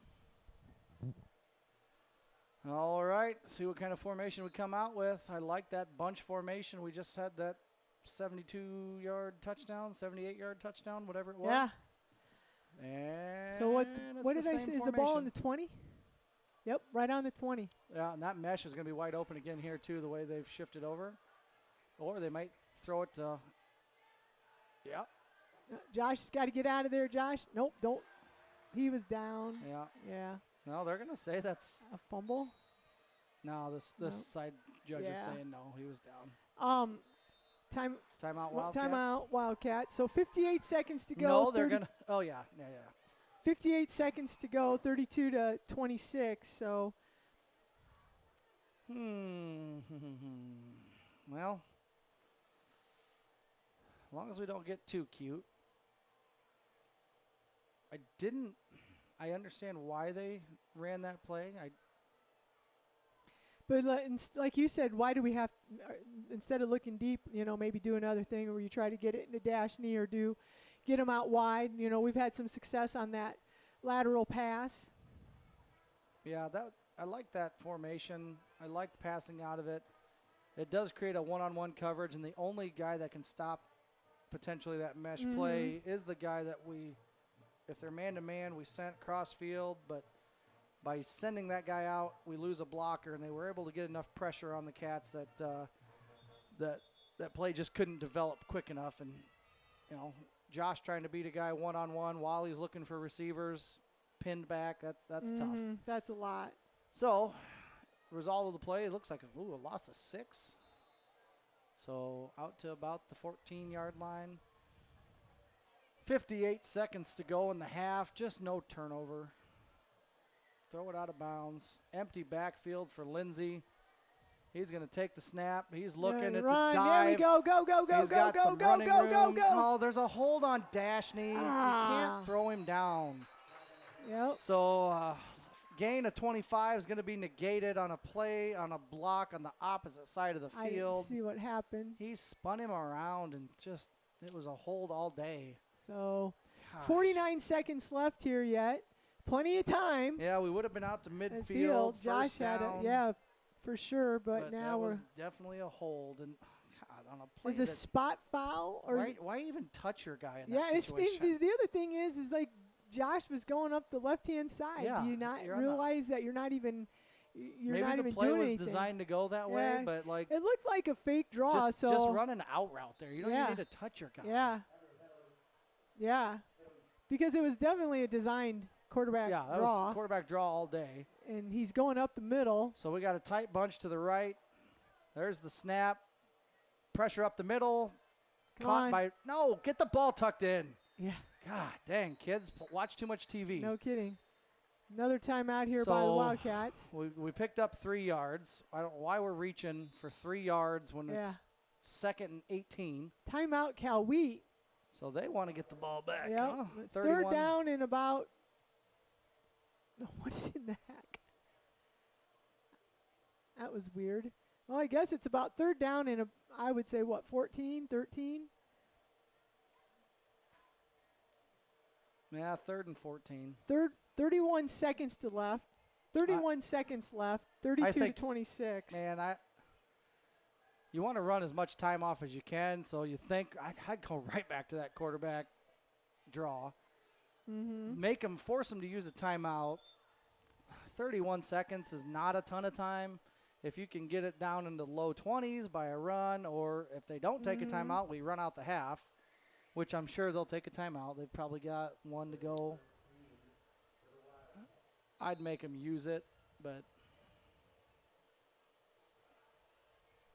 All right, see what kind of formation we come out with. I like that bunch formation. We just had that 72-yard touchdown, 78-yard touchdown, whatever it was. Yeah. And so what did I say? Is the ball on the 20? Yep, right on the 20. Yeah, and that mesh is going to be wide open again here, too, the way they've shifted over. Or they might throw it to – yeah. Josh has got to get out of there, Josh. Nope, don't. He was down. Yeah. No, they're going to say that's a fumble. No, this side judge is saying no, he was down. Timeout Wildcats. Timeout Wildcats. So 58 seconds to go. No, they're going to – oh, yeah. 58 seconds to go, 32-26. So well, as long as we don't get too cute. I understand why they ran that play. But like you said, why do we have, instead of looking deep, maybe do another thing where you try to get it into Dashney or get them out wide. We've had some success on that lateral pass. Yeah, I like that formation. I like the passing out of it. It does create a one-on-one coverage, and the only guy that can stop potentially that mesh play is the guy that if they're man-to-man, we sent cross field, but by sending that guy out, we lose a blocker, and they were able to get enough pressure on the Cats that that play just couldn't develop quick enough. And, Josh trying to beat a guy one-on-one while he's looking for receivers, pinned back, that's tough. That's a lot. So result of the play, it looks like a loss of 6. So out to about the 14-yard line. 58 seconds to go in the half. Just no turnover. Throw it out of bounds. Empty backfield for Lindsey. He's going to take the snap. He's looking. It's a dive. There we go. Go, go, go, He's go, got go, some go, running go, room. go, go. Oh, there's a hold on Dashney. You can't throw him down. Yep. So gain of 25 is going to be negated on a play, on a block on the opposite side of the I field. didn't see what happened. He spun him around and just, it was a hold all day. So Gosh. 49 seconds left here yet. Plenty of time. Yeah, we would have been out to midfield. Josh had it. Yeah, for sure. But now that we're. was definitely a hold. And God, on a play Is a spot foul? Or why even touch your guy in yeah, that situation? the other thing is like Josh was going up the left-hand side. Yeah, Do you not realize that you're not even Maybe not the even play doing was anything. designed to go that way, but like it looked like a fake draw. just so run an out route there. You don't even need to touch your guy. Yeah. Yeah, because it was definitely a designed quarterback that draw. was quarterback draw all day. And he's going up the middle. So we got a tight bunch to the right. There's the snap. Pressure up the middle. Get the ball tucked in. Yeah. God dang, kids, watch too much TV. No kidding. Another timeout here by the Wildcats. We picked up 3 yards. I don't know why we're reaching for 3 yards when it's 2nd and 18. Timeout, Cal Wheat. So they want to get the ball back. Yep. Huh? It's third down in about. What is in the heck? That was weird. Well, I guess it's about third down in I would say, 14, 13? Yeah, 3rd and 14. 31 seconds to left. 31 seconds left. 32 to 26. Man, you want to run as much time off as you can, so you think I'd go right back to that quarterback draw. Mm-hmm. Force them to use a timeout. 31 seconds is not a ton of time. If you can get it down into low 20s by a run, or if they don't take a timeout, we run out the half, which I'm sure they'll take a timeout. They've probably got one to go. I'd make them use it, but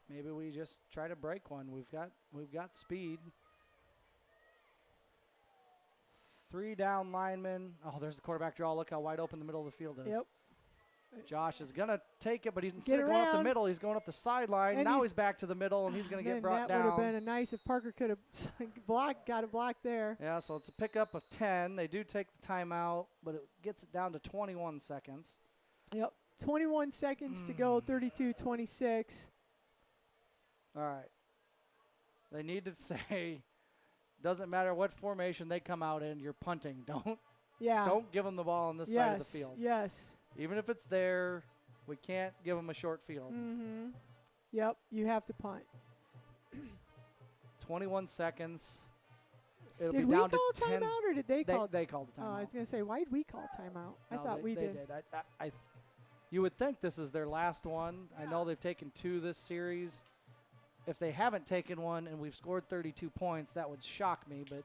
maybe we just try to break one. We've got speed. 3 down linemen. Oh, there's the quarterback draw. Look how wide open the middle of the field is. Yep. Josh is going to take it, but instead of going up the middle, he's going up the sideline. And now he's back to the middle, and he's going to get brought down. That would have been nice if Parker could have got a block there. Yeah, so it's a pickup of 10. They do take the timeout, but it gets it down to 21 seconds. Yep, 21 seconds to go, 32-26. All right. They need to say, doesn't matter what formation they come out in, you're punting. Don't give them the ball on this side of the field. Yes. Even if it's there, we can't give them a short field. Mm-hmm. Yep, you have to punt. 21 seconds. It'll did be down we call to 10. Timeout or did they call? They called a timeout. Oh, I was going to say, why did we call timeout? I thought we did. You would think this is their last one. I know they've taken 2 this series. If they haven't taken one and we've scored 32 points, that would shock me. But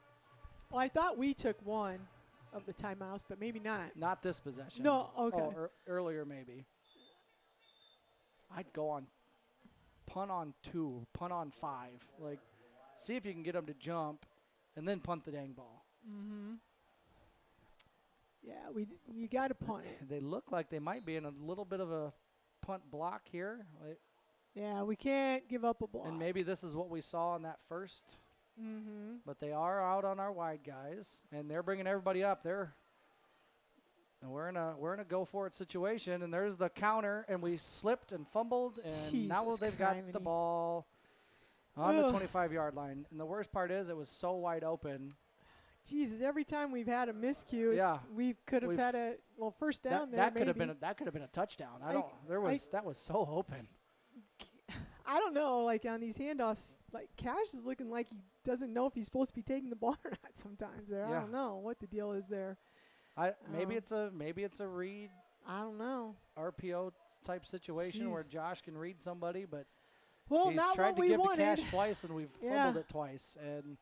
well, I thought we took one of the timeouts, but maybe not. Not this possession. No, okay. Oh, earlier maybe. I'd go on punt on 2, punt on 5. Like, see if you can get them to jump, and then punt the dang ball. Mm-hmm. Yeah, you got to punt it. They look like they might be in a little bit of a punt block here. Yeah, we can't give up a block. And maybe this is what we saw in that first. Mm-hmm. But they are out on our wide guys, and they're bringing everybody up. And we're in a go for it situation, and there's the counter, and we slipped and fumbled, and now they've got the ball on the 25-yard line. And the worst part is it was so wide open. Jesus, every time we've had a miscue, we could have had a first down there. That could have been a touchdown. That was so open. I don't know, like on these handoffs, like Cash is looking like he doesn't know if he's supposed to be taking the ball or not sometimes there. I don't know what the deal is there. Maybe it's a read. I don't know. RPO type situation where Josh can read somebody, but he's not tried what to give wanted. to Cash twice, and we've fumbled it twice. And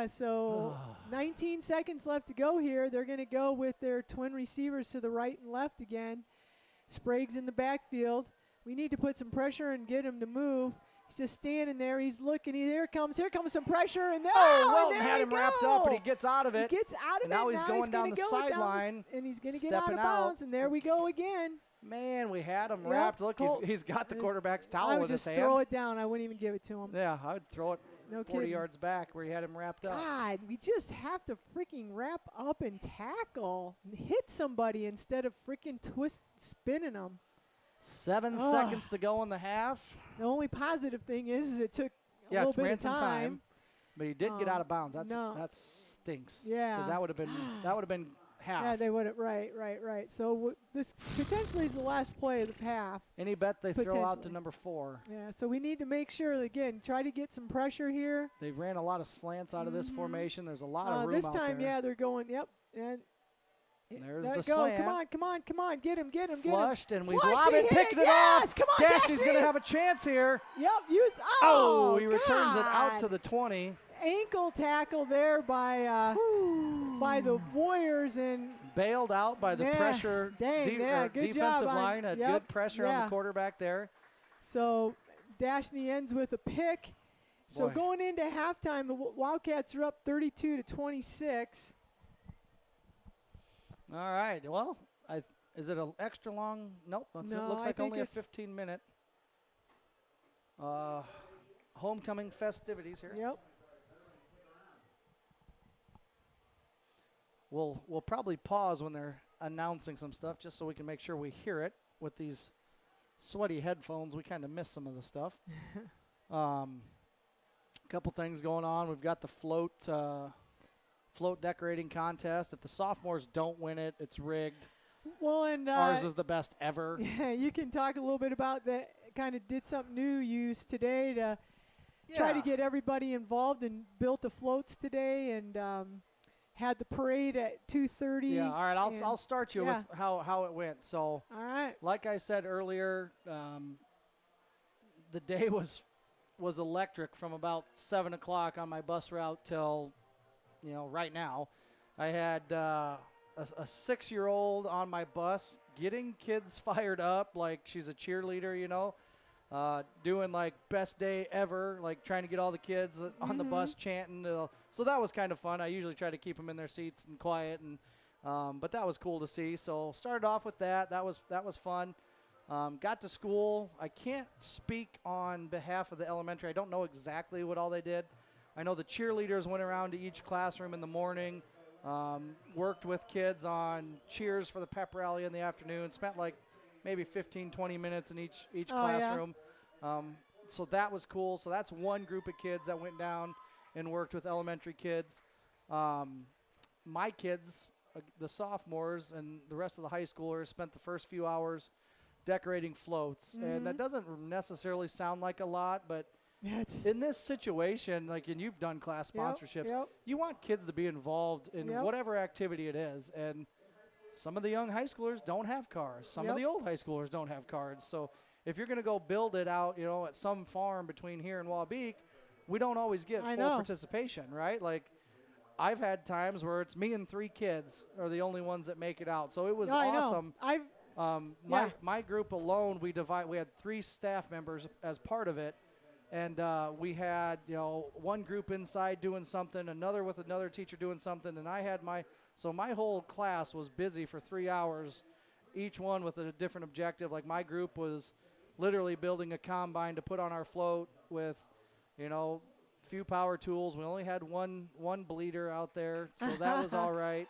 so 19 seconds left to go here. They're going to go with their twin receivers to the right and left again. Sprague's in the backfield. We need to put some pressure and get him to move. He's just standing there. He's looking. Here comes some pressure. And Welton had him wrapped up, and he gets out of it. He gets out of it. Now he's going down the sideline. And he's going to get out of bounds. And there we go again. Man, we had him wrapped. Look, he's got the quarterback's towel in his hand. I would just throw it down. I wouldn't even give it to him. Yeah, I would throw it 40 kidding. yards back where he had him wrapped up. God, we just have to freaking wrap up and tackle. Hit somebody instead of freaking spinning them. 7 seconds to go in the half. The only positive thing is it took a little bit of time. But he did get out of bounds. That stinks. Yeah. Because that would have been half. Yeah, they would have. Right. So this potentially is the last play of the half. Any bet they throw out to number 4. Yeah, so we need to make sure, again, try to get some pressure here. They ran a lot of slants out of this formation. There's a lot of room this out time, there. yeah, they're going, yep. And there's the slant. Come on. Get him. Flushed, and we lob it, picked it off. Come on, Dashney's going to have a chance here. Yep. He returns it out to the 20. Ankle tackle there by the Warriors and bailed out by the pressure defensive line. Good pressure on the quarterback there. So Dashney ends with a pick. So going into halftime, the Wildcats are up 32-26. All right. Well, is it an extra long? Nope. It looks like only a 15-minute homecoming festivities here. Yep. We'll probably pause when they're announcing some stuff just so we can make sure we hear it. With these sweaty headphones, we kind of miss some of the stuff. A couple things going on. We've got the float decorating contest. If the sophomores don't win it, it's rigged. Well, and ours is the best ever. Yeah, you can talk a little bit about that. Kind of did something new use today to try to get everybody involved, and built the floats today, and had the parade at 2:30. Yeah, all right. I'll start you with how it went. So, all right. Like I said earlier, the day was electric from about 7 o'clock on my bus route till, right now. I had a 6-year-old on my bus getting kids fired up like she's a cheerleader, doing like best day ever, like trying to get all the kids on the bus chanting. So that was kind of fun. I usually try to keep them in their seats and quiet, and but that was cool to see. So started off with that. That was fun. Got to school. I can't speak on behalf of the elementary. I don't know exactly what all they did. I know the cheerleaders went around to each classroom in the morning, worked with kids on cheers for the pep rally in the afternoon, spent like maybe 15, 20 minutes in each classroom. Yeah. So that was cool. So that's one group of kids that went down and worked with elementary kids. My kids, the sophomores and the rest of the high schoolers, spent the first few hours decorating floats. And that doesn't necessarily sound like a lot, but in this situation, and you've done class sponsorships, you want kids to be involved in whatever activity it is. And some of the young high schoolers don't have cars. Some of the old high schoolers don't have cars. So if you're going to go build it out, at some farm between here and Wabeek, we don't always get full participation, right? Like, I've had times where it's me and 3 kids are the only ones that make it out. So it was awesome. My group alone, we had 3 staff members as part of it. And we had, one group inside doing something, another with another teacher doing something, and I had my whole class was busy for 3 hours, each one with a different objective. Like, my group was literally building a combine to put on our float with, few power tools. We only had one bleeder out there, so that was all right.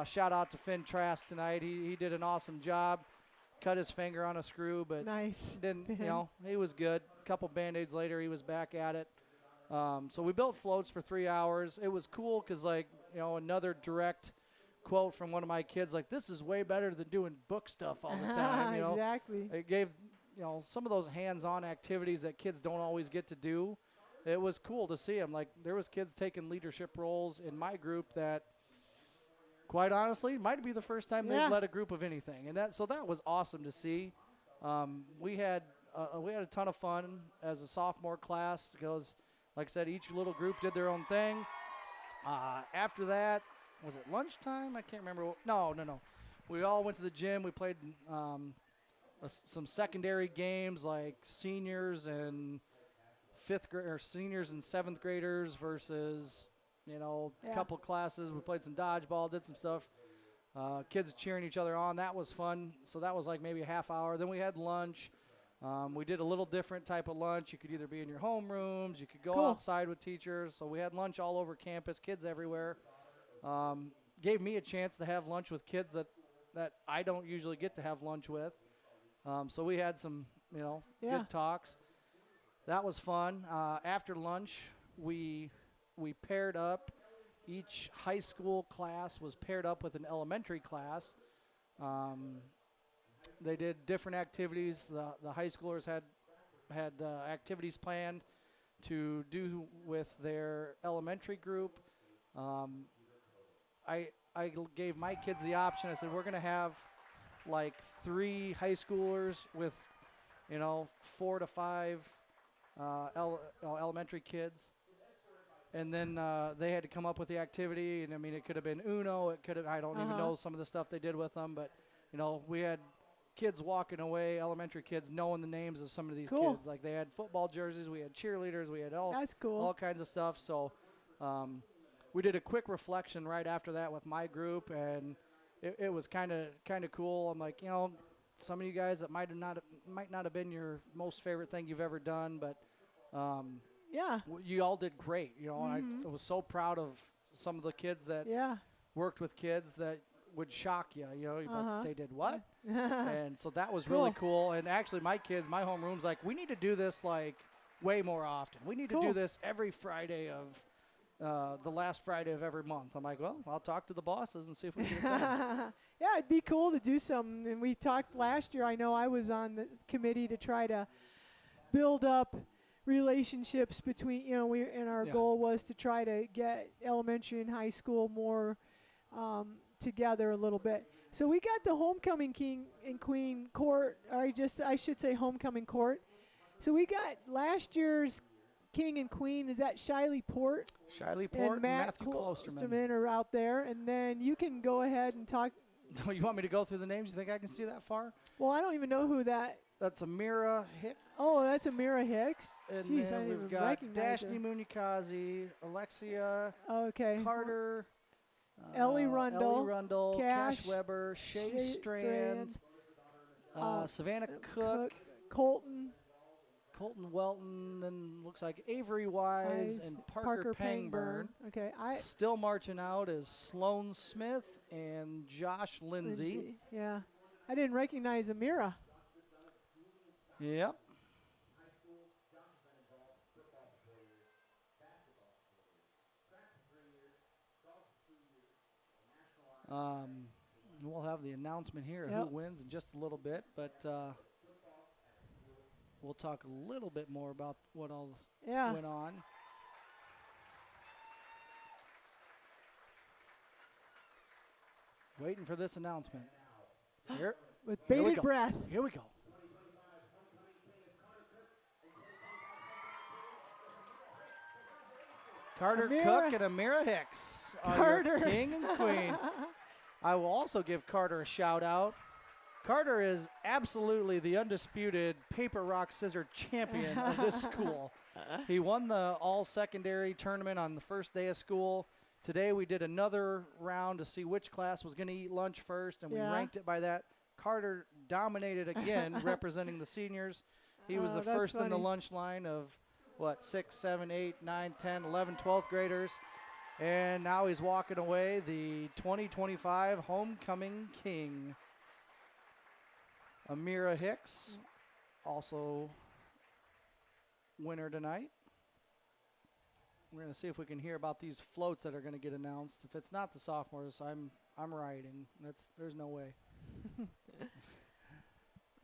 Shout out to Finn Trask tonight. He did an awesome job. Cut his finger on a screw, but didn't, he was good. A couple Band-Aids later, he was back at it. So we built floats for 3 hours. It was cool because, another direct quote from one of my kids, this is way better than doing book stuff all the time. Exactly. It gave, some of those hands-on activities that kids don't always get to do. It was cool to see them. There was kids taking leadership roles in my group that, quite honestly, might be the first time they've led a group of anything, and that was awesome to see. We had a ton of fun as a sophomore class because, like I said, each little group did their own thing. After that, was it lunchtime? I can't remember. No. We all went to the gym. We played some secondary games like seniors and seniors and seventh graders versus, a couple classes. We played some dodgeball, did some stuff. Kids cheering each other on. That was fun. So that was like maybe a half hour. Then we had lunch. We did a little different type of lunch. You could either be in your homerooms. You could go outside with teachers. So we had lunch all over campus, kids everywhere. Gave me a chance to have lunch with kids that I don't usually get to have lunch with. So we had some, good talks. That was fun. After lunch, we paired up. Each high school class was paired up with an elementary class. They did different activities. The high schoolers had activities planned to do with their elementary group. I gave my kids the option. I said, we're going to have like 3 high schoolers with, 4 to 5 elementary kids. And then they had to come up with the activity. And, it could have been Uno. I don't even know some of the stuff they did with them. But, we had kids walking away, elementary kids, knowing the names of some of these kids. Like they had football jerseys. We had cheerleaders. We had all kinds of stuff. So we did a quick reflection right after that with my group. And it was kind of cool. I'm like, some of you guys that might not have been your most favorite thing you've ever done. But you all did great. I was so proud of some of the kids that worked with kids that would shock you. But they did what? And so that was really cool. And actually, my homeroom's like, we need to do this like way more often. We need to do this every Friday of the last Friday of every month. I'm like, well, I'll talk to the bosses and see if we can get it done. Yeah, it'd be cool to do something. And we talked last year. I know I was on this committee to try to build up relationships between, our goal was to try to get elementary and high school more together a little bit. So we got the homecoming king and queen court, or I should say homecoming court. So we got last year's king and queen. Is that Shiley Port? Shiley Port and Matthew Klosterman are out there. And then you can go ahead and talk. You want me to go through the names? You think I can see that far? Well, I don't even know who that. That's Amira Hicks. Oh, that's Amira Hicks. And Jeez, then we've got Dashni Munikazi, Alexia Carter, Ellie Rundle, Cash Weber, Shay Strand, Savannah Cook, Colton Welton, then looks like Avery Wise and Parker Pangburn. Okay, still marching out is Sloan Smith and Josh Lindsay. Yeah, I didn't recognize Amira. Yep. We'll have the announcement here who wins in just a little bit, but we'll talk a little bit more about what all went on. Waiting for this announcement. Here. With bated breath. Here we go. Carter Cook and Amira Hicks are your king and queen. I will also give Carter a shout out. Carter is absolutely the undisputed paper, rock, scissors champion of this school. He won the all-secondary tournament on the first day of school. Today we did another round to see which class was going to eat lunch first, and we ranked it by that. Carter dominated again, representing the seniors. He was the first in the lunch line of, 6, 7, 8, 9, 10, 11, 12th graders. And now he's walking away, the 2025 homecoming king. Amira Hicks, also winner tonight. We're going to see if we can hear about these floats that are going to get announced. If it's not the sophomores, I'm rioting. There's no way.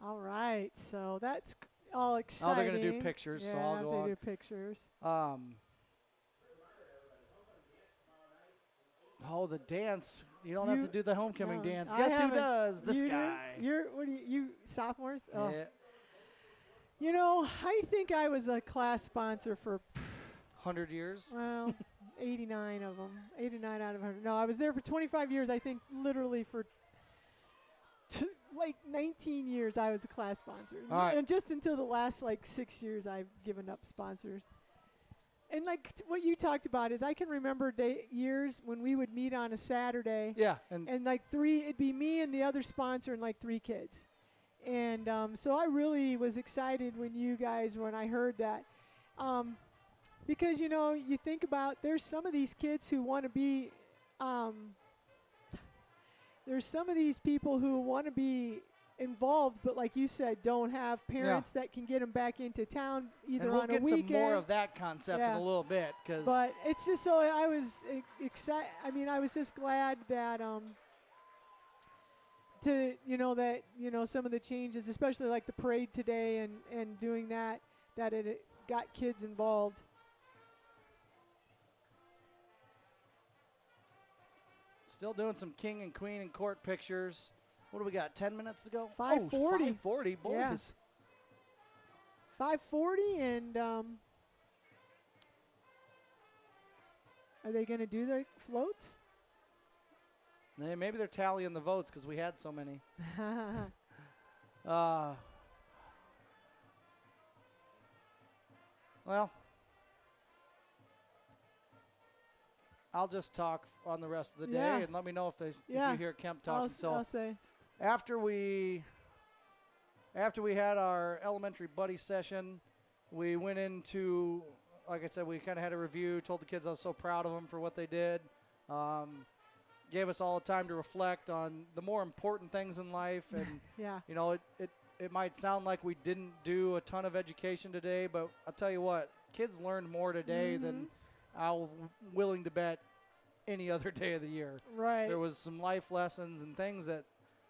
All right, so that's all exciting. Oh, they're going to do pictures, so I'll go on. They do pictures. The dance. You don't have to do the homecoming dance. Guess who does? This guy. You sophomores? Oh. Yeah. I think I was a class sponsor for 100 years. Well, 89 of them. 89 out of 100. No, I was there for 25 years. I think literally for like 19 years I was a class sponsor. All right. And just until the last like 6 years I've given up sponsors. And like what you talked about is I can remember years when we would meet on a Saturday. Yeah. And like it'd be me and the other sponsor and like 3 kids. And so I really was excited when I heard that. Because, you know, you think about there's some of these kids who want to be, there's some of these people who want to be involved, but like you said, don't have parents that can get them back into town either on a weekend. And we'll get to more of that concept in a little bit. But it's just so I was excited. I mean, I was just glad that some of the changes, especially like the parade today and doing that it got kids involved. Still doing some king and queen and court pictures. What do we got? 10 minutes to go? 5:40. 5:40, boys. Yeah. 5:40, and are they going to do the floats? Maybe they're tallying the votes because we had so many. Well, I'll just talk on the rest of the day and let me know if you hear Kemp talking. I'll say. After we had our elementary buddy session, we went into, like I said, we kind of had a review, told the kids I was so proud of them for what they did. Gave us all the time to reflect on the more important things in life. And, you know, it might sound like we didn't do a ton of education today, but I'll tell you what, kids learned more today than I'm willing to bet any other day of the year. Right. There was some life lessons and things that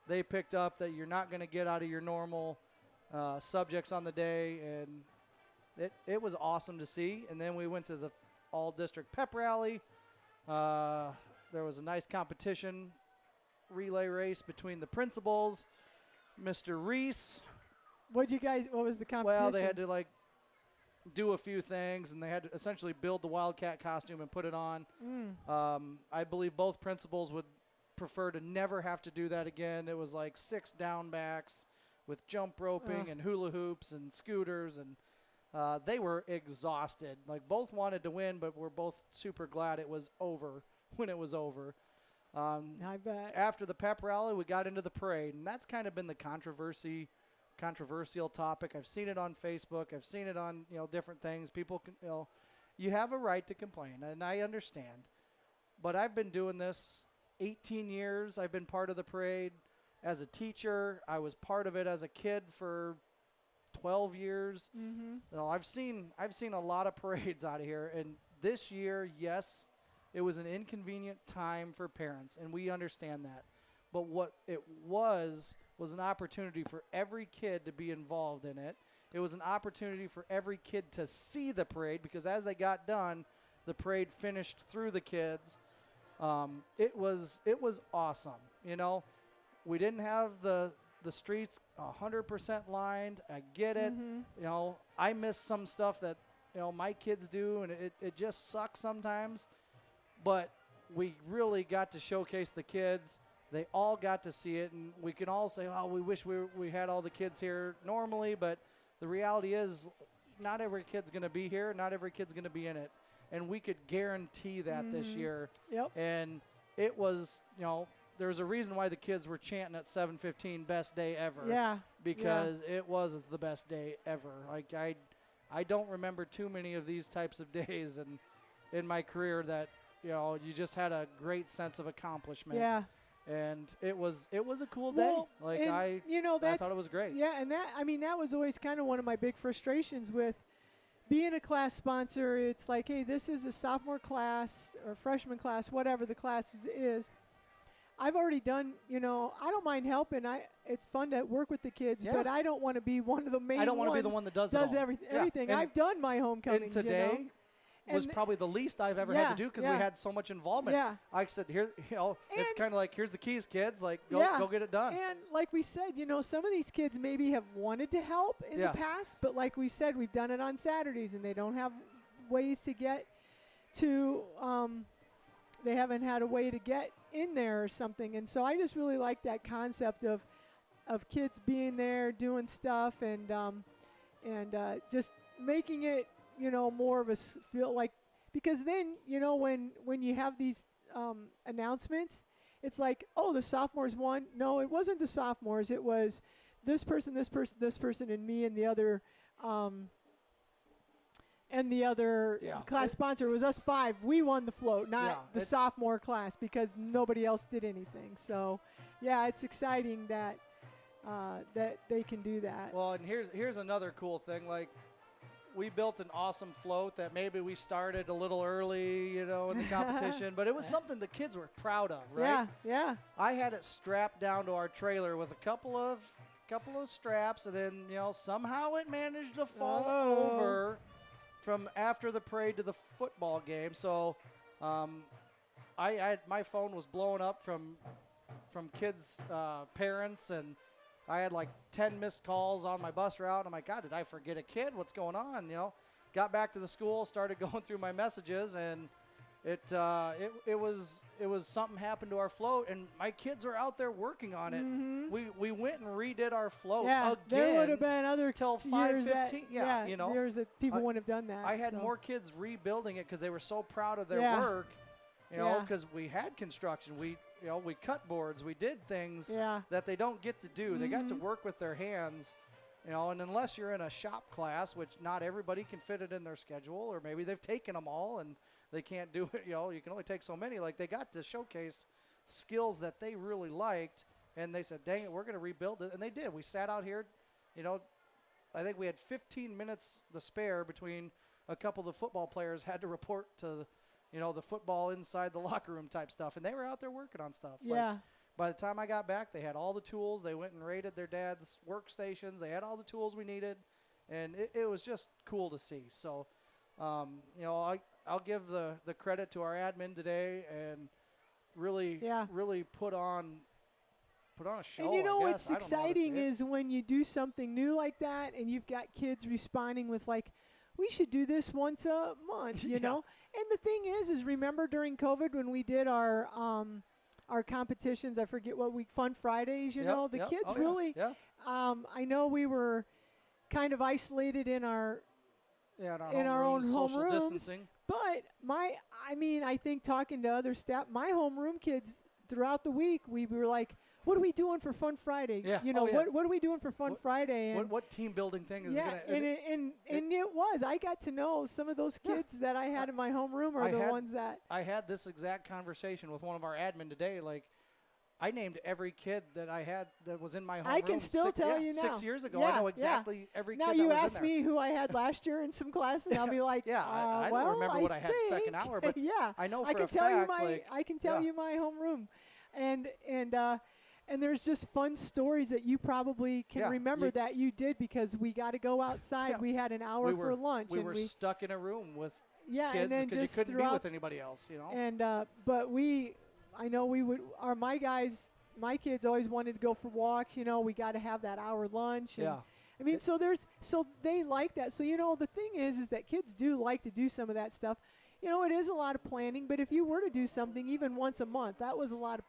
they picked up that you're not going to get out of your normal subjects on the day, and it was awesome to see. And then we went to the all-district pep rally. There was a nice competition relay race between the principals. Mr. Reese. What was the competition? Well, they had to do a few things, and they had to essentially build the Wildcat costume and put it on. I believe both principals would prefer to never have to do that again. It was like 6 down backs with jump roping and hula hoops and scooters, and they were exhausted. Like, both wanted to win, but we're both super glad it was over when it was over. I bet. After the pep rally, we got into the parade, and that's kind of been the controversial topic. I've seen it on Facebook. I've seen it on, different things. People can, you have a right to complain, and I understand. But I've been doing this 18 years. I've been part of the parade as a teacher. I was part of it as a kid for 12 years. I've seen a lot of parades out of here, and this year, yes, it was an inconvenient time for parents, and we understand that. But what it was an opportunity for every kid to be involved in it. It was an opportunity for every kid to see the parade, because as they got done, the parade finished through the kids. It was awesome. We didn't have the streets 100% lined. I get it. I miss some stuff that my kids do, and it just sucks sometimes. But we really got to showcase the kids. They all got to see it, and we can all say, oh, we wish we had all the kids here normally, but the reality is not every kid's going to be here. Not every kid's going to be in it, and we could guarantee that this year. Yep. And it was, there's a reason why the kids were chanting at 7:15, best day ever. Yeah. Because it was the best day ever. Like, I don't remember too many of these types of days in my career that, you just had a great sense of accomplishment. Yeah. And it was a cool day. I thought it was great. Yeah, and that was always kind of one of my big frustrations with being a class sponsor. It's like, hey, this is a sophomore class or freshman class, whatever the class is. I've already done, I don't mind helping. It's fun to work with the kids, but I don't want to be one of the main ones. I don't want to be the one that does everything. And I've done my homecomings, and today was probably the least I've ever had to do, because we had so much involvement. Yeah. I said, here, it's kind of like, here's the keys, kids. Like, go get it done. And like we said, some of these kids maybe have wanted to help in the past, but like we said, we've done it on Saturdays, and they don't have ways to get to, they haven't had a way to get in there or something. And so I just really like that concept of of kids being there doing stuff and just making it, more of a feel like, because then, when you have these announcements, it's like, oh, the sophomores won. No, it wasn't the sophomores. It was this person, this person, this person, and me and the other class sponsor. It was us 5. We won the float, not the sophomore class, because nobody else did anything. So, yeah, it's exciting that that they can do that. Well, and here's another cool thing. Like, we built an awesome float that maybe we started a little early, in the competition, but it was something the kids were proud of, right? Yeah. I had it strapped down to our trailer with a couple of straps, and then somehow it managed to fall over from after the parade to the football game. So, my phone was blowing up from kids' parents, and I had like 10 missed calls on my bus route. I'm like, God, did I forget a kid? What's going on? Got back to the school, started going through my messages, and it was something happened to our float, and my kids are out there working on it. Mm-hmm. We went and redid our float again. There would have been other till 5:15. Years that people wouldn't have done that. I had more kids rebuilding it because they were so proud of their work. Because we had construction, we cut boards, we did things that they don't get to do. They got to work with their hands, and unless you're in a shop class, which not everybody can fit it in their schedule, or maybe they've taken them all and they can't do it. You can only take so many. Like, they got to showcase skills that they really liked, and they said, dang it, we're going to rebuild it. And they did. We sat out here, I think we had 15 minutes to spare between a couple of the football players had to report to the football inside the locker room type stuff. And they were out there working on stuff. Yeah. Like, by the time I got back, they had all the tools. They went and raided their dad's workstations. They had all the tools we needed. And it was just cool to see. So, I'll give the credit to our admin today and really put on a show. And what's exciting is when you do something new like that and you've got kids responding with like, we should do this once a month, you know? And the thing is remember during COVID when we did our competitions, I forget Fun Fridays, the kids really, I know we were kind of isolated in our own homerooms, but I think talking to other staff, my homeroom kids throughout the week, we were like, what are we doing for Fun Friday? Yeah. What are we doing for Fun Friday? And what team building thing is going to... And it was. I got to know some of those kids that I had in my homeroom are the ones that... I had this exact conversation with one of our admin today. Like, I named every kid that I had that was in my homeroom. I can still tell you now. 6 years ago. I know exactly every kid that was in there. Now you ask me who I had last year in some classes, and I'll be like, I don't remember what I had second hour, but I know for a fact. I can tell you my homeroom. And there's just fun stories that you probably can remember that you did because we got to go outside. We had an hour for lunch. We were stuck in a room with kids and then because you couldn't be with anybody else, And but I know we would. My kids always wanted to go for walks. We got to have that hour lunch. And so they like that. So the thing is that kids do like to do some of that stuff. It is a lot of planning. But if you were to do something even once a month, that was a lot of.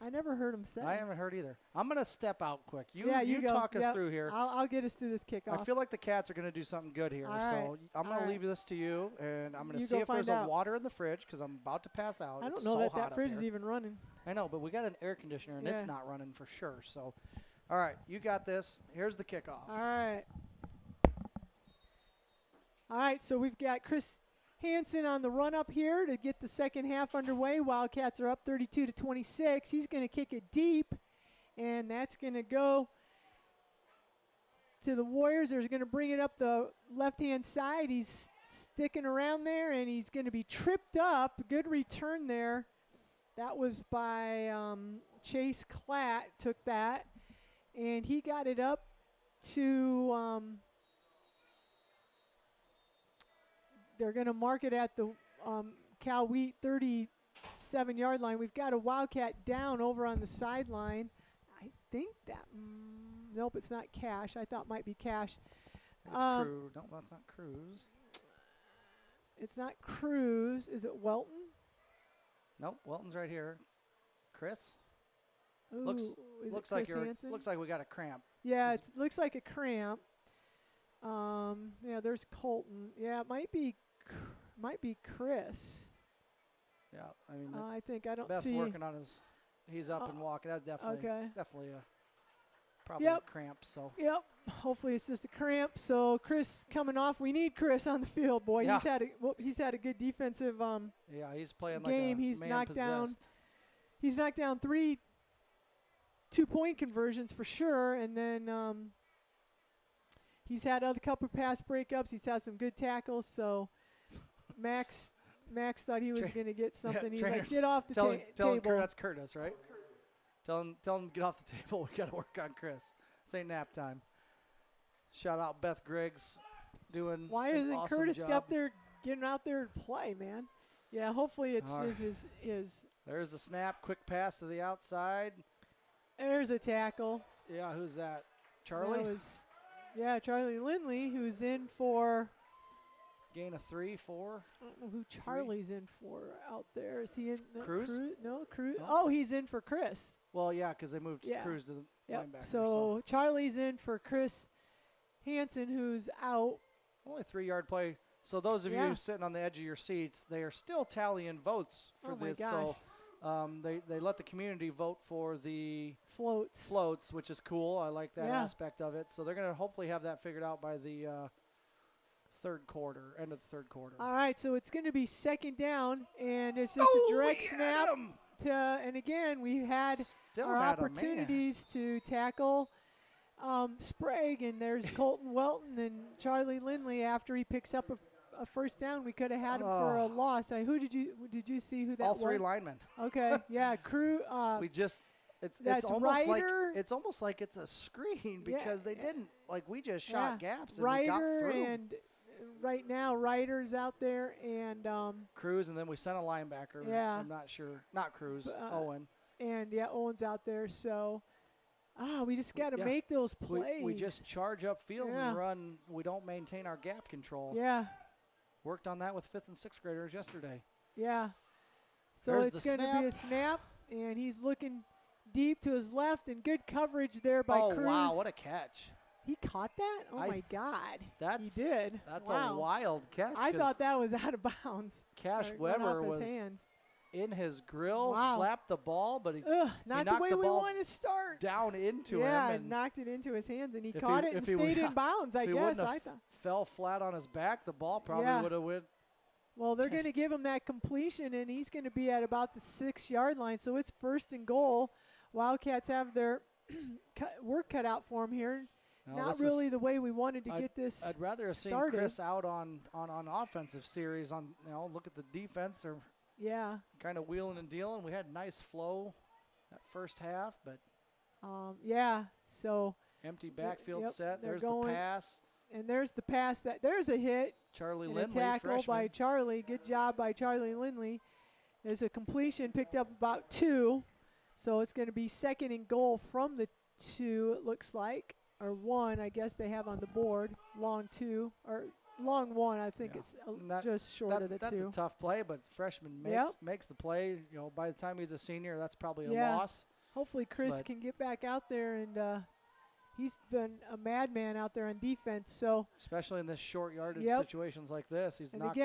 I never heard him say. I haven't heard either. I'm going to step out quick. You talk us through here. I'll get us through this kickoff. I feel like the Cats are going to do something good here. So I'm going to leave this to you, and I'm going to see if there's a water in the fridge because I'm about to pass out. I don't know that fridge is even running. I know, but we got an air conditioner, and it's not running for sure. So, all right, you got this. Here's the kickoff. All right, so we've got Chris Hansen on the run up here to get the second half underway. Wildcats are up 32-26. He's going to kick it deep, and that's going to go to the Warriors. They're going to bring it up the left-hand side. He's sticking around there, and he's going to be tripped up. Good return there. That was by Chase Klatt, took that, and he got it up to they're going to mark it at the Cal Wheat 37-yard line. We've got a Wildcat down over on the sideline. I think that nope, it's not Cash. I thought it might be Cash. That's Cruz. No, that's not Cruz. It's not Cruz. Is it Welton? Nope, Welton's right here. Chris? Ooh, looks like we got a cramp. Yeah, it looks like a cramp. Yeah, there's Colton. Yeah, it might be Chris. Yeah, I mean, I think I don't Beth's see. working on his. He's up and walking. That's definitely probably Yep. a cramp. So. Yep. Hopefully it's just a cramp. So Chris coming off. We need Chris on the field, boy. Yeah. He's had a good defensive Yeah, he's playing game. like a He's man knocked down. possessed. He's knocked down 3 2-point conversions for sure, and then he's had other couple pass breakups. He's had some good tackles. So Max thought he was going to get something. He's like, get off the table. That's Curtis, right? Tell him to get off the table. We got to work on Chris. This ain't nap time. Shout out Beth Griggs doing Why an isn't awesome Curtis job. up there getting out there to play, man? Yeah, hopefully it's his. There's the snap. Quick pass to the outside. There's a tackle. Yeah, who's that? Charlie? Charlie Lindley, who's in for. Gain of 3, 4. I don't know who Charlie's in for out there. Is he in? Cruz? No, Cruz. No. Oh, he's in for Chris. Well, yeah, because they moved Cruz to the linebacker. So Charlie's in for Chris Hansen, who's out. Only 3-yard play. So those of you sitting on the edge of your seats, they are still tallying votes for this. My gosh. So they let the community vote for the floats, which is cool. I like that aspect of it. So they're going to hopefully have that figured out by the end of the third quarter. All right, so it's going to be second down, and it's just a direct snap. And again, we had our opportunities to tackle Sprague, and there's Colton Welton and Charlie Lindley. After he picks up a first down, we could have had him for a loss. Who did you see who that was? All 3 linemen. Okay, yeah, crew. It's almost like it's a screen because they didn't we just shot gaps and we got through. And right now Ryder's out there and Cruz, and then we sent a linebacker. Yeah, I'm not sure, not Cruz, Owen. And Owen's out there, so we just got to make those plays. We just charge up field and run. We don't maintain our gap control. Yeah. Worked on that with 5th and 6th graders yesterday. Yeah. So it's going to be a snap, and he's looking deep to his left, and good coverage there by Cruz. Oh, wow, what a catch. He caught that? Oh, my God. He did. That's a wild catch. I thought that was out of bounds. Cash Weber was in his grill, slapped the ball, but not the way we want to start. Down into him. Yeah, knocked it into his hands, and he caught it and stayed in bounds, I guess. I thought. Fell flat on his back, the ball probably would have went. Well, they're going to give him that completion, and he's going to be at about the 6-yard line, so it's 1st and goal. Wildcats have their work cut out for him here. Not really the way we wanted to get this I'd rather have seen Chris out on offensive series. Look at the defense. They're kind of wheeling and dealing. We had nice flow that first half, but so empty backfield set. There's the pass. And there's the pass. There's a hit. Charlie and Lindley, a tackle freshman. by Charlie. Good job by Charlie Lindley. There's a completion picked up about 2. So it's going to be 2nd and goal from the 2, it looks like. Or 1, I guess they have on the board. Long 2. Or long 1, I think it's just short of the 2. That's a tough play, but freshman makes the play. By the time he's a senior, that's probably a loss. Hopefully Chris can get back out there, and he's been a madman out there on defense. So especially in this short yardage situations like this, he's knocked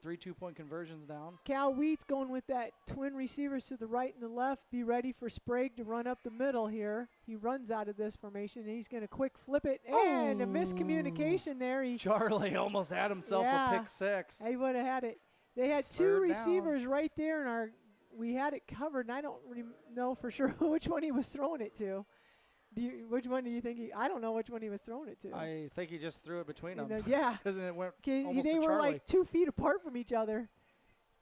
three 2-point conversions down. Cal Wheat's going with that twin receivers to the right and the left. Be ready for Sprague to run up the middle here. He runs out of this formation, and he's going to quick flip it. And a miscommunication there. Charlie almost had himself a pick 6. He would have had it. They had 2 receivers right there, and we had it covered, and I don't really know for sure which one he was throwing it to. Which one do you think I don't know which one he was throwing it to. I think he just threw it between them. Yeah. Because it went almost they to were Charlie. like 2 feet apart from each other.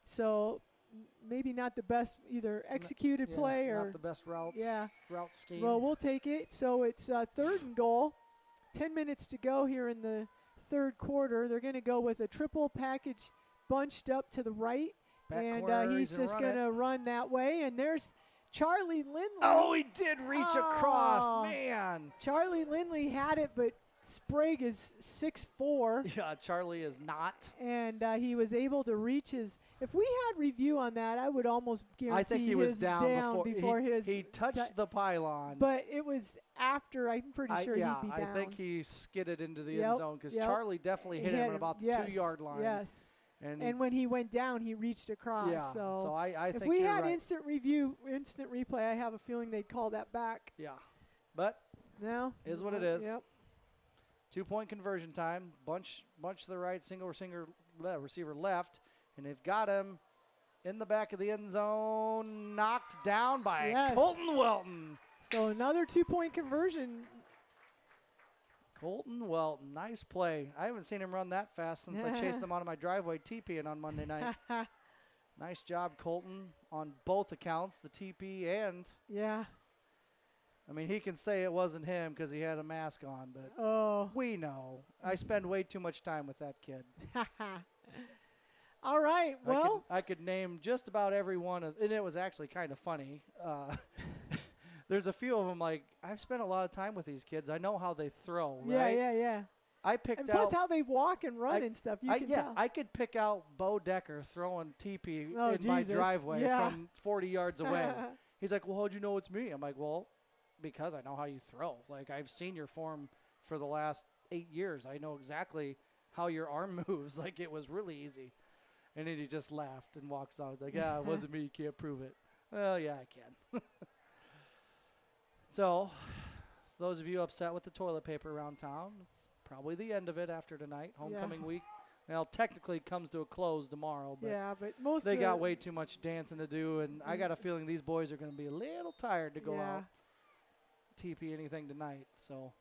So maybe not the best either executed play or. Not the best route scheme. Well, we'll take it. So it's 3rd and goal. 10 minutes to go here in the 3rd quarter. They're going to go with a triple package bunched up to the right. And he's just going to run that way. And there's Charlie Lindley. Oh, he did reach across, man. Charlie Lindley had it, but Sprague is 6'4". Yeah, Charlie is not. And he was able to reach his. If we had review on that, I would almost guarantee I think he was down before his. He touched the pylon. But it was after. I'm pretty sure he'd be down. I think he skidded into the end zone because Charlie definitely hit him at about the 2-yard line. Yes. And when he went down, he reached across. Yeah. So I think if we had right. instant replay, I have a feeling they'd call that back. Yeah. But no, is what it is. Yep. 2-point conversion time. Bunch to the right, single receiver left. And they've got him in the back of the end zone, knocked down by Colton Welton. So another 2-point conversion. Colton Welton, nice play. I haven't seen him run that fast since I chased him out of my driveway TPing on Monday night. Nice job, Colton, on both accounts, the TP and. Yeah. I mean, he can say it wasn't him because he had a mask on, but we know. I spend way too much time with that kid. All right, well. I could name just about every one, and it was actually kind of funny. There's a few of them, like, I've spent a lot of time with these kids. I know how they throw, right? Yeah. I picked and plus how they walk and run and stuff. You can tell. I could pick out Bo Decker throwing TP in my driveway from 40 yards away. He's like, well, how'd you know it's me? I'm like, well, because I know how you throw. Like, I've seen your form for the last 8 years. I know exactly how your arm moves. Like, it was really easy. And then he just laughed and walks out. Like, yeah, it wasn't me. You can't prove it. Well, yeah, I can. So, those of you upset with the toilet paper around town, it's probably the end of it after tonight. Homecoming week. Well, technically comes to a close tomorrow. But most they got way too much dancing to do, and I got a feeling these boys are going to be a little tired to go out TP anything tonight. So,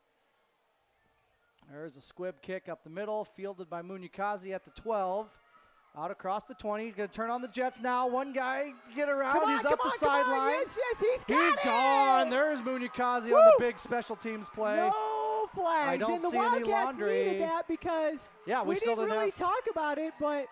there's a squib kick up the middle, fielded by Munyakazi at the 12. Out across the 20. He's going to turn on the Jets now. One guy get around. He's up the sideline. Yes, he's got it. He's gone. There's Munyakazi on the big special teams play. No flags. I don't and the see Wildcats any laundry. Needed that because we still didn't really have talk about it, but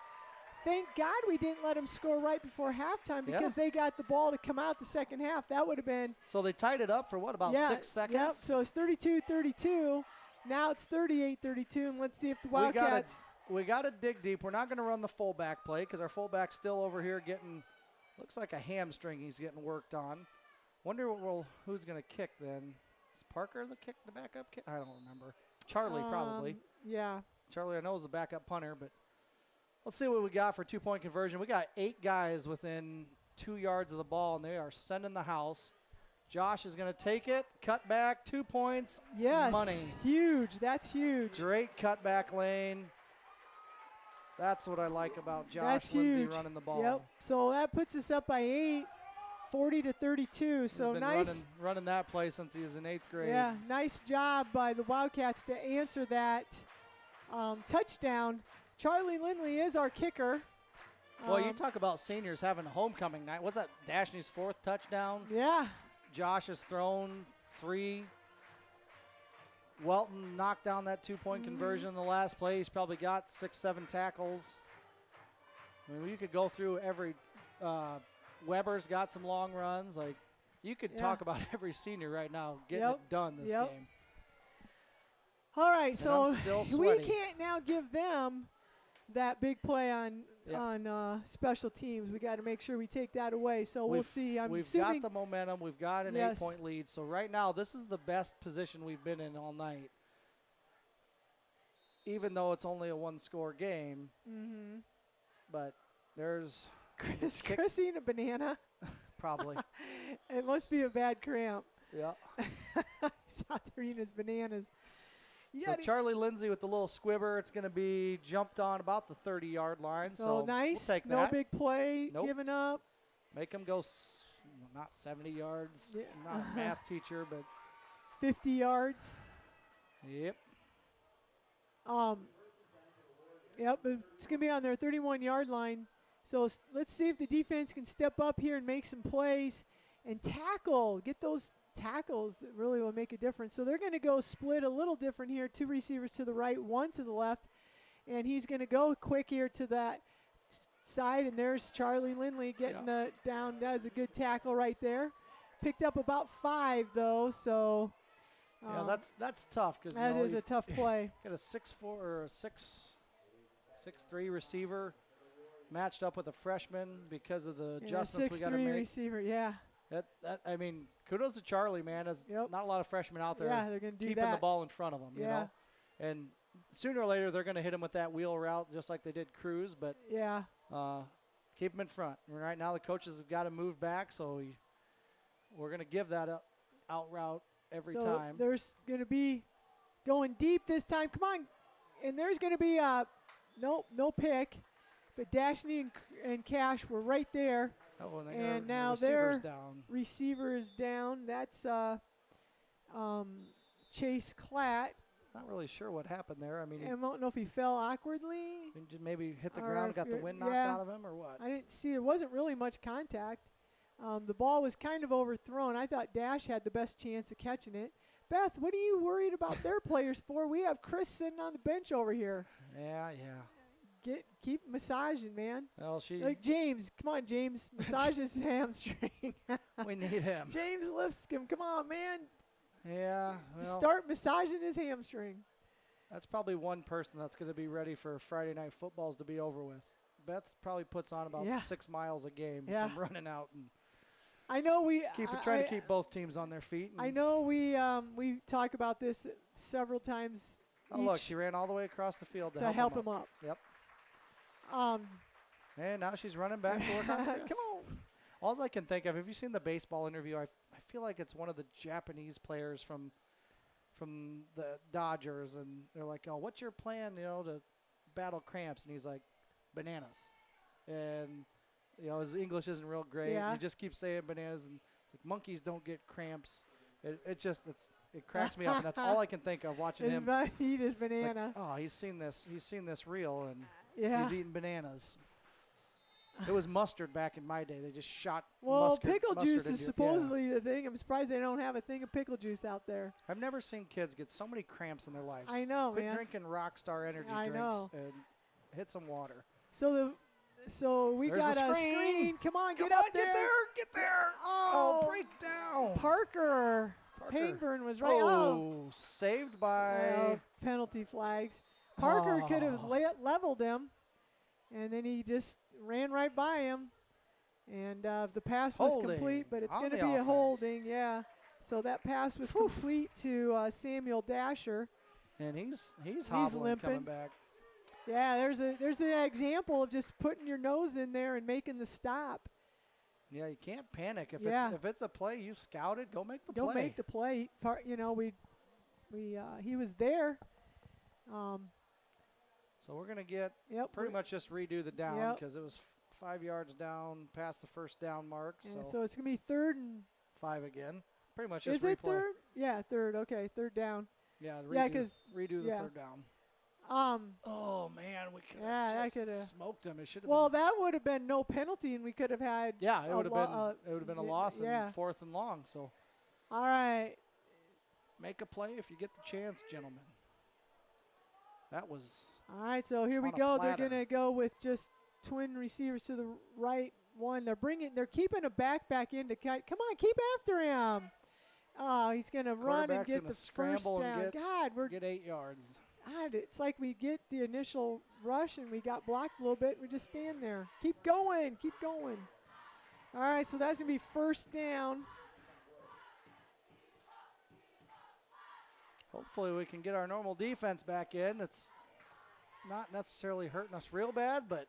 thank God we didn't let them score right before halftime because they got the ball to come out the second half. That would have been. So they tied it up for what, about 6 seconds? Yep. So it's 32-32. Now it's 38-32, and let's see if the Wildcats. We got to dig deep. We're not going to run the fullback play because our fullback's still over here getting, looks like a hamstring he's getting worked on. Wonder who's going to kick then. Is Parker the backup kick? I don't remember. Charlie probably. Yeah. Charlie I know is the backup punter, but let's see what we got for 2-point conversion. We got 8 guys within 2 yards of the ball, and they are sending the house. Josh is going to take it, cut back, 2 points, money. Huge. That's huge. Great cutback lane. That's what I like about Josh Lindsay running the ball. Yep. So that puts us up by 8, 40-32. So He's been running that play since he was in 8th grade. Yeah, nice job by the Wildcats to answer that touchdown. Charlie Lindley is our kicker. Well, you talk about seniors having a homecoming night. Was that Dashney's 4th touchdown? Yeah. Josh has thrown 3. Welton knocked down that 2-point conversion in the last play. He's probably got 6-7 tackles. I mean, you could go through every Weber's got some long runs. Like, you could talk about every senior right now getting it done this game. All right, and so we sweaty. can't now give them that big play on special teams. We got to make sure we take that away. So we'll see. We've got the momentum. We've got an 8-point lead. So right now, this is the best position we've been in all night. Even though it's only a 1-score game. Mm-hmm. But there's Chris eating a banana. Probably. It must be a bad cramp. Yeah. He's out there eating his bananas. So Charlie Lindsay with the little squibber. It's going to be jumped on about the 30-yard line. So nice. We'll take no that. Big play given up. Make him go not 70 yards. Yeah. Not a math teacher, but 50 yards. Yep. Yep. It's going to be on their 31-yard line. So let's see if the defense can step up here and make some plays and tackle. Get those tackles that really will make a difference. So they're going to go split a little different here. 2 receivers to the right, 1 to the left. And he's going to go quick here to that side. And there's Charlie Lindley getting down. That was a good tackle right there. Picked up about 5, though. So Yeah, that's tough because that is a tough play. Got a 6'4" or a 6'3" receiver matched up with a freshman because of the adjustments we got to make. 6'3" receiver, yeah. I mean, kudos to Charlie, man. There's not a lot of freshmen out there they're gonna do keeping the ball in front of them, you know. And sooner or later, they're going to hit him with that wheel route just like they did Cruz, but keep him in front. Right now, the coaches have got to move back, so we're going to give that out route every time. There's going to be going deep this time. Come on. And there's going to be no pick, but Dashney and Cash were right there. Oh, and now their receiver is down. That's Chase Klatt. Not really sure what happened there. I mean, I don't know if he fell awkwardly. Maybe hit the ground, got the wind knocked out of him, or what? I didn't see. There wasn't really much contact. The ball was kind of overthrown. I thought Dash had the best chance of catching it. Beth, what are you worried about their players for? We have Chris sitting on the bench over here. Yeah. Keep massaging, man. Well, like James. Come on, James. Massage his hamstring. We need him. James Lipscomb. Come on, man. Yeah. Well, start massaging his hamstring. That's probably one person that's going to be ready for Friday night footballs to be over with. Beth probably puts on about 6 miles a game from running out, and I know trying to keep both teams on their feet. I know we talk about this several times. Oh, look, she ran all the way across the field to help him up. Yep. And now she's running back to work on Chris. Come on. All I can think of, have you seen the baseball interview? I feel like it's one of the Japanese players from the Dodgers, and they're like, "Oh, what's your plan, to battle cramps?" And he's like, "Bananas." And his English isn't real great. Yeah. He just keeps saying bananas, and it's like monkeys don't get cramps. It cracks me up, and that's all I can think of watching him. Eat his banana. Like, he's seen this reel, and he's eating bananas. It was mustard back in my day. They just shot pickle juice is supposedly the thing. I'm surprised they don't have a thing of pickle juice out there. I've never seen kids get so many cramps in their lives. I know, Quit man. drinking Rockstar energy drinks and hit some water. So we got a screen. Come on, get up there. Get there. Oh, break down. Parker. Painburn was right. Saved by penalty flags. Parker could have leveled him, and then he just ran right by him. And the pass was complete, but it's going to be a holding. Yeah. So that pass was complete to Samuel Dasher. And he's hobbling, coming back. Yeah, there's an example of just putting your nose in there and making the stop. Yeah, you can't panic. If it's a play you scouted, go make the play. Go make the play. He was there. So we're going to get pretty much just redo the down because it was 5 yards down past the first down mark. So it's going to be 3rd and 5 again. Pretty much just replay. Is it 3rd? Yeah, 3rd. Okay, 3rd down. Yeah, redo the 3rd down. Oh man, we could have just smoked him. It should have. Well, that would have been no penalty, and we could have had. Yeah, it would have been a loss in 4th and long. So. All right. Make a play if you get the chance, gentlemen. That was. All right, so here we go. They're gonna go with just twin receivers to the right one. They're keeping a back in to cut. Come on, keep after him. Oh, he's gonna run and get the first down. God, get 8 yards. God, it's like we get the initial rush and we got blocked a little bit. We just stand there. Keep going. All right, so that's going to be 1st down. Hopefully we can get our normal defense back in. It's not necessarily hurting us real bad, but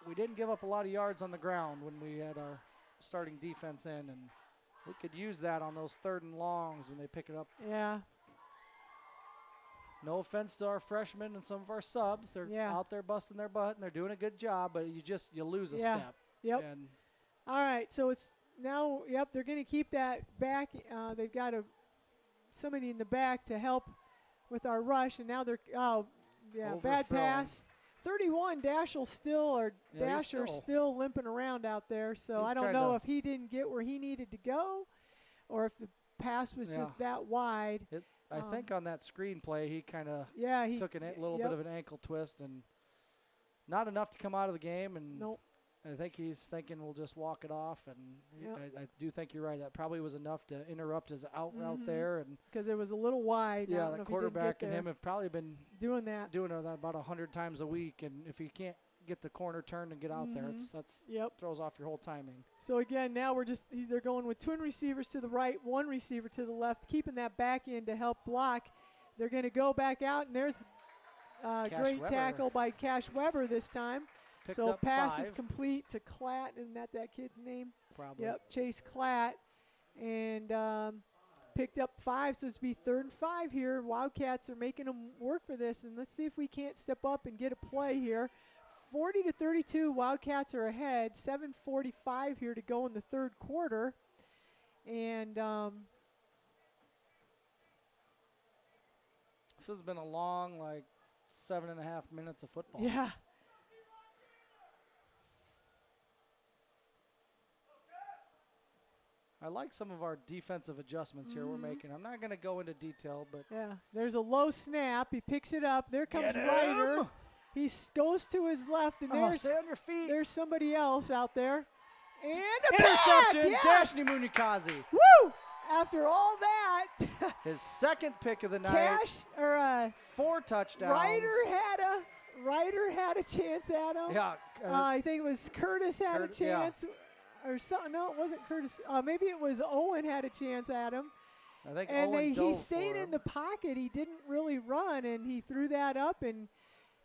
we didn't give up a lot of yards on the ground when we had our starting defense in, and we could use that on those 3rd and longs when they pick it up. Yeah. No offense to our freshmen and some of our subs. They're out there busting their butt, and they're doing a good job, but you lose a step. Yep. And all right, so it's now, they're going to keep that back. They've got somebody in the back to help with our rush, and now they're, bad pass. 31, Dasher still limping around out there, so I don't know if he didn't get where he needed to go or if the pass was just that wide. I think on that screen play, he kind of took a little bit of an ankle twist and not enough to come out of the game. And I think he's thinking we'll just walk it off, and I do think you're right. That probably was enough to interrupt his out route there, and because it was a little wide. Yeah, the quarterback and him have probably been doing that about 100 times a week, and if he can't get the corner turned and get out there, that's throws off your whole timing. So again, now they're going with twin receivers to the right, one receiver to the left, keeping that back end to help block. They're going to go back out, and there's great tackle by Cash Weber this time. Picked so up pass 5. is complete to Klatt. Isn't that kid's name? Probably. Yep, Chase Klatt. And picked up 5, so it's be 3rd and 5 here. Wildcats are making them work for this, and let's see if we can't step up and get a play here. 40-32, Wildcats are ahead. 7:45 here to go in the 3rd quarter. And this has been a long, 7.5 minutes of football. Yeah. I like some of our defensive adjustments here we're making. I'm not going to go into detail, but yeah, there's a low snap. He picks it up. There comes Ryder. He goes to his left, and stay on your feet. There's somebody else out there. And a interception, yes! Dashni Munikazi. Woo! After all that, his second pick of the night. Cash 4 touchdowns. Ryder had a chance at him. Yeah, I think it was Curtis had a chance. Yeah. Or something. No, it wasn't Curtis. Maybe it was Owen had a chance at him. I think and Owen he stayed in the pocket. He didn't really run, and he threw that up, and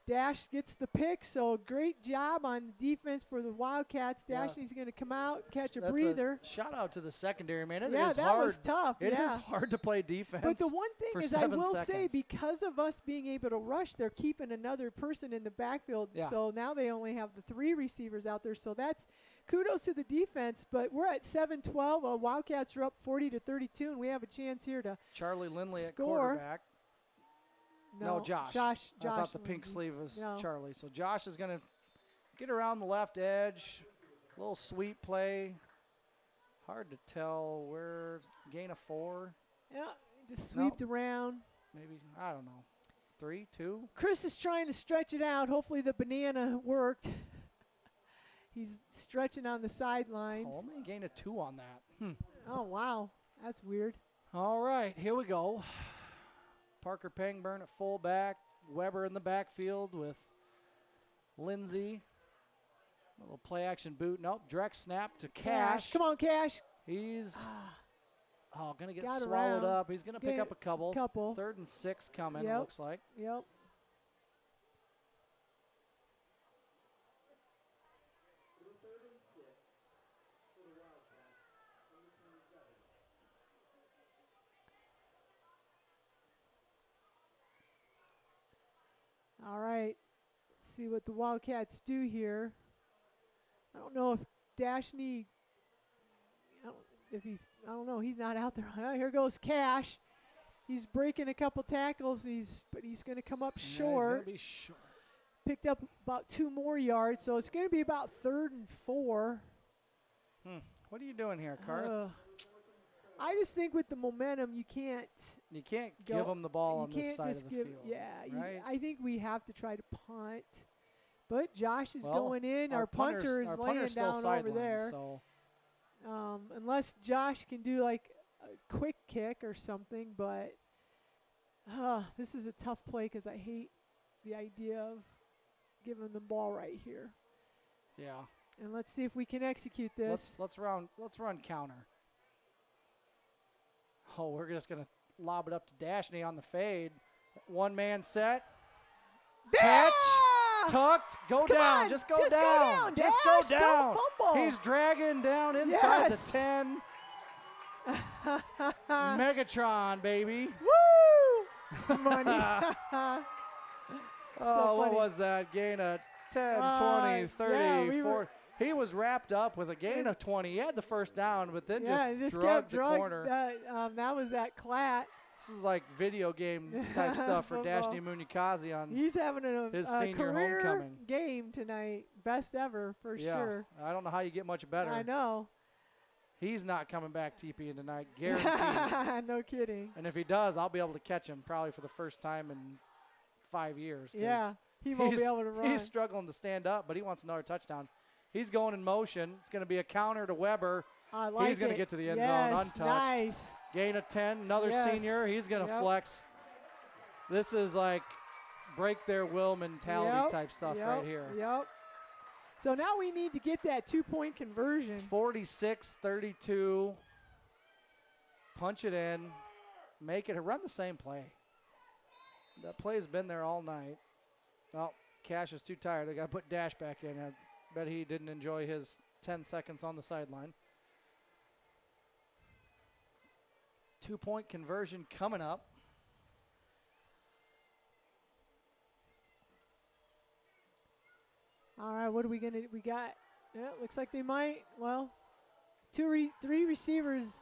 Dash gets the pick. So great job on defense for the Wildcats. Dashny's going to come out, catch a breather. Shout out to the secondary, man. It is hard. That was tough. It is hard to play defense. But the one thing is, I will say, seconds. because of us being able to rush, they're keeping another person in the backfield. Yeah. So now they only have the 3 receivers out there. So that's kudos to the defense. But we're at 7-12. Wildcats are up 40-32, and we have a chance here to Charlie Lindley score. at quarterback. No, Josh. I thought the pink sleeve was Charlie. So Josh is going to get around the left edge. A little sweep play. Hard to tell where. Gain of 4. Yeah, just sweeped around. Maybe, I don't know. 3, 2. Chris is trying to stretch it out. Hopefully the banana worked. He's stretching on the sidelines. Only a gain of 2 on that. Oh, wow. That's weird. All right, here we go. Parker Pangburn at fullback. Weber in the backfield with Lindsay. A little play action boot. Nope, direct snap to Cash. Come on, Cash. He's going to get Got swallowed around. up. He's going to pick up a couple. 3rd and 6 coming, it looks like. Yep. All right, let's see what the Wildcats do here. I don't know if Dashny, I don't know, he's not out there. Oh, here goes Cash. He's breaking a couple tackles, but he's going to come up short. He's going to be short. Picked up about 2 more yards, so it's going to be about 3rd and 4. What are you doing here, Karth? I just think with the momentum, you can't give them the ball on this side of the field. Yeah, right? I think we have to try to punt. But Josh is going in. Our punter is laying down over there. So. Unless Josh can do like a quick kick or something. But this is a tough play because I hate the idea of giving the ball right here. Yeah. And let's see if we can execute this. Let's run counter. Oh, we're just going to lob it up to Dashny on the fade. 1-man set. Catch. Tucked. Go down. Just go down. Just go down. He's dragging down inside the 10. Megatron, baby. Woo! Money. What was that? Gain of 10, 20, 30, 40. He was wrapped up with a gain of 20. He had the first down, but then just drugged the corner. That was that Klatt. This is like video game type stuff for Dashni Munikazi on He's having his senior career homecoming game tonight. Best ever for sure. I don't know how you get much better. I know. He's not coming back TPing tonight, guaranteed. No kidding. And if he does, I'll be able to catch him probably for the first time in 5 years. Yeah, he won't be able to run. He's struggling to stand up, but he wants another touchdown. He's going in motion. It's going to be a counter to Weber. I like He's going to get to the end zone untouched. Nice. Gain of 10. Another senior. He's going to flex. This is like break their will mentality type stuff right here. Yep. So now we need to get that 2-point conversion. 46-32. Punch it in. Make it. Run the same play. That play's been there all night. Oh, Cash is too tired. They got to put Dash back in. I bet he didn't enjoy his 10 seconds on the sideline. 2-point conversion coming up. All right, what are we gonna? We got. Yeah, looks like they might. Well, three receivers.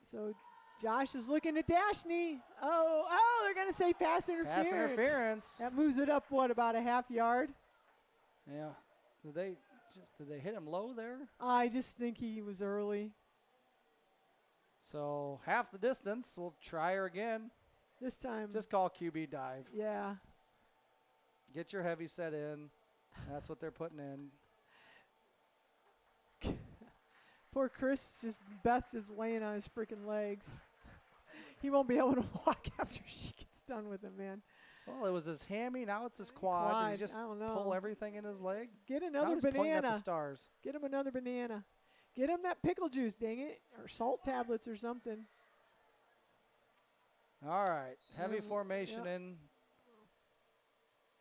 So Josh is looking at Dashney. Oh, they're gonna say pass interference. Pass interference. That moves it up about a half yard. Yeah. Did they hit him low there? I just think he was early. So half the distance. We'll try her again. This time. Just call QB dive. Yeah. Get your heavy set in. That's what they're putting in. Poor Chris, just Beth is laying on his freaking legs. He won't be able to walk after she gets done with him, man. Well, it was his hammy. Now it's his quad. Did he just pull everything in his leg? Get another now he's pointing at banana. the stars. Get him another banana. Get him that pickle juice, dang it, or salt tablets or something. All right, heavy formation in.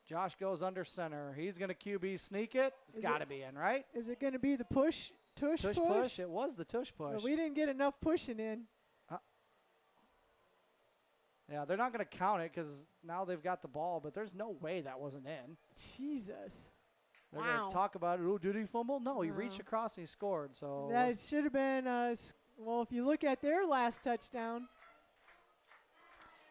Josh goes under center. He's going to QB sneak it. It's got to be in, right? Is it going to be the tush push? It was the tush push. But we didn't get enough pushing in. Yeah, they're not going to count it because now they've got the ball, but there's no way that wasn't in. Jesus. They're going to talk about it. Oh, did he fumble? No, he reached across and he scored. So that should have been, well, if you look at their last touchdown.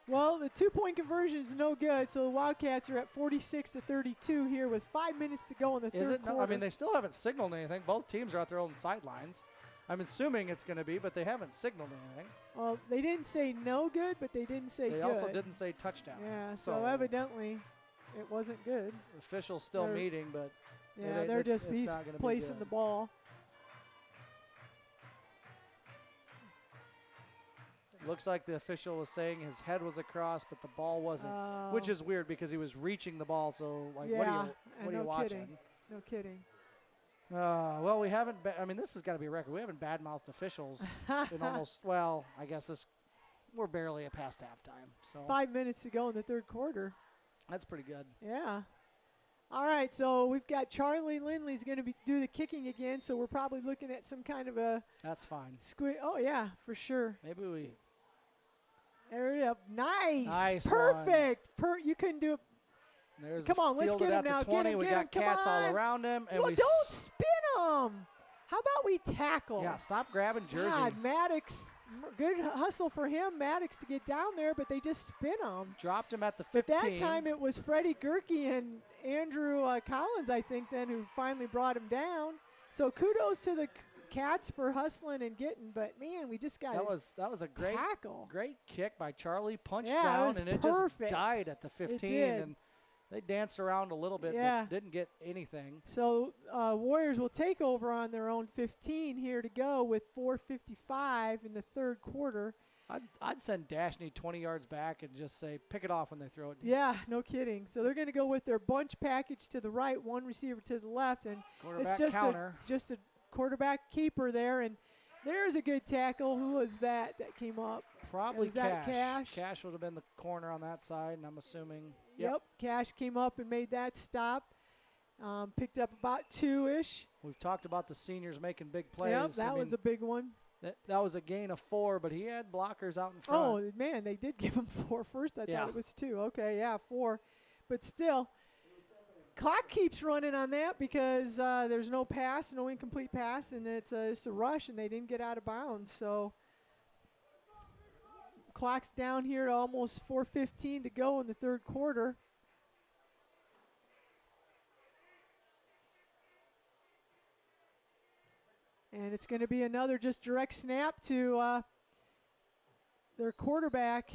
Well, the 2-point conversion is no good, so the Wildcats are at 46-32 here with 5 minutes to go in the third quarter. No, I mean, they still haven't signaled anything. Both teams are at their own sidelines. I'm assuming it's going to be, but they haven't signaled anything. Well, they didn't say no good, but they didn't say good. They also didn't say touchdown. Yeah, so evidently it wasn't good. Officials still meeting, but yeah, they're just placing the ball. Looks like the official was saying his head was across, but the ball wasn't, which is weird because he was reaching the ball. So, like, what are you watching? No kidding. Well, we haven't. I mean, this has got to be a record. We haven't badmouthed officials in almost. Well, I guess we're barely past halftime. So 5 minutes to go in the third quarter. That's pretty good. Yeah. All right, so we've got Charlie Lindley's going to do the kicking again, so we're probably looking at some kind of a. That's fine. Oh yeah, for sure. Maybe we. There you go. Nice. Perfect. You couldn't do it. There's Come on, let's get him now. Get him, we got cats all around him. And well, don't spin him. How about we tackle? Yeah, stop grabbing Jersey. God, Maddox, good hustle for him, Maddox, to get down there, but they just spin him. Dropped him at the 15. But that time it was Freddie Gerke and Andrew Collins, I think, then who finally brought him down. So kudos to the Cats for hustling and getting, but man, we just got that was a great tackle. Great kick by Charlie. Punched down and it just died at the 15. And they danced around a little bit, but didn't get anything. So Warriors will take over on their own 15 here to go with 4:55 in the third quarter. I'd send Dashney 20 yards back and just say pick it off when they throw it deep. Yeah, no kidding. So they're going to go with their bunch package to the right, one receiver to the left, and quarterback it's counter. just a quarterback keeper there, and there's a good tackle. Who was that came up? Probably Cash. Cash would have been the corner on that side, and I'm assuming. Yep. Cash came up and made that stop. Picked up about 2-ish. We've talked about the seniors making big plays. Yep, that was a big one. That was a gain of 4, but he had blockers out in front. Oh, man, they did give him 4 first. I thought it was 2. Okay, yeah, 4. But still, clock keeps running on that because there's no pass, no incomplete pass, and it's just a rush, and they didn't get out of bounds. So clock's down here to almost 4:15 to go in the third quarter. And it's going to be another just direct snap to their quarterback,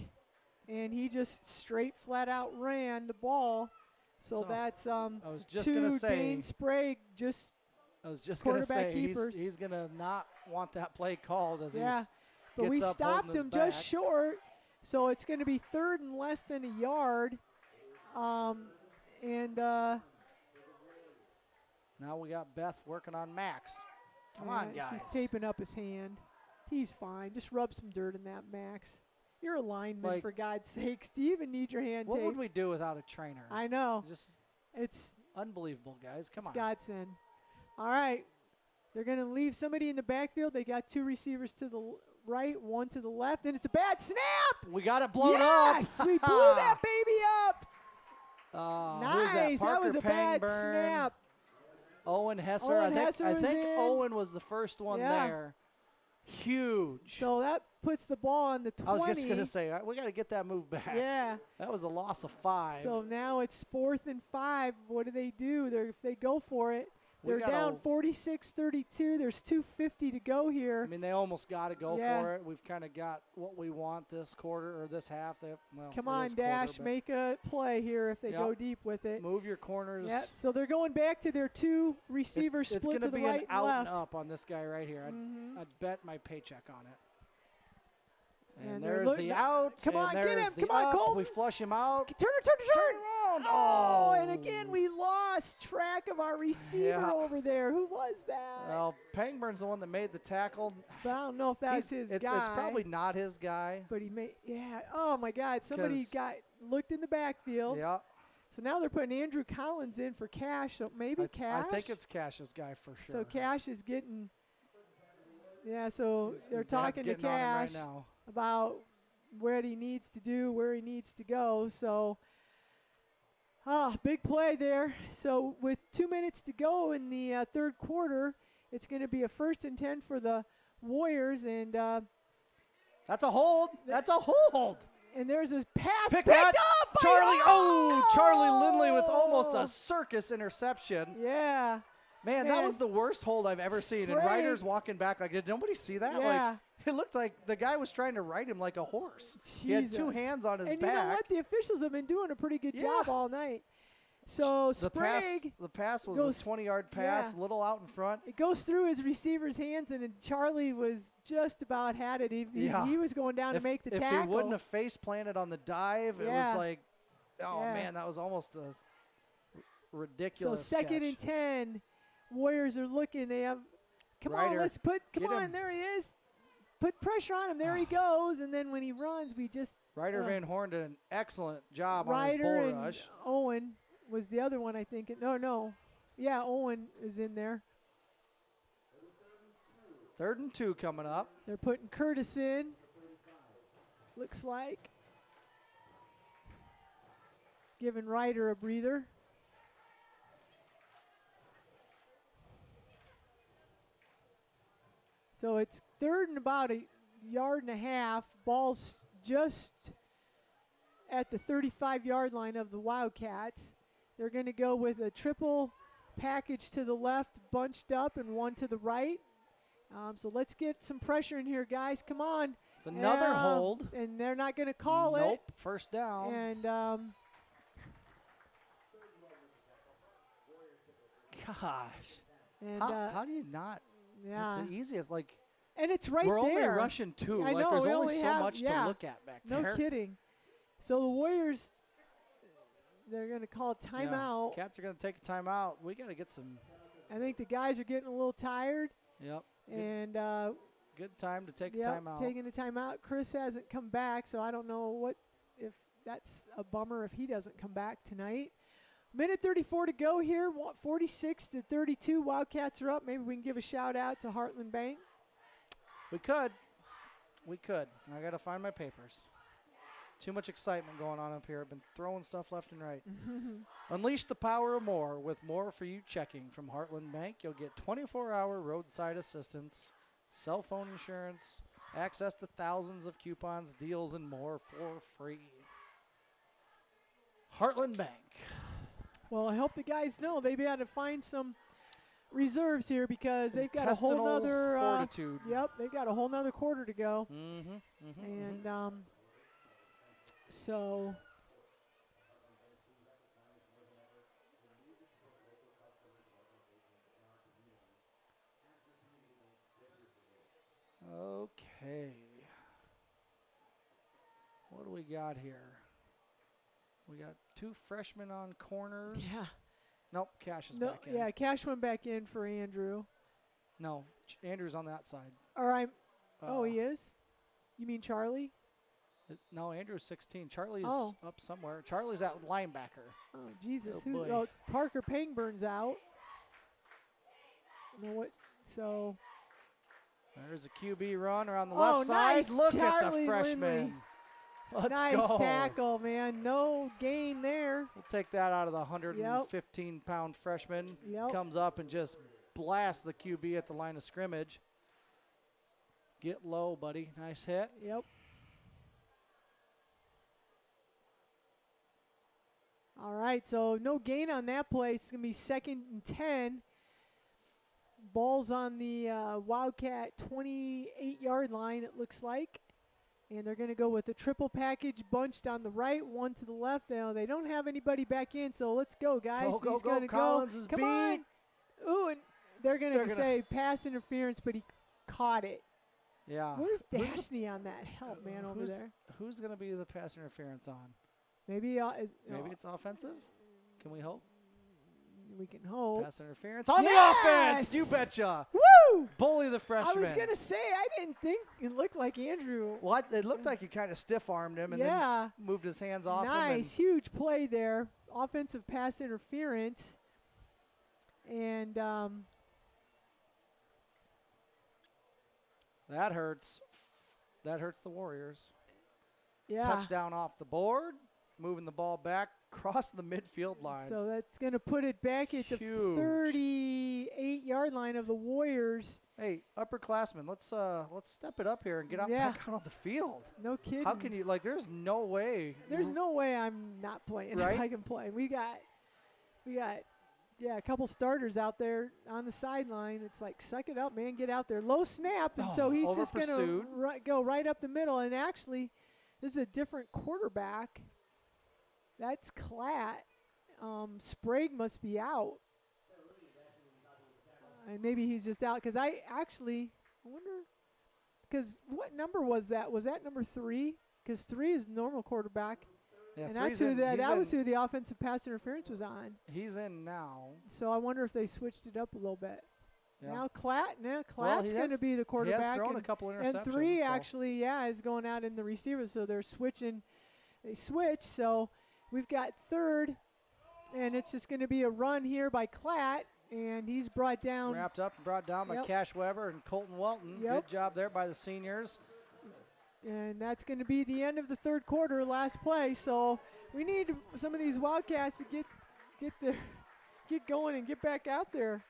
and he just straight flat out ran the ball. So that's I was just gonna say, Dane Sprague just. I was just gonna say he's gonna not want that play called as but we stopped him just short, so it's gonna be 3rd and less than a yard, and now we got Beth working on Max. Come on, guys. She's taping up his hand. He's fine. Just rub some dirt in that, Max. You're a lineman, for God's sakes. Do you even need your hand taped? What would we do without a trainer? I know. It's unbelievable, guys. Come on. It's godsend. All right. They're going to leave somebody in the backfield. They got 2 receivers to the right, 1 to the left, and it's a bad snap. We got it blown up. Yes, we blew that baby up. Nice. That was a bad snap. Owen Hesser. I think Owen was the first one there. Huge. So that puts the ball on the 20. I was just going to say, we got to get that move back. Yeah. That was a loss of 5. So now it's 4th and 5. What do? If they go for it, they're down 46-32. There's 2:50 to go here. I mean, they almost got to go for it. We've kind of got what we want this quarter or this half. Come on, Dash. Make a play here if they go deep with it. Move your corners. Yep. So they're going back to their 2 receivers split to the right and left. It's going to be an out and up on this guy right here. I'd bet my paycheck on it. And there's the out. Come on, get him. Come on, Cole. We flush him out. Turn around. Oh, and again, we lost track of our receiver over there. Who was that? Well, Pangburn's the one that made the tackle. But I don't know if that's his guy. It's probably not his guy. But he made, oh, my God. Somebody looked in the backfield. Yeah. So now they're putting Andrew Collins in for Cash. So maybe Cash? I think it's Cash's guy for sure. So Cash is getting, so they're talking to Cash about what he needs to do, where he needs to go. So, big play there. So with 2 minutes to go in the 3rd quarter, it's going to be a 1st and 10 for the Warriors. And that's a hold. That's a hold. And there's a pass picked up. Charlie Lindley with almost a circus interception. Yeah. Man, that was the worst hold I've ever seen. And Ryder's walking back like, did nobody see that? Yeah. Like, it looked like the guy was trying to ride him like a horse. Jesus. He had 2 hands on his back. And you know what? The officials have been doing a pretty good job all night. So Sprague. The pass was a 20-yard pass, a little out in front. It goes through his receiver's hands, and Charlie was just about had it. He was going down to make the tackle. If he wouldn't have face planted on the dive, it was like, man, that was almost a ridiculous So 2nd and 10. Warriors are looking. They have, come on, there he is. Put pressure on him. There he goes. And then when he runs, we just. Ryder Van Horn did an excellent job on his bull rush. Owen was the other one, I think. No. Yeah, Owen is in there. 3rd and 2 coming up. They're putting Curtis in. Looks like. Giving Ryder a breather. So it's 3rd and about a yard and a half. Ball's just at the 35-yard line of the Wildcats. They're going to go with a triple package to the left, bunched up, and 1 to the right. So let's get some pressure in here, guys. Come on. It's another hold. And they're not going to call it. Nope, first down. And gosh. And how do you not? Yeah. It's the easiest. And it's right we're there. We're only rushing 2. I know, there's only so much to look at back there. No kidding. So the Warriors, they're going to call a timeout. Cats are going to take a timeout. We got to get some. I think the guys are getting a little tired. Yep. And good time to take a timeout. Taking a timeout. Chris hasn't come back, so I don't know if that's a bummer if he doesn't come back tonight. Minute 34 to go here. 46-32. Wildcats are up. Maybe we can give a shout out to Heartland Bank. We could. I got to find my papers. Too much excitement going on up here. I've been throwing stuff left and right. Unleash the power of more with More For You checking from Heartland Bank. You'll get 24-hour roadside assistance, cell phone insurance, access to thousands of coupons, deals, and more for free. Heartland Bank. Well, I hope the guys know they've got to find some reserves here because they've got a whole nother fortitude. They've got a whole nother quarter to go. So Okay. What do we got here? We got 2 freshmen on corners. Yeah. Nope, Cash is back in. Yeah, Cash went back in for Andrew. No, Andrew's on that side. All right. Oh, he is? You mean Charlie? No, Andrew's 16. Charlie's up somewhere. Charlie's at linebacker. Oh, Jesus. Oh, Parker Pangburn's out. You know what? So. There's a QB run around the left side. Nice. Look Charlie at the freshman. Lindley. Let's nice go. tackle, man. No gain there. We'll take that out of the 115-pound freshman. Yep. Comes up and just blasts the QB at the line of scrimmage. Get low, buddy. Nice hit. Yep. All right, so no gain on that play. It's going to be 2nd and 10. Ball's on the Wildcat 28-yard line, it looks like. And they're going to go with a triple package bunched on the right, 1 to the left. Now, they don't have anybody back in, so let's go, guys. He's going to go. Come on. Ooh, and they're going to say pass interference, but he caught it. Yeah. Where's Dashney on that help, man, over there? Who's going to be the pass interference on? Maybe it's offensive? Can we hope? We can hope. Pass interference on the offense. You betcha. Woo! Bully the freshman. I was going to say, I didn't think it looked like Andrew. What? It looked like he kind of stiff-armed him and then moved his hands off him. Nice. Huge play there. Offensive pass interference. And that hurts. That hurts the Warriors. Yeah. Touchdown off the board. Moving the ball back across the midfield line. So that's going to put it back at the 38-yard line of the Warriors. Hey, upperclassmen, let's step it up here and get back out on the field. No kidding. How can you, there's no way. There's no way I'm not playing. Right? If I can play. We got a couple starters out there on the sideline. It's like, suck it up, man. Get out there. Low snap. And so he's just going to go right up the middle. And actually, this is a different quarterback. That's Klatt. Sprague must be out. And maybe he's just out. Because I wonder. Because what number was that? Was that number 3? Because 3 is normal quarterback. Yeah, and that's who that was who the offensive pass interference was on. He's in now. So I wonder if they switched it up a little bit. Yeah. Now Klatt's going to be the quarterback. He has thrown a couple interceptions. And 3 actually, is going out in the receiver. So they're switching. They switch. So we've got 3rd, and it's just going to be a run here by Klatt, and he's brought down. Wrapped up and brought down by Cash Weber and Colton Welton. Good job there by the seniors. And that's going to be the end of the 3rd quarter, last play. So we need some of these Wildcats to get going and get back out there.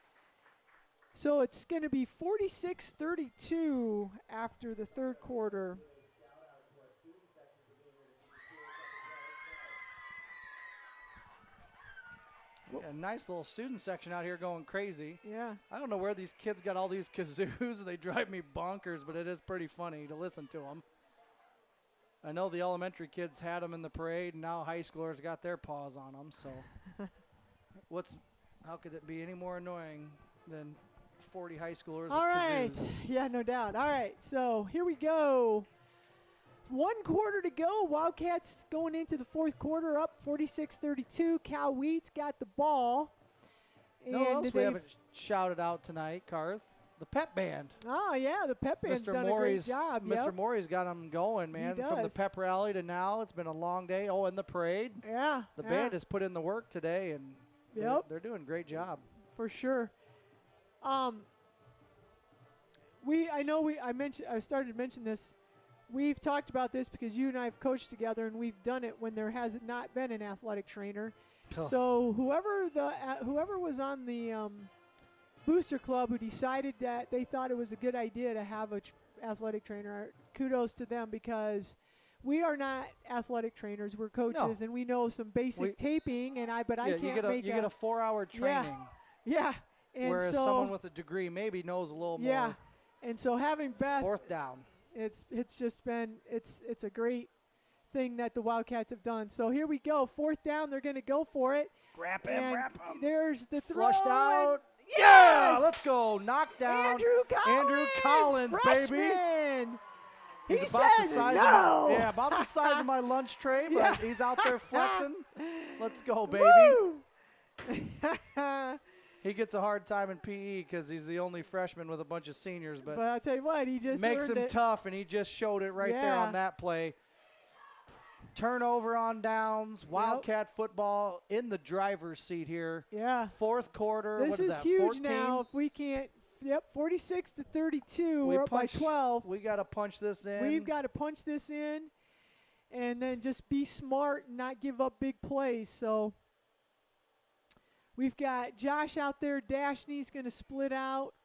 So it's going to be 46-32 after the 3rd quarter. A nice little student section out here going crazy. Yeah. I don't know where these kids got all these kazoos. They drive me bonkers, but it is pretty funny to listen to them. I know the elementary kids had them in the parade, and now high schoolers got their paws on them. So how could it be any more annoying than 40 high schoolers all with right. kazoos? Yeah, no doubt. All right, so here we go. 1 quarter to go. Wildcats going into the 4th quarter up 46-32. Cal Wheat's got the ball. No else we haven't shouted out tonight, Karth. The pep band. Oh, yeah, the pep band's done a great job. Mr. Morey's got them going, man. From the pep rally to now, it's been a long day. Oh, and the parade. Yeah. The band has put in the work today, and they're doing a great job. For sure. I started to mention this. We've talked about this because you and I have coached together, and we've done it when there has not been an athletic trainer. Oh. So whoever was on the booster club who decided that they thought it was a good idea to have an athletic trainer, kudos to them, because we are not athletic trainers. We're coaches, and we know some basic taping. I can't you get a 4-hour training. Yeah. And whereas someone with a degree maybe knows a little more. Yeah. And so having Beth. 4th down. It's just been it's a great thing that the Wildcats have done. So here we go, 4th down. They're going to go for it. Wrap him. There's the throw. Flushed out. Yeah, let's go. Knockdown. Andrew Collins, baby. Freshman. He's he about the says size no. of about the size of my lunch tray, but Yeah. he's out there flexing. Let's go, baby. Woo! He gets a hard time in PE because he's the only freshman with a bunch of seniors, but I'll tell you what, he just makes him earned it. tough, and he just showed it right there on that play. Turnover on downs, Wildcat football in the driver's seat here. Yeah. Fourth quarter. This what is that, huge 14? now. If we can't, 46-32. We're up by 12. We got to punch this in. We've got to punch this in and then just be smart and not give up big plays. So we've got Josh out there. Dashney's going to split out.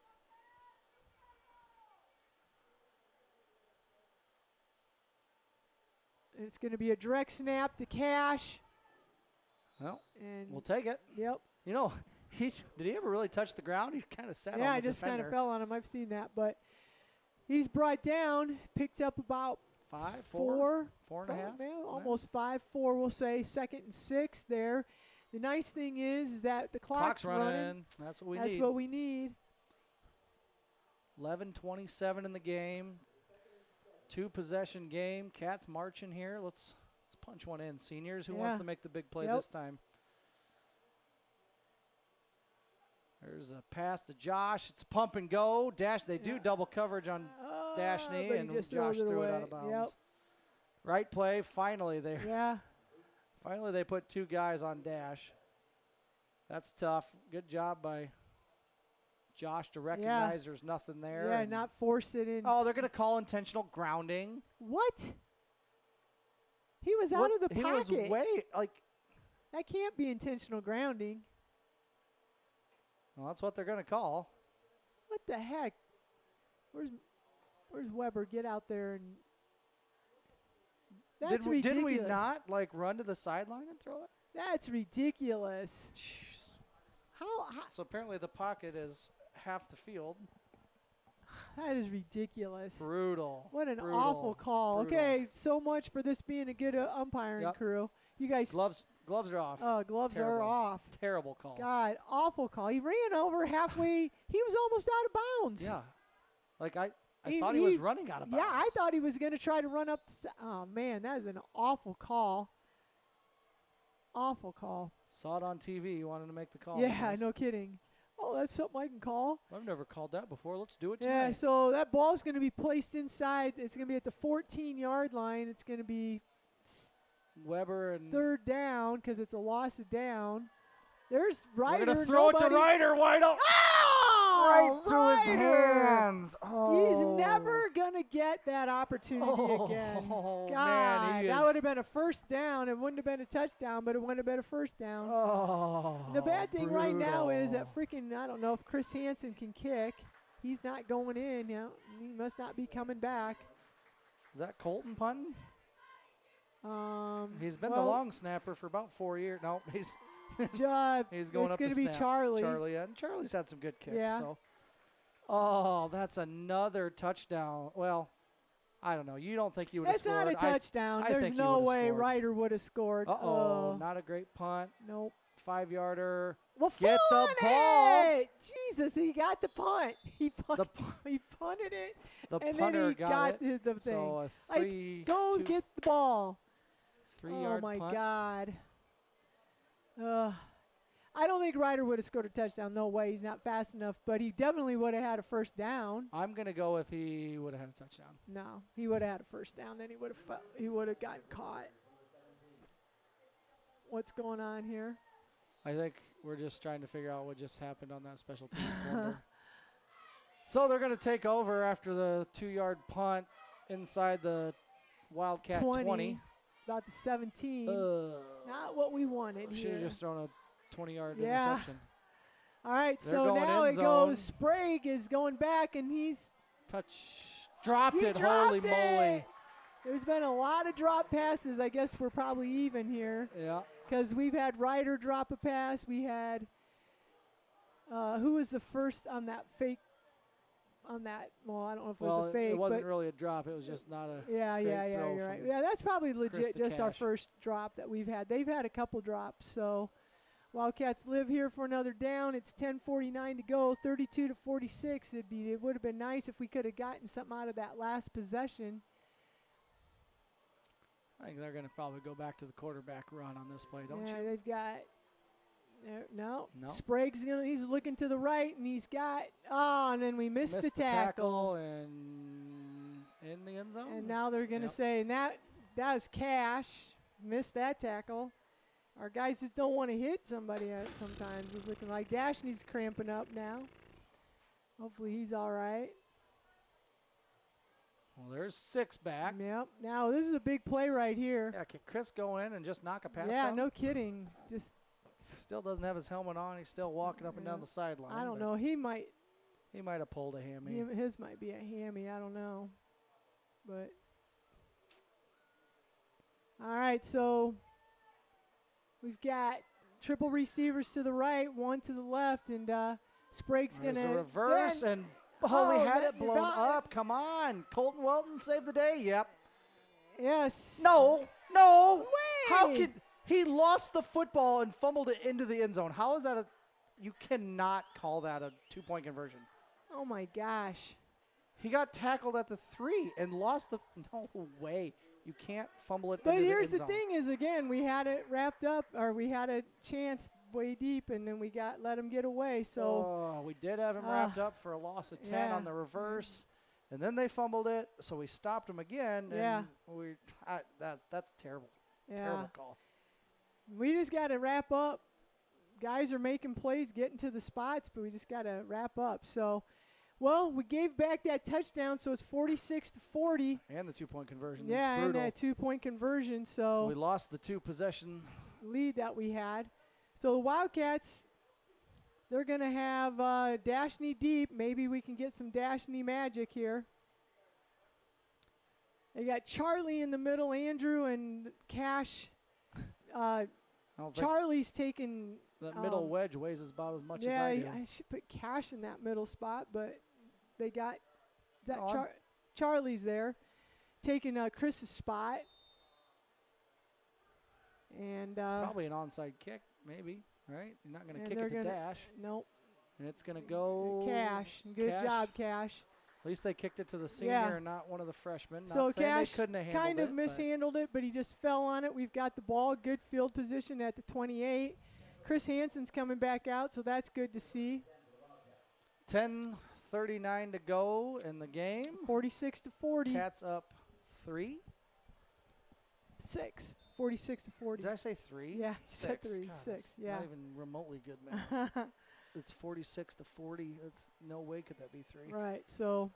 And it's going to be a direct snap to Cash. Well, and we'll take it. Yep. You know, did he ever really touch the ground? He kind of sat on the Yeah, I just kind of fell on him. I've seen that. But he's brought down, picked up about four and a half? Almost 5-4, we'll say. 2nd and 6 there. The nice thing is that the clock's running. That's what we need. That's what we need. 11:27 in the game. 2-possession game. Cats marching here. Let's punch one in. Seniors, who wants to make the big play this time? There's a pass to Josh. It's pump and go. They do double coverage on Dashney, and Josh threw it out of bounds. Yep. Right play. Finally, Yeah. Finally, they put 2 guys on Dash. That's tough. Good job by Josh to recognize there's nothing there. Yeah, not force it in. Oh, they're going to call intentional grounding. What? He was out of the pocket. He was that can't be intentional grounding. Well, that's what they're going to call. What the heck? Where's Weber? Get out there and. That's ridiculous. Did we not run to the sideline and throw it? That's ridiculous. Jeez. How? So apparently the pocket is half the field. That is ridiculous. Brutal. What an awful call. Brutal. Okay, so much for this being a good umpiring crew. You guys. Gloves are off. Oh, gloves are off. Terrible call. God, awful call. He ran over halfway. He was almost out of bounds. Yeah. I thought he was running out of bounds. Yeah, I thought he was going to try to run up. Oh, man, that is an awful call. Awful call. Saw it on TV. You wanted to make the call. Yeah, no kidding. Oh, that's something I can call. I've never called that before. Let's do it tonight. Yeah, so that ball's going to be placed inside. It's going to be at the 14-yard line. It's going to be Weber and 3rd down because it's a loss of down. There's Ryder. We're going to throw it to Ryder wide open. Oh, right to his hands. Oh. He's never going to get that opportunity again. God, man, that would have been a first down. It wouldn't have been a touchdown, but it wouldn't have been a first down. Oh, the bad thing right now is that I don't know if Chris Hansen can kick. He's not going in. He must not be coming back. Is that Colton punting? He's been the long snapper for about 4 years. No, he's going up to be Charlie. And Charlie's had some good kicks. Yeah. So, that's another touchdown. Well, I don't know. You don't think you would have scored? That's not a touchdown. There's no way Ryder would have scored. Not a great punt. Nope. 5-yarder. Well, get the ball. Jesus, he got the punt. He punted it. The and punter then he got it. the thing. So get the ball. 3-yard punt. Oh, my God. I don't think Ryder would have scored a touchdown. No way. He's not fast enough. But he definitely would have had a first down. I'm going to go with he would have had a touchdown. No, he would have had a first down. Then he would have gotten caught. What's going on here? I think we're just trying to figure out what just happened on that special teams corner. So they're going to take over after the 2-yard punt inside the Wildcat 20. About the 17. Not what we wanted here. Should have just thrown a 20-yard interception. All right, so now it goes. Sprague is going back, and he's dropped it. Holy moly! There's been a lot of drop passes. I guess we're probably even here. Yeah. Because we've had Ryder drop a pass. We had who was the first on that fake? On that, well, I don't know if it was a fake. It wasn't really a drop. It was just not a. Yeah, you're right. Yeah, that's probably legit. Just our first drop that we've had. They've had a couple drops, so Wildcats live here for another down. It's 10:49 to go, 32-46. It would have been nice if we could have gotten something out of that last possession. I think they're going to probably go back to the quarterback run on this play, don't you? Yeah, they've got no. Sprague's he's looking to the right, and he's got and then we missed the tackle and in the end zone. And now they're going to say, and that was Cash. Missed that tackle. Our guys just don't want to hit somebody sometimes. It's looking like Dashney's cramping up now. Hopefully he's all right. Well, there's 6 back. Yep. Now this is a big play right here. Yeah, can Chris go in and just knock a pass down? Yeah, no kidding. Just still doesn't have his helmet on. He's still walking up and down the sideline. I don't know. He might have pulled a hammy. His might be a hammy. I don't know. But all right, so we've got triple receivers to the right, one to the left, and Sprague's going to reverse, and we had it blown up. Come on. Colton Welton saved the day. Yep. Yes. No. Way. How could he lost the football and fumbled it into the end zone? How is that you cannot call that a 2-point conversion. Oh my gosh. He got tackled at the 3 and lost the no way. You can't fumble it. But here's the thing is, again, we had it wrapped up, or we had a chance way deep, and then we let him get away. So we did have him wrapped up for a loss of 10 on the reverse, and then they fumbled it, so we stopped him again. And that's terrible. Terrible call. We just got to wrap up. Guys are making plays, getting to the spots, but we just got to wrap up. So. Well, we gave back that touchdown, so it's 46-40. And the 2-point conversion. Yeah, and that 2-point conversion. So we lost the 2-possession lead that we had. So the Wildcats, they're going to have Dashney deep. Maybe we can get some Dashney magic here. They got Charlie in the middle, Andrew and Cash. Charlie's taking that middle wedge weighs about as much as I do. Yeah, I should put Cash in that middle spot, but they got that Charlie's there, taking Chris's spot. And it's probably an onside kick, maybe, right? You're not going to kick it to Dash. Nope. And it's going to go Cash. Good job, Cash. At least they kicked it to the senior and not one of the freshmen. So not Cash they couldn't have handled kind of mishandled it, but he just fell on it. We've got the ball, good field position at the 28. Chris Hansen's coming back out, so that's good to see. 10:39 to go in the game. 46-40. Cats up 3. 6. 46-40. Did I say 3? Yeah, 6. 3. God, 6. Yeah. Not even remotely good math. It's 46-40. It's no way could that be 3. Right. So.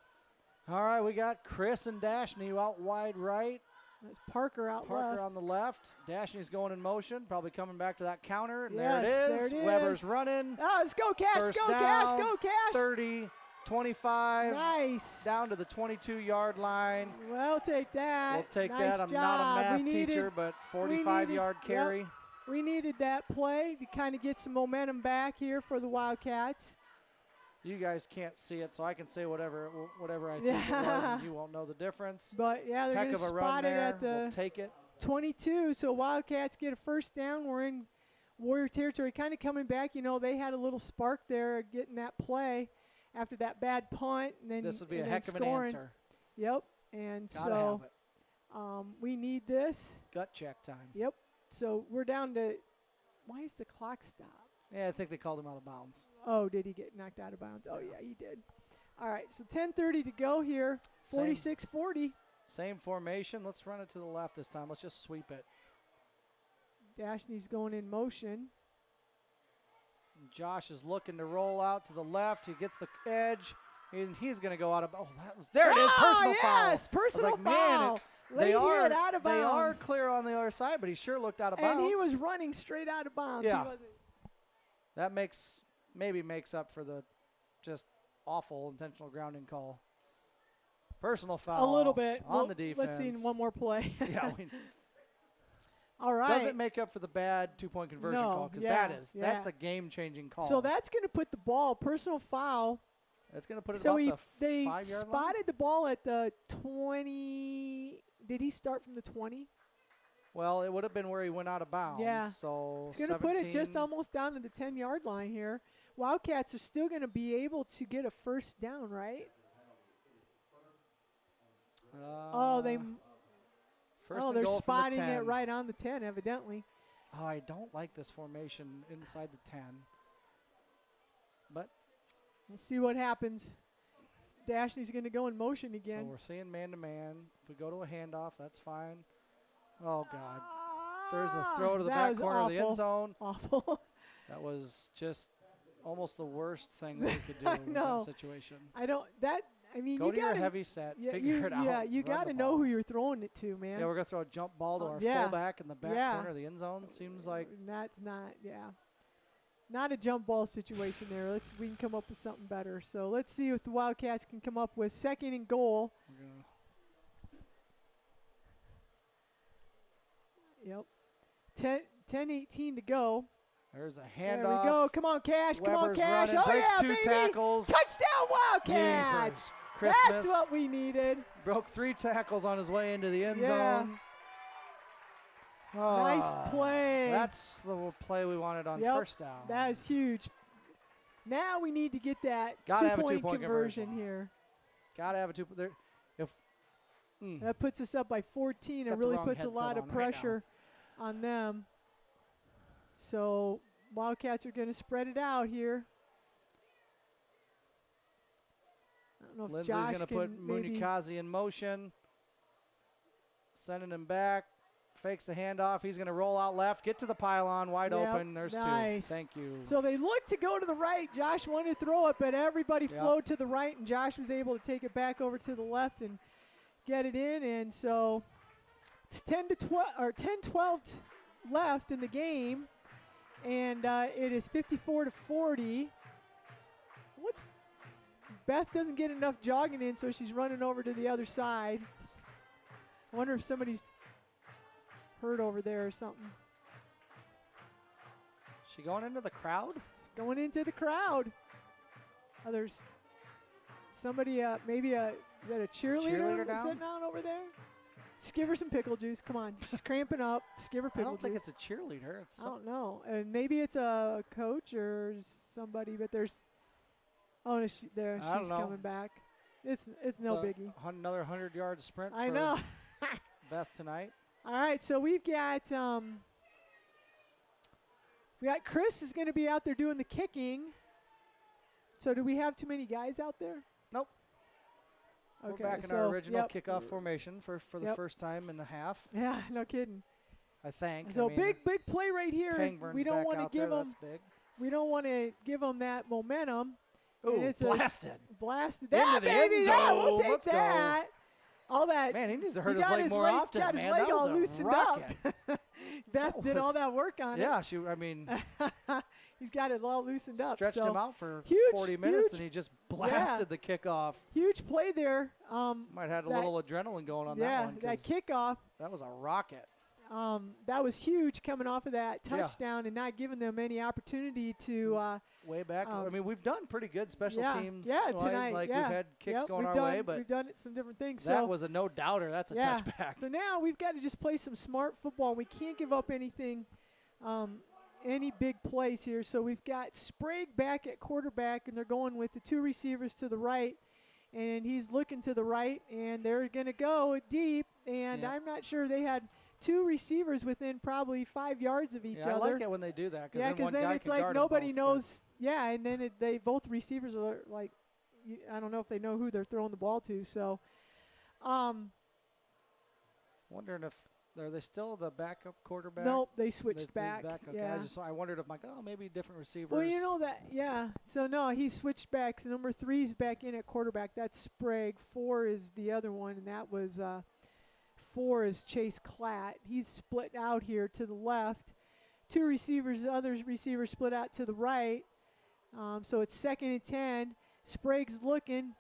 All right, we got Chris and Dashney out wide right. There's Parker out left. Parker on the left. Dashney's going in motion, probably coming back to that counter. And yes, there it is. Weber's running. Oh, let's go, Cash. First go, down, Cash. Go, Cash. 30, 25. Nice. Down to the 22-yard line. We'll take that. We'll take nice that. I'm job. not a math teacher, but 45-yard carry. Yep. We needed that play to kind of get some momentum back here for the Wildcats. You guys can't see it, so I can say whatever I think it was, and you won't know the difference. But, yeah, they're going to spot it at the we'll take it. 22. So Wildcats get a first down. We're in Warrior territory. Kind of coming back. You know, they had a little spark there getting that play after that bad punt. And then this would be a heck of an scoring. answer. Yep. And Gotta have it. We need this. Gut check time. Yep. So we're down to – why is the clock stopped? Yeah, I think they called him out of bounds. Oh, did he get knocked out of bounds? Oh, yeah, he did. All right, so 10:30 to go here, 46-40. Same formation. Let's run it to the left this time. Let's just sweep it. Dashney's going in motion. And Josh is looking to roll out to the left. He gets the edge. He's going to go out of – oh, that was – there it is, personal foul. Yes, personal foul. Man, they are out of bounds. They are clear on the other side, but he sure looked out of bounds. And he was running straight out of bounds. Yeah. He wasn't. That maybe makes up for the just awful intentional grounding call. Personal foul. A little bit. On the defense. Let's see one more play. Yeah. All right. Doesn't make up for the bad 2-point conversion call because that's a game-changing call. So that's going to put the ball, personal foul. That's going to put it so about the 5-yard line. They spotted the ball at the 20. Did he start from the 20? Well, it would have been where he went out of bounds. Yeah. So it's going to put it just almost down to the 10-yard line here. Wildcats are still going to be able to get a first down, right? They're spotting it right on the 10, evidently. Oh, I don't like this formation inside the 10. But we'll see what happens. Dashney's going to go in motion again. So we're seeing man-to-man. If we go to a handoff, that's fine. Oh, God. There's a throw to the back corner of the end zone. Awful. That was just almost the worst thing that we could do in that situation. Go to your heavy set, figure it out. Yeah, you got to know who you're throwing it to, man. Yeah, we're going to throw a jump ball to our fullback in the back corner of the end zone. Seems like. That's not a jump ball situation there. We can come up with something better. So let's see what the Wildcats can come up with. 2nd and goal. Yep. 10-18 to go. There's a handoff. There we go. Come on, Cash. Weber's Come on, Cash. Running, breaks yeah, 2 baby. Tackles. Touchdown, Wildcats. That's what we needed. Broke 3 tackles on his way into the end zone. Nice play. That's the play we wanted on first down. That is huge. Now we need to get that two-point conversion here. Got to have a 2 there. That puts us up by 14. It really puts a lot of pressure on them. So Wildcats are going to spread it out here. I don't know if Lindsay's Josh going to put Munikazi in motion. Sending him back. Fakes the handoff. He's going to roll out left. Get to the pylon. Wide open. There's 2. Thank you. So they look to go to the right. Josh wanted to throw it, but everybody flowed to the right, and Josh was able to take it back over to the left and get it in. And so it's 10-12 left in the game, and it is 54-40. Beth doesn't get enough jogging in, so she's running over to the other side. I wonder if somebody's hurt over there or something. She going into the crowd? She's going into the crowd. Oh, there's somebody, maybe is that a cheerleader sitting down over there? Just give her some pickle juice. Come on. She's cramping up. Just give her pickle juice. I don't think it's a cheerleader. I don't know. And maybe it's a coach or somebody, but there's – oh, no, she's coming back. It's no biggie. Another 100-yard sprint I know. Beth tonight. All right, so we've got Chris is going to be out there doing the kicking. So do we have too many guys out there? Nope. Okay, we're back in our original kickoff formation for the first time in a half. Yeah, no kidding. I think. So big play right here. Pangburn's we don't want to give them. That's big. We don't want to give them that momentum. Ooh, it's blasted. Blasted. That, baby. Yeah, we'll take that. Go. All that. Man, he needs to hurt his leg more often. Got his leg all loosened up. Beth did all that work on it. Yeah, he's got it all loosened up. Stretched him out for 40 minutes, and he just blasted the kickoff. Huge play there. Might have had a little adrenaline going on that one. Yeah, that kickoff. That was a rocket. That was huge coming off of that touchdown and not giving them any opportunity to way back. We've done pretty good special teams. Yeah, tonight. We've had kicks going our way, but we've done some different things. That was a no-doubter. That's a touchback. So now we've got to just play some smart football. We can't give up anything, any big plays here. So we've got Sprague back at quarterback, and they're going with the 2 receivers to the right. And he's looking to the right, and they're going to go deep. And I'm not sure they had – 2 receivers within probably 5 yards of each other. I like it when they do that. Because then it's like nobody knows. Yeah, and then they both receivers are like, I don't know if they know who they're throwing the ball to. So, wondering if are they still the backup quarterback? Nope, they switched back. Okay. Yeah. I wondered if maybe different receivers. Well, you know that, yeah. So no, he switched back. So number 3's back in at quarterback. That's Sprague. 4 is the other one, and that was. 4 is Chase Klatt. He's split out here to the left. 2 receivers, the other receiver split out to the right. So it's 2nd and 10. Sprague's looking.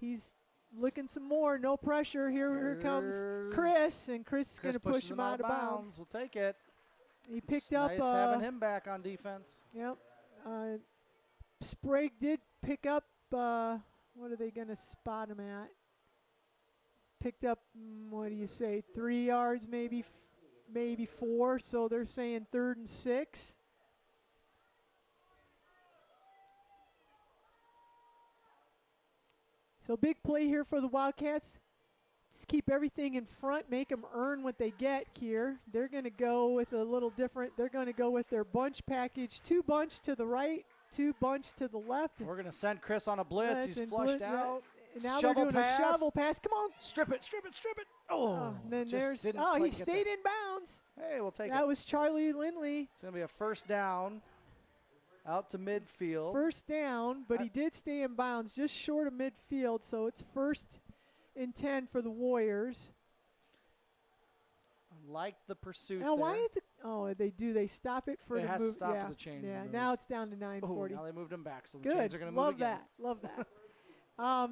He's looking some more. No pressure. Here comes Chris, and Chris is going to push him out of bounds. We'll take it. He picked up. Nice having him back on defense. Yep. Sprague did pick up. What are they going to spot him at? Picked up, 3 yards maybe? maybe 4, so they're saying 3rd and 6. So big play here for the Wildcats. Just keep everything in front, make them earn what they get here. They're going to go with a little different. They're going to go with their bunch package, 2 bunch to the right, 2 bunch to the left. We're going to send Chris on a blitz. He's flushed out. Now they're doing a shovel pass. Come on. Strip it, strip it, strip it. Oh, and then there's, he stayed in bounds. Hey, we'll take it. That was Charlie Lindley. It's going to be a first down out to midfield. First down, but he did stay in bounds just short of midfield, so it's 1st and 10 for the Warriors. I like the pursuit now, there. why is they stop it for it the has move? to stop yeah. for the change. Yeah, now it's down to 9:40. Now they moved him back, so the Good. chains are going to move again. Love that.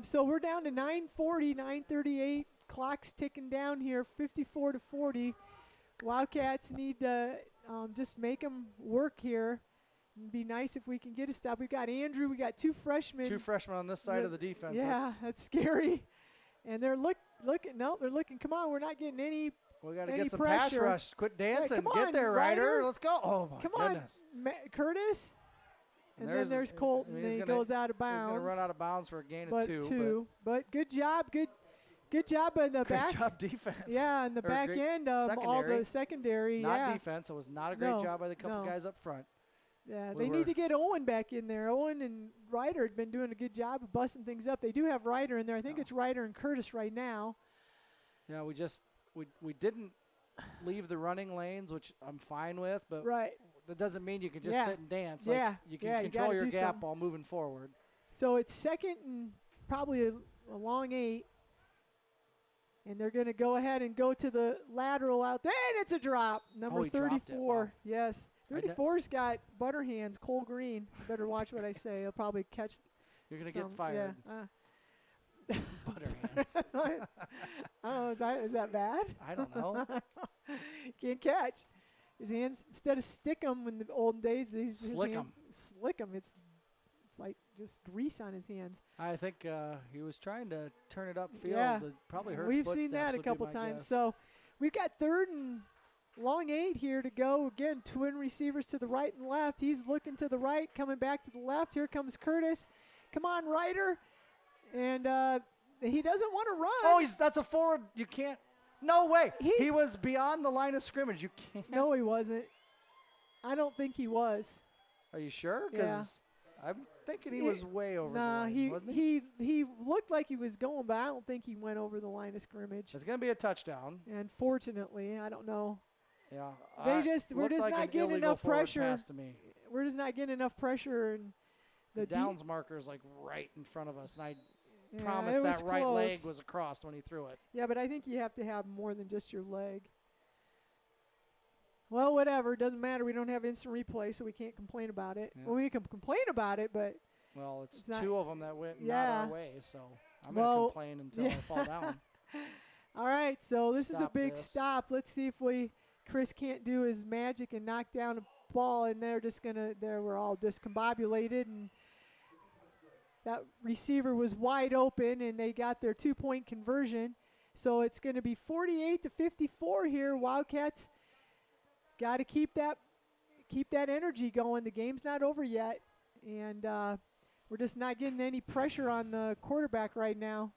So we're down to 9:40, 9:38. Clock's ticking down here, 54-40. Wildcats need to just make them work here. It'd be nice if we can get a stop. We've got Andrew. We got 2 freshmen. 2 freshmen on this side of the defense. Yeah, that's scary. And they're looking. No, they're looking. Come on, we're not getting any. We got to any get some pressure. pass rush. Quit dancing. Come on, get there, Ryder. Let's go. Oh, my Come goodness. on, Curtis. And then there's Colton. And he goes out of bounds. He's going to run out of bounds for a gain of 2. But good job. Good job in the back. Good job defense. Yeah, in the back end of all the secondary. Not defense. It was not a great job by the couple guys up front. Yeah, they need to get Owen back in there. Owen and Ryder had been doing a good job of busting things up. They do have Ryder in there. I think it's Ryder and Curtis right now. Yeah, we didn't leave the running lanes, which I'm fine with, but that doesn't mean you can just sit and dance. Like, you can control your gap while moving forward. So it's 2nd and probably a long 8. And they're going to go ahead and go to the lateral out there. And it's a drop. Number 34. Wow. Yes. 34's got butter hands, Cole Green. Better watch what I say. He'll probably catch. You're going to get fired. Yeah. Butter hands. I don't know. Is that bad? I don't know. Can't catch. His hands, instead of stick them in the old days, slick them. Slick them. It's like just grease on his hands. I think he was trying to turn it upfield. Yeah. It probably hurt. We've seen that a couple times. Guess. So we've got 3rd and long 8 here to go. Again, twin receivers to the right and left. He's looking to the right, coming back to the left. Here comes Curtis. Come on, Ryder. And he doesn't want to run. Oh, that's a forward. You can't. No way. He was beyond the line of scrimmage. You can't. No, he wasn't. I don't think he was. Are you sure? Because I'm thinking he was way over the line, wasn't he looked like he was going, but I don't think he went over the line of scrimmage. It's going to be a touchdown. And fortunately, I don't know. Yeah. We're just not getting enough pressure. We're just not getting enough pressure. And the downs marker is like right in front of us, and I promised that right leg was across when he threw it. Yeah, but I think you have to have more than just your leg. Well, whatever. It doesn't matter. We don't have instant replay, so we can't complain about it. Yeah. Well, we can complain about it, but well, it's 2 of them that went not our way, so I'm going to complain until I fall down. All right, so this is a big stop. Let's see if Chris can't do his magic and knock down a ball, and they're just going to, we're all discombobulated, and that receiver was wide open, and they got their 2-point conversion. So it's going to be 48-54 here. Wildcats got to keep that energy going. The game's not over yet, and we're just not getting any pressure on the quarterback right now.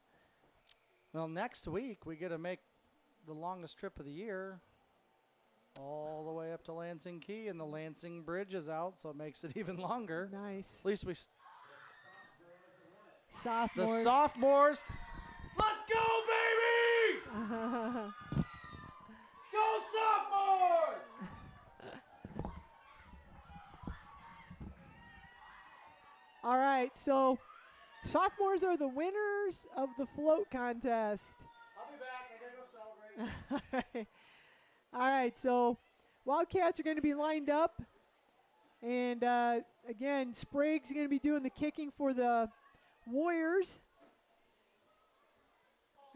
Well, next week we get to make the longest trip of the year, all the way up to Lansing Key, and the Lansing Bridge is out, so it makes it even longer. Nice. At least we. Sophomores. The sophomores. Let's go, baby! Go sophomores! All right, so sophomores are the winners of the float contest. I'll be back. I gotta go celebrate. All right, so Wildcats are going to be lined up. And, again, Sprague's going to be doing the kicking for the Warriors.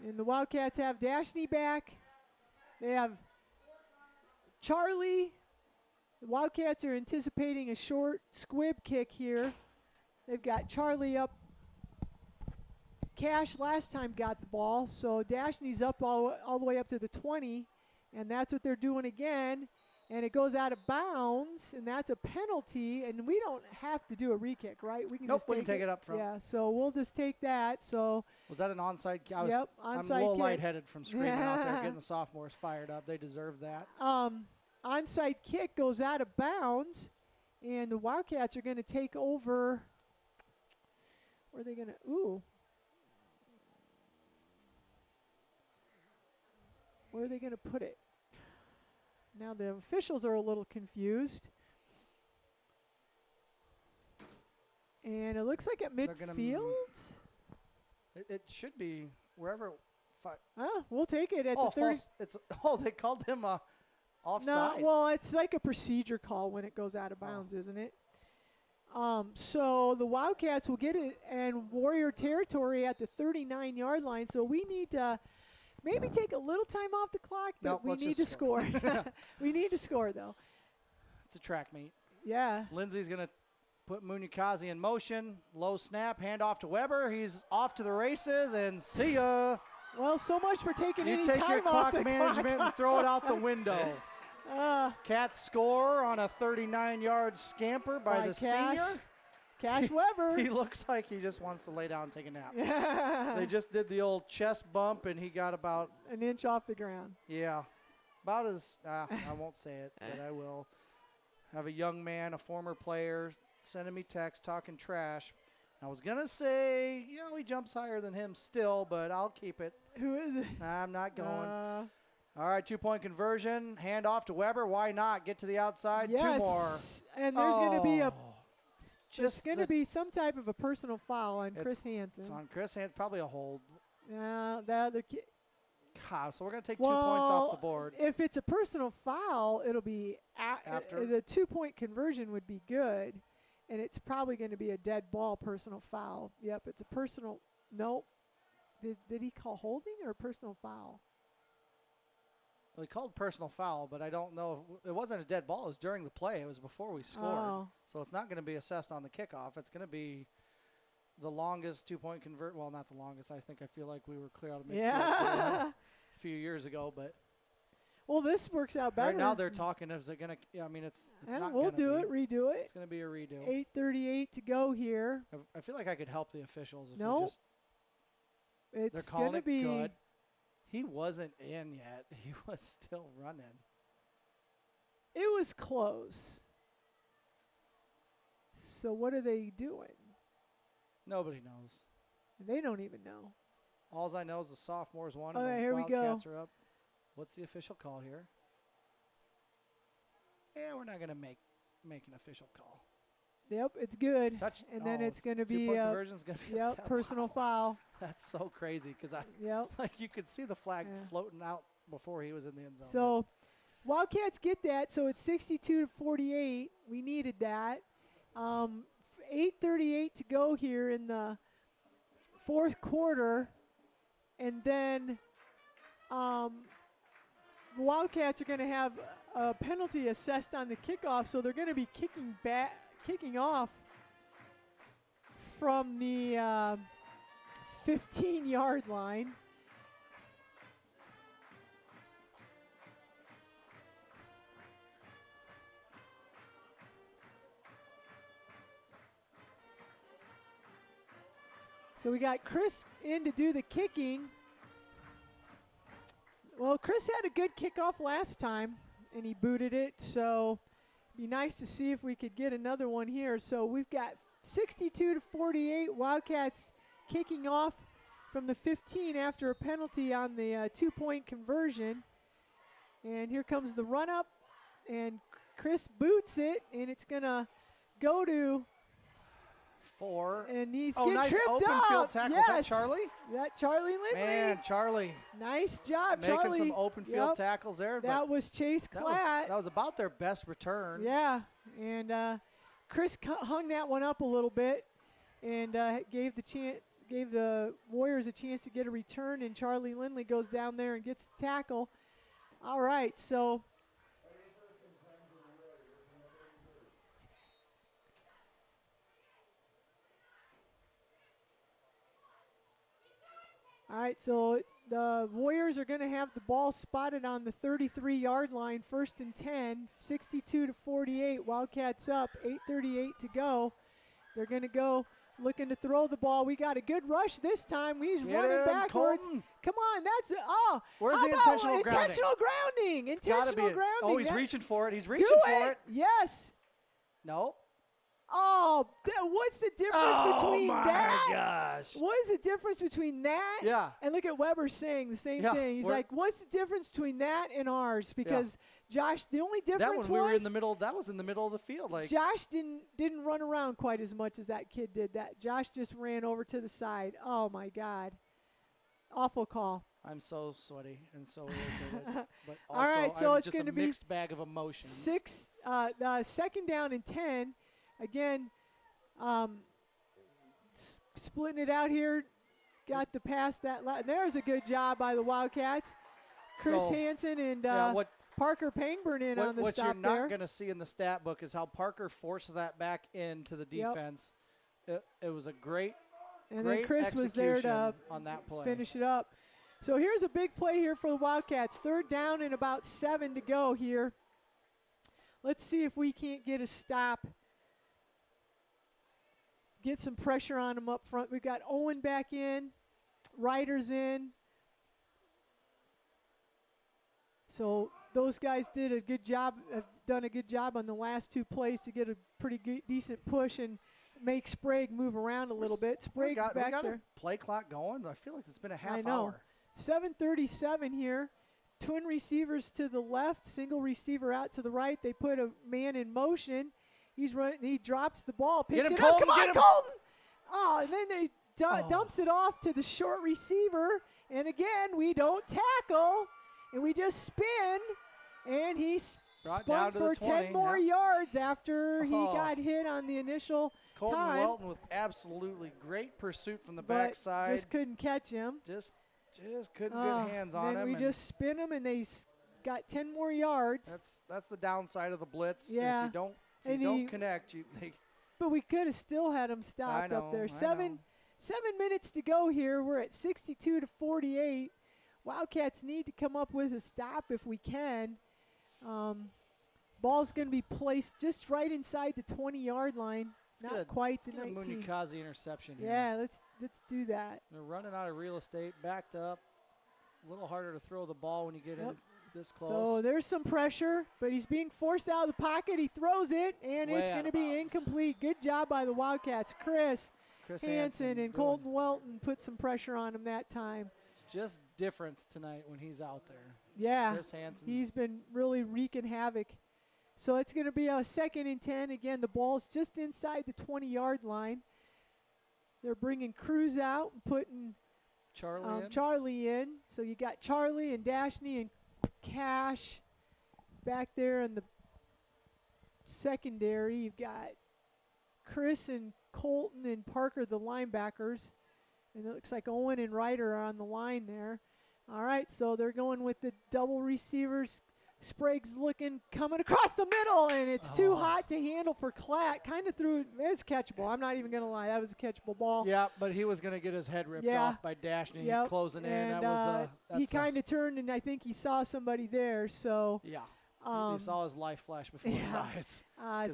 And the Wildcats have Dashney back. They have Charlie. The Wildcats are anticipating a short squib kick here. They've got Charlie up. Cash last time got the ball, so Dashney's up all the way up to the 20. And that's what they're doing again. And it goes out of bounds, and that's a penalty. And we don't have to do a re-kick, right? We can nope, just we can take it up front. Yeah, so we'll just take that. So was that an onside kick? Yep, onside I'm a little kick. lightheaded from screaming out there, getting the sophomores fired up. They deserve that. Onside kick goes out of bounds, and the Wildcats are going to take over. Where are they going to? Ooh. Where are they going to put it? Now the officials are a little confused. And it looks like at midfield. It should be wherever. We'll take it at the 30. They called him offsides. No, well, it's like a procedure call when it goes out of bounds, isn't it? So the Wildcats will get it and Warrior territory at the 39-yard line. So we need to maybe take a little time off the clock, but we need to score. We need to score, though. It's a track meet. Yeah. Lindsay's going to put Munyakazi in motion. Low snap, hand off to Weber. He's off to the races, and see ya. Well, so much for taking any time off the clock. You take your clock management and throw it out the window. Cats score on a 39-yard scamper by the senior. Cash Weber. He looks like he just wants to lay down and take a nap. They just did the old chest bump, and he got about an inch off the ground. Yeah. About as, I won't say it, but I will. Have a young man, a former player, sending me text talking trash. I was going to say, he jumps higher than him still, but I'll keep it. Who is it? I'm not going. All right, 2-point conversion. Hand off to Weber. Why not? Get to the outside. Yes. 2 more. And there's going to be it's going to be some type of a personal foul on Chris Hansen. It's on Chris Hansen. Probably a hold. Yeah, the other kid. So we're going to take 2 points off the board. If it's a personal foul, it'll be after. The 2-point conversion would be good, and it's probably going to be a dead ball personal foul. Yep, it's a personal. Nope. Did he call holding or personal foul? Well, he called personal foul, but I don't know. It wasn't a dead ball. It was during the play. It was before we scored. Oh. So it's not going to be assessed on the kickoff. It's going to be the longest 2-point convert. Well, not the longest. I feel like we were clear out of midfield a few years ago, but. Well, this works out better. Right now they're talking. Is it going to? Yeah, I mean, it's not. We'll do it. Redo it. It's going to be a redo. 8:38 to go here. I feel like I could help the officials. If it's going to be good. He wasn't in yet. He was still running. It was close. So what are they doing? Nobody knows. They don't even know. All I know is the sophomores won. All right, here we go. Wildcats are up. What's the official call here? Yeah, we're not going to make an official call. Yep, it's good. And then it's going to be personal foul. That's so crazy because you could see the flag floating out before he was in the end zone. So Wildcats get that. So it's 62-48. We needed that. 8:38 to go here in the fourth quarter, and then the Wildcats are going to have a penalty assessed on the kickoff. So they're going to be kicking off from the 15-yard line. So we got Chris in to do the kicking. Well, Chris had a good kickoff last time, and he booted it. So it'd be nice to see if we could get another one here. So we've got 62-48 Wildcats kicking off from the 15 after a penalty on the 2-point conversion. And here comes the run-up, and Chris boots it, and it's going to go to 4. And he's getting nice tripped open up. field tackle. Yes. Is that Charlie? That Charlie Lindley. Man, Charlie. Nice job, Making Charlie. some open field tackles there. That was Chase Klatt. That was about their best return. Yeah, and Chris hung that one up a little bit and gave the Warriors a chance to get a return, and Charlie Lindley goes down there and gets the tackle. All right, so the Warriors are going to have the ball spotted on the 33-yard line, 1st and 10, 62-48. Wildcats up, 8:38 to go. They're going to go looking to throw the ball. We got a good rush this time. He's running backwards. Colton. Come on, Where's the intentional grounding? Intentional grounding. Intentional grounding. Oh, he's reaching for it. He's reaching for it. Yes. No. Oh, what's the difference between that? Oh, my gosh. What is the difference between that? And look at Weber saying the same thing. He's like, what's the difference between that and ours? Because Josh, the only difference we were in the middle. That was in the middle of the field. Like Josh didn't run around quite as much as that kid did. That Josh just ran over to the side. Oh, my God. Awful call. I'm so sweaty and so irritated. But also, all right, so I'm it's just going to a be mixed bag of emotions. 2nd down and 10. Again, splitting it out here. Got the pass that. There's a good job by the Wildcats. Chris Hansen and Parker Pangburn on the stop there. What you're not going to see in the stat book is how Parker forced that back into the defense. It was a great then Chris was there to on that play. Finish it up. So here's a big play here for the Wildcats. 3rd down and about 7 to go here. Let's see if we can't get a stop. Get some pressure on them up front. We've got Owen back in. Ryder's in. So those guys did a good job, have done a good job on the last 2 plays to get a pretty good, decent push and make Sprague move around a little bit. Sprague's back there. A play clock going. I feel like it's been a half I know. hour. 7:37 here. Twin receivers to the left, single receiver out to the right. They put a man in motion. He's running. He drops the ball, picks it up. Come on, Colton! Oh, and then they dumps it off to the short receiver. And again, we don't tackle, and we just spin. And he spun for 10 more yards after he got hit on the initial Colton time. Welton with absolutely great pursuit from the backside. Just couldn't catch him. Just couldn't get hands on him. Then we just spin him, and they got 10 more yards. That's the downside of the blitz. Yeah. If you don't connect, but we could have still had him stopped up there. 7 minutes to go here. We're at 62-48. Wildcats need to come up with a stop if we can. Ball's going to be placed just right inside the 20-yard line. Not quite the 19. Let's get a Munyakazi interception here. Yeah, let's do that. They're running out of real estate, backed up. A little harder to throw the ball when you get in this close. So there's some pressure, but he's being forced out of the pocket. He throws it, and it's going to be incomplete. Good job by the Wildcats. Chris Hansen and Colton Welton put some pressure on him that time. It's just difference tonight when he's out there. Yeah, Chris Hansen. He's been really wreaking havoc. So it's going to be a 2nd and 10. Again, the ball's just inside the 20-yard line. They're bringing Cruz out and putting Charlie in. So you got Charlie and Dashney and Cash back there in the secondary. You've got Chris and Colton and Parker, the linebackers. And it looks like Owen and Ryder are on the line there. All right, so they're going with the double receivers. Sprague's coming across the middle, and it's too hot to handle for Klatt. Kind of threw it. It's catchable. I'm not even going to lie. That was a catchable ball. Yeah, but he was going to get his head ripped off by Dashney closing in. And he kind of turned, and I think he saw somebody there. So he saw his life flash before his eyes.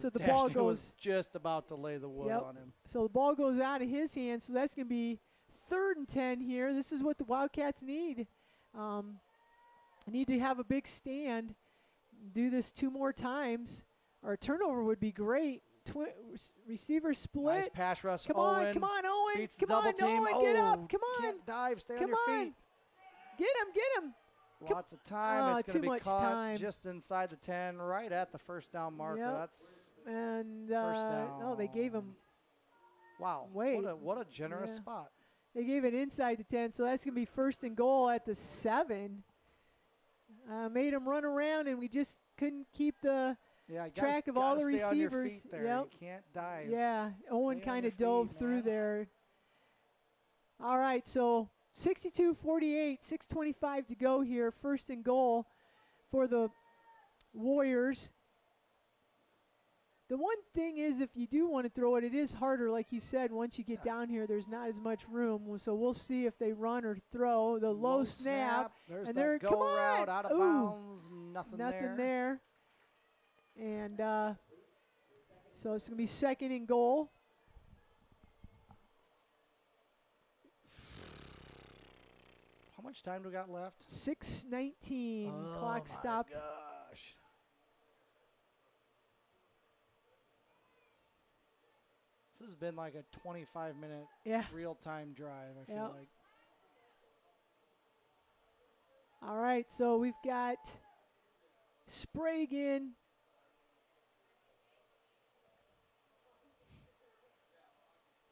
So the Dashney ball goes was just about to lay the wood on him. So the ball goes out of his hands. So that's going to be 3rd and 10 here. This is what the Wildcats need. Need to have a big stand. Do this 2 more times. Or a turnover would be great. Receiver split. Nice pass rush. Come on, Owen. Beats come the double on, team. Owen, get up. Come on. Can't dive. Stay on your feet. Get him. Lots of time. It's going to be caught time. just inside the 10, right at the 1st down marker. That's and first down. No, they gave him. Wow. Wait. What a generous spot. They gave it inside the 10, so that's going to be 1st and goal at the 7. Made him run around, and we just couldn't keep the track of all the receivers. You can't dive. Yeah, Owen kind of dove through there. All right, so 62-48, 6:25 to go here. 1st and goal for the Warriors. The one thing is, if you do want to throw it, it is harder, like you said. Once you get down here, there's not as much room. So we'll see if they run or throw. The low snap. There's and that they're, go come on. route out of Ooh, bounds. Nothing there. And so it's going to be 2nd and goal. How much time do we got left? 6:19. Clock stopped. Gosh. This has been like a 25-minute real-time drive, I feel like. All right, so we've got Sprague in.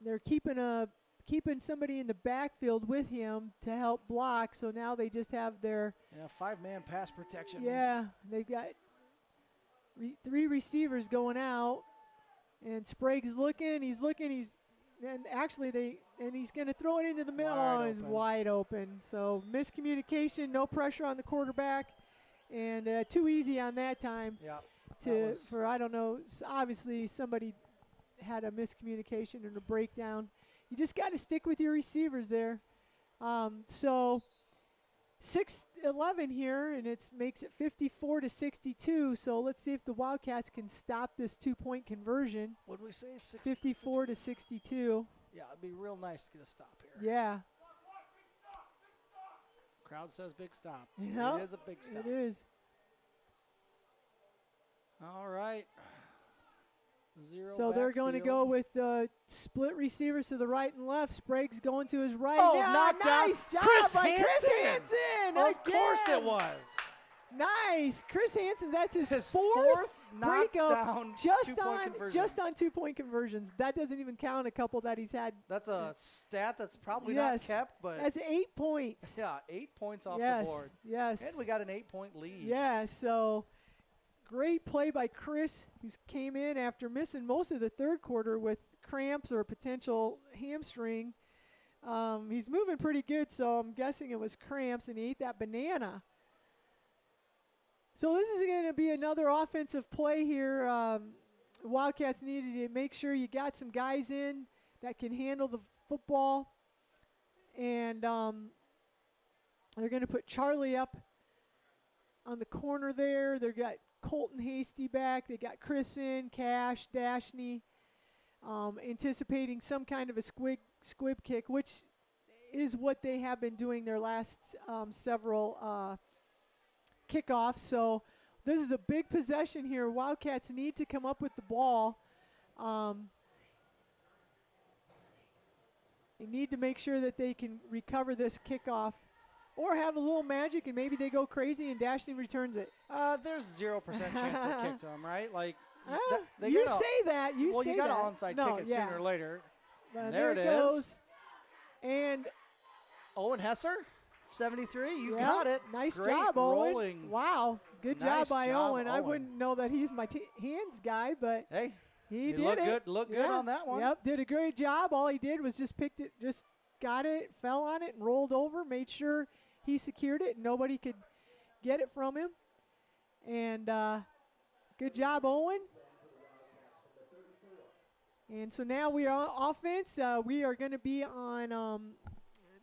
They're keeping somebody in the backfield with him to help block, so now they just have their 5-man pass protection. Yeah, they've got 3 receivers going out, and Sprague's looking. He's going to throw it into the middle. He's wide open. So miscommunication, no pressure on the quarterback, and too easy on that time. Yeah. I don't know. Obviously, somebody had a miscommunication and a breakdown. You just got to stick with your receivers there. So 6-11 here, and it makes it 54-62. So let's see if the Wildcats can stop this 2-point conversion. What did we say? 54-62. Yeah, it'd be real nice to get a stop here. Yeah. Crowd says big stop. Yep, it is a big stop. It is. All right. 0 So they're going to go with split receivers to the right and left. Sprague's going to his right. Oh, now. knocked out. Nice job Chris by Hansen. Chris Hansen. Of course it was. Nice. Chris Hansen, that's his fourth breakup just on 2-point conversions. That doesn't even count a couple that he's had. That's a stat that's probably not kept, but that's 8 points. Yeah, 8 points off the board. Yes. And we got an 8-point lead. Yeah, so great play by Chris, who came in after missing most of the third quarter with cramps or a potential hamstring. He's moving pretty good, so I'm guessing it was cramps, and he ate that banana. So this is going to be another offensive play here. Wildcats needed to make sure you got some guys in that can handle the football. And they're going to put Charlie up on the corner there. They've got Colton Hasty back. They got Chris in, Cash, Dashney, anticipating some kind of a squib kick, which is what they have been doing their last several kickoffs. So this is a big possession here. Wildcats need to come up with the ball. They need to make sure that they can recover this kickoff or have a little magic and maybe they go crazy and Dashney returns it. There's 0% chance they kick to him, right? Like you say that. You got an onside kick it sooner or later. There it goes. And Owen Hesser, 73. You got it. Nice Great job, rolling. Owen. Wow. Good Nice job by job, Owen. I wouldn't know that he's my hands guy, but hey, he did looked it. Good. Looked good on that one. Yep, did a great job. All he did was just picked it, just got it, fell on it, and rolled over, made sure he secured it, and nobody could get it from him. And good job, Owen. And so now we are on offense. We are going to be on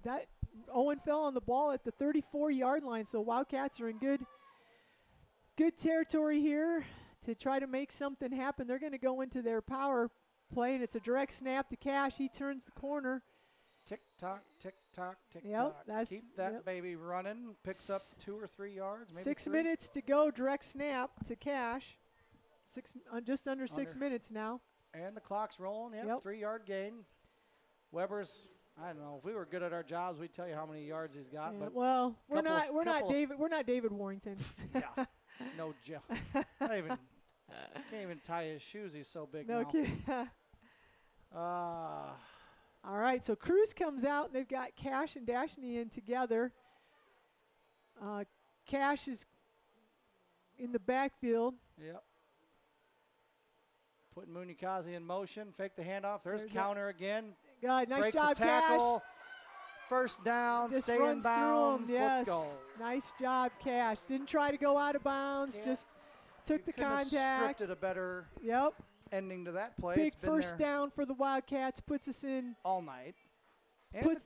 that. Owen fell on the ball at the 34-yard line, so Wildcats are in good territory here to try to make something happen. They're going to go into their power play, and it's a direct snap to Cash. He turns the corner. Tick-tock, tick-tock, Yep, tick-tock. Keep that baby running. Picks up 2 or 3 yards, maybe 6 3. minutes to go, direct snap to Cash. Just under 6 minutes now. And the clock's rolling. Yep. 3-yard gain. Weber's, I don't know, if we were good at our jobs, we'd tell you how many yards he's got. Yeah, but well, we're not David Warrington. Yeah. No joke. Can't even tie his shoes. He's so big no now. kidding. All right, so Cruz comes out. They've got Cash and Dashney in together. Cash is in the backfield. Yep. Putting Munikazi in motion. Fake the handoff. There's counter again. God, nice Breaks job, a tackle. Cash. First down. Just stay in bounds. Yes. Let's go. Nice job, Cash. Didn't try to go out of bounds. Yeah. Just took the Couldn't have contact. scripted a better. Yep. ending to that play. Big first down for the Wildcats. Puts us in all night. And the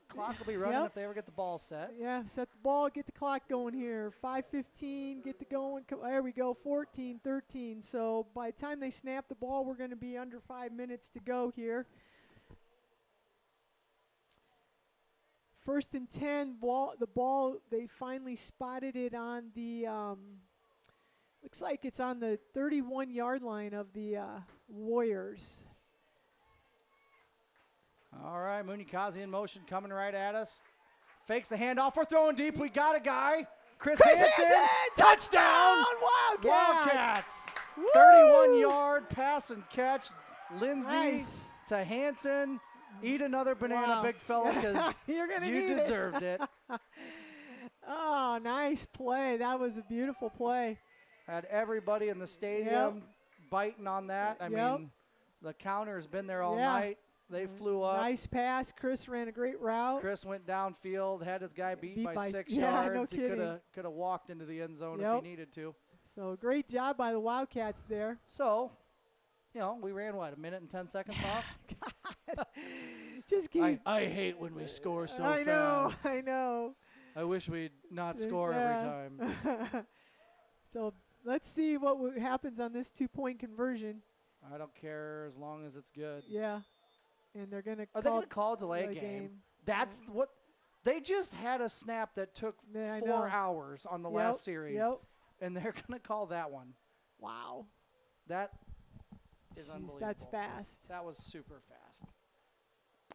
clock will be running if they ever get the ball set. Yeah, set the ball, get the clock going here. 5:15, get the going. There we go, 14-13. So by the time they snap the ball, we're going to be under 5 minutes to go here. 1st and 10, the ball, they finally spotted it on the, looks like it's on the 31-yard line of the Warriors. All right, Munyakazi in motion, coming right at us. Fakes the handoff. We're throwing deep. We got a guy. Chris Hansen. Touchdown! Wildcats! 31-yard pass and catch. Lindsay to Hansen. Eat another banana, big fella, because you deserved it. Oh, nice play. That was a beautiful play. Had everybody in the stadium biting on that. I mean, the counter's been there all night. They flew up. Nice pass. Chris ran a great route. Chris went downfield, had his guy beat by 6 yards. No he could have walked into the end zone if he needed to. So great job by the Wildcats there. So, we ran, a minute and 10 seconds off? God. Just keep. I hate when we score so fast. I know. I wish we'd not score every time. So let's see what happens on this 2-point conversion. I don't care as long as it's good. Yeah. And they're going to Are they going to call a delay game? That's what they just had a snap that took 4 hours on the last series. And they're going to call that one. Wow. That is unbelievable. That's fast. That was super fast.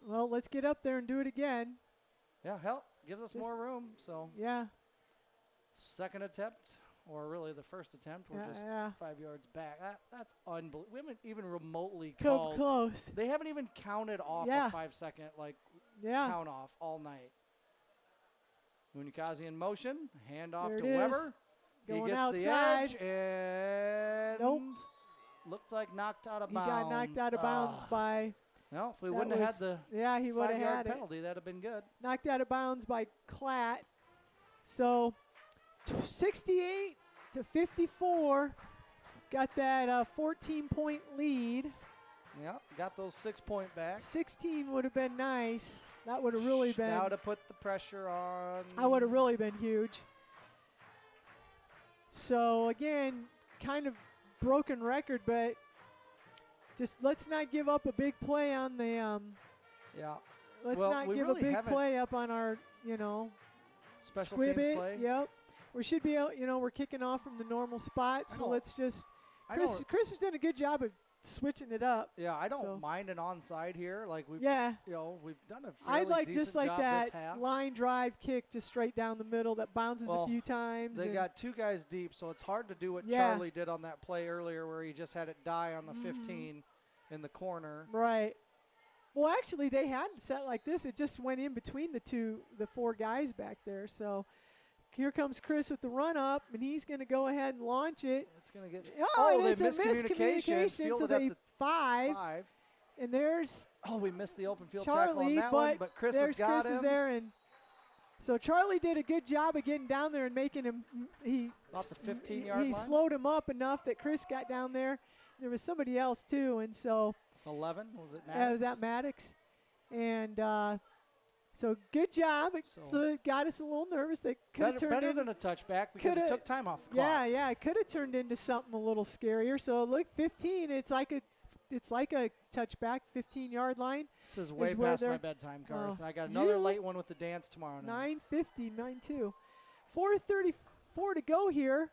Well, let's get up there and do it again. Yeah, hell, gives us more room. So yeah. Second attempt, or really the first attempt, we're just 5 yards back. That's unbelievable. We haven't even remotely called. Close. They haven't even counted off a 5-second count off all night. Munyakazi in motion. Hand off to Weber. Going he gets outside. the edge and looked like knocked out of bounds. He got knocked out of bounds by. No, if we wouldn't have had the he would have had penalty, that'd have been good. Knocked out of bounds by Klatt. So 68-54. Got that 14-point lead. Yeah, got those 6 point back. 16 would have been nice. That would have really been. That would have put the pressure on. That would have really been huge. So again, kind of broken record, but just let's not give up a big play on the. Let's not give a big play up on our, special teams play. Yep. We should be out. We're kicking off from the normal spot, so let's just. Chris has done a good job of switching it up. Yeah, I don't mind an onside here. Like we've, we've done a fairly I'd like decent just like job that this half. line drive kick just straight down the middle that bounces a few times. They got 2 guys deep, so it's hard to do what Charlie did on that play earlier where he just had it die on the 15 in the corner. Right. Well, actually, they hadn't set like this. It just went in between the 4 guys back there. So here comes Chris with the run up, and he's going to go ahead and launch it. It's going to get. And it's a miscommunication. So they 5. And there's. We missed the open field Charlie, tackle on that one, but Chris has got Chris him. Is there, and so Charlie did a good job of getting down there and making him. About the 15-yard line. He slowed him up enough that Chris got down there. There was somebody else too, and so. 11 was it? Maddox? It was at Maddox, and so good job. So it got us a little nervous. They could have turned better than a touchback because it took time off the clock. Yeah, yeah, it could have turned into something a little scarier. So look, 15. It's like a touchback, 15-yard line. This is way past my bedtime, Garth. I got another late one with the dance tomorrow night. 9:50, mine too. 4:34 to go here.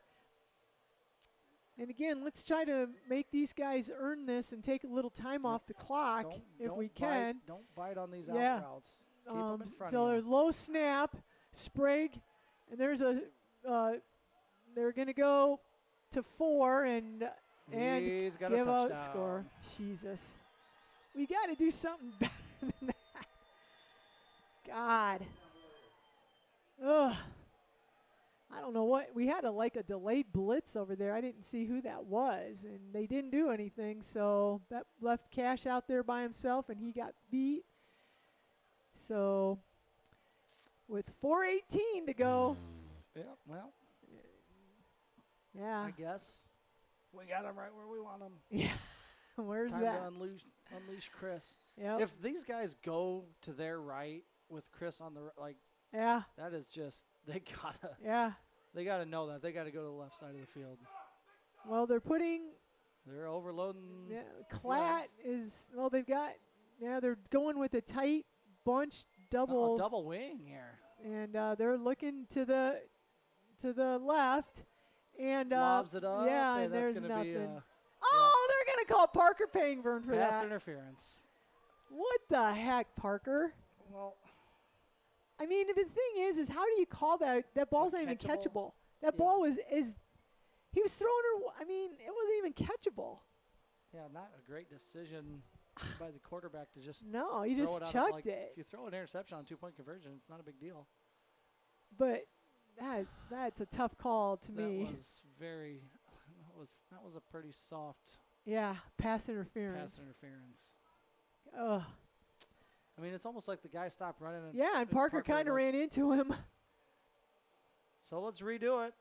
And again, let's try to make these guys earn this and take a little time off the clock if we can. Don't bite on these out routes. Keep them in front so of you. there's low snap, Sprague, and there's they're going to go to 4 and he's got give a touchdown. out score. Jesus. We got to do something better than that. God. Ugh. I don't know what. We had a delayed blitz over there. I didn't see who that was, and they didn't do anything. So that left Cash out there by himself, and he got beat. So with 4:18 to go. Yeah, well. Yeah. I guess we got him right where we want him. Yeah. Where's Time that? to unleash Chris. Yep. If these guys go to their right with Chris on the Yeah. that is just they gotta know that they gotta go to the left side of the field. Well, they're overloading. Yeah, Klatt is they've got they're going with a tight bunch double wing here, and they're looking to the left and lobs it up. Yeah, and that's there's gonna nothing. Be, they're gonna call Parker Pangburn for pass that. interference. What the heck, Parker? Well, I mean, the thing is how do you call that? That ball's not even catchable. That ball he was throwing her. I mean, it wasn't even catchable. Yeah, not a great decision by the quarterback to just. No, he just chucked it. If you throw an interception on 2-point conversion, it's not a big deal. But that's a tough call to me. That was a pretty soft. Yeah, pass interference. Ugh. I mean, it's almost like the guy stopped running. And Parker kind of ran into him. So let's redo it.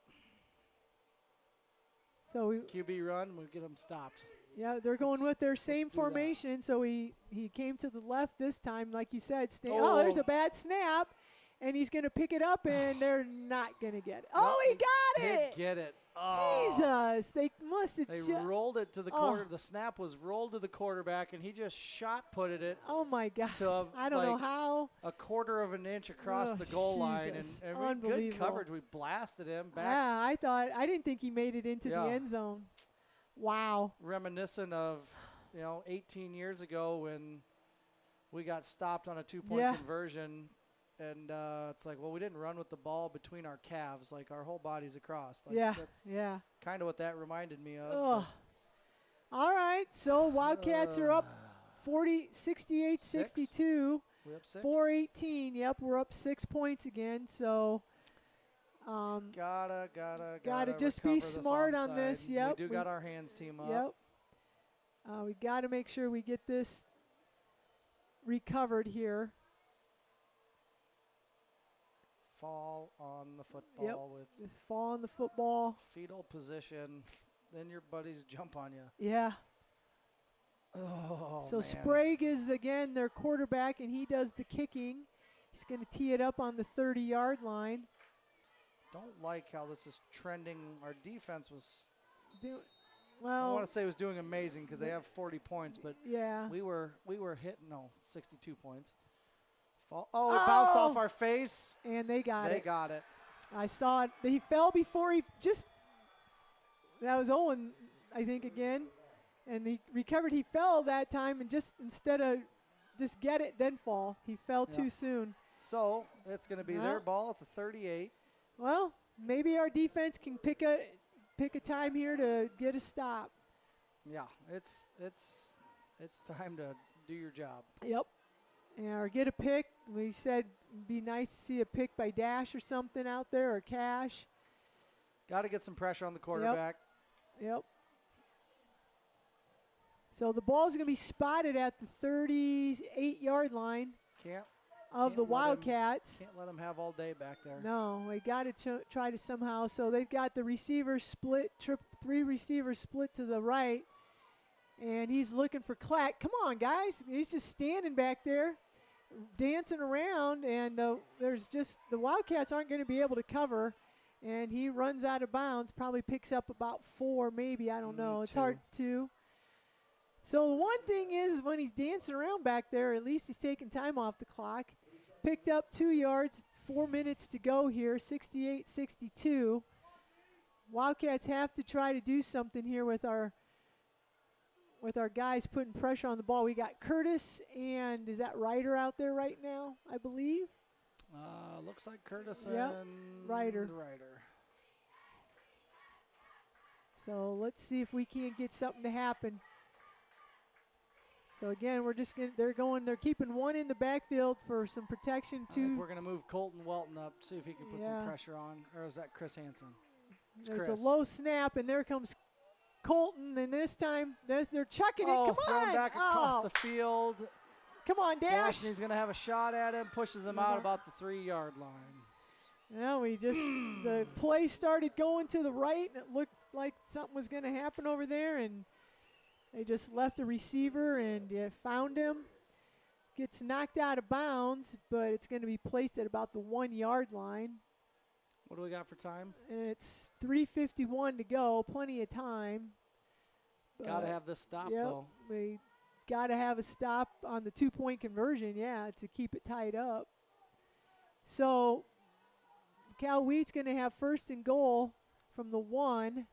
So QB run, we get them stopped. Yeah, they're going with their same formation. So he came to the left this time, like you said. There's a bad snap, and he's going to pick it up, and they're not going to get it. He got it. Get it. Jesus, they must have. They rolled it to the quarter. The snap was rolled to the quarterback, and he just shot-putted it. Oh my gosh! I don't know how. A quarter of an inch across the goal line, and good coverage. We blasted him back. Yeah, I didn't think he made it into the end zone. Wow. Reminiscent of 18 years ago when we got stopped on a 2-point conversion. And it's like, well, we didn't run with the ball between our calves. Like, our whole body's across. That's kind of what that reminded me of. All right, so Wildcats are up 68-62. We're up 6. 4:18. Yep, we're up 6 points again. So gotta just be smart on this. Yep, we got our hands team up. Yep. We got to make sure we get this recovered here. Fall on the football with just fall on the football. Fetal position. Then your buddies jump on you. Yeah. Oh, so man. Sprague is again their quarterback, and he does the kicking. He's going to tee it up on the 30-yard line. Don't like how this is trending. Our defense was. Well, I want to say it was doing amazing because they have 40 points, but we were hitting 62 points. It bounced off our face. And they got it. They got it. I saw it. He fell before that was Owen, I think, again. And he recovered. He fell that time, and instead of just get it, then fall, he fell too soon. So it's going to be their ball at the 38. Well, maybe our defense can pick a time here to get a stop. Yeah, it's time to do your job. Yep. Or get a pick. We said it'd be nice to see a pick by Dash or something out there, or Cash. Got to get some pressure on the quarterback. Yep. So the ball's going to be spotted at the 38-yard line of the Wildcats. Can't let them have all day back there. No, we got to try to somehow. So they've got the receivers split, 3 receivers split to the right. And he's looking for Klatt. Come on, guys. He's just standing back there, dancing around, and the Wildcats aren't going to be able to cover. And he runs out of bounds, probably picks up about 4, maybe. I don't know. It's hard to. So the one thing is when he's dancing around back there, at least he's taking time off the clock. Picked up 2 yards, 4 minutes to go here, 68-62. Wildcats have to try to do something here with our guys putting pressure on the ball. We got Curtis and is that Ryder out there right now, I believe? Looks like Curtis and Ryder. So let's see if we can't get something to happen. So again, they're keeping 1 in the backfield for some protection. 2. We're gonna move Colton Welton up, see if he can put some pressure on, or is that Chris Hansen? There's a low snap, and there comes Colton, and this time they're chucking it. Come thrown on! Back across the field. Come on, Dash! He's gonna have a shot at him, pushes him out about the 3-yard line. Well, the play started going to the right, and it looked like something was gonna happen over there, and They just left the receiver and found him. Gets knocked out of bounds, but it's going to be placed at about the 1 yard line. What do we got for time? It's 3:51 to go. Plenty of time. Got to have this stop, though. We got to have a stop on the 2-point conversion, to keep it tied up. So Cal Wheat's going to have first and goal from the 1.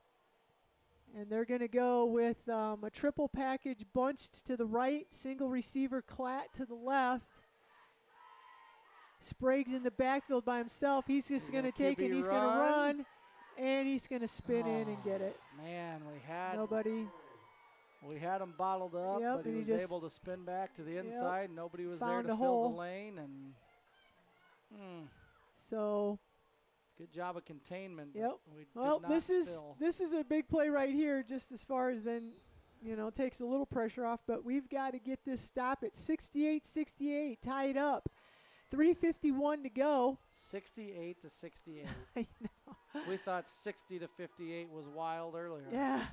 And they're going to go with a triple package bunched to the right, single receiver Klatt to the left. Sprague's in the backfield by himself. He's just going to take it. He's going to run, and he's going to spin in and get it. Man, we had nobody. We had him bottled up, but he was able to spin back to the inside. Nobody was there to fill the lane, and so. Good job of containment. Yep. Well, this is a big play right here, just as far as then, takes a little pressure off. But we've got to get this stop at 68-68, tied up. 3:51 to go. 68-68. I know. We thought 60 to 58 was wild earlier. Yeah.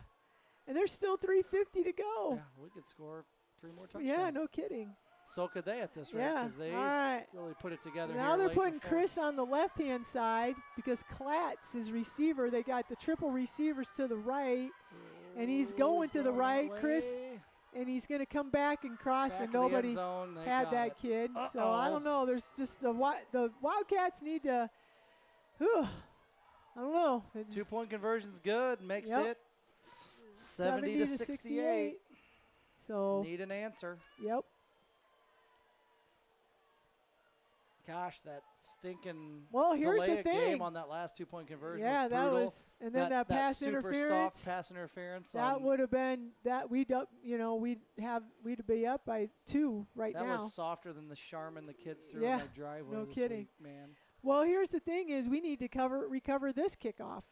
And there's still 3:50 to go. Yeah, we could score 3 more touchdowns. Yeah, no kidding. So could they at this rate, because they really put it together. Now they're putting Chris on the left-hand side because Klatt's his receiver. They got the triple receivers to the right, and he's going to the right. Chris, and he's going to come back and cross, and nobody had that kid. So I don't know. There's just the Wildcats need to. I don't know. 2-point conversion's good. Makes it 70 to 68. So need an answer. Yep. Gosh, that stinking here's the thing. Game on that last 2-point conversion was that brutal. was, and then that pass super interference. Soft pass interference. That would have been that we'd be up by 2 right now. That was softer than the Charmin the kids threw in their driveway. No this kidding, week, man. Well, here's the thing: is we need to recover this kickoff.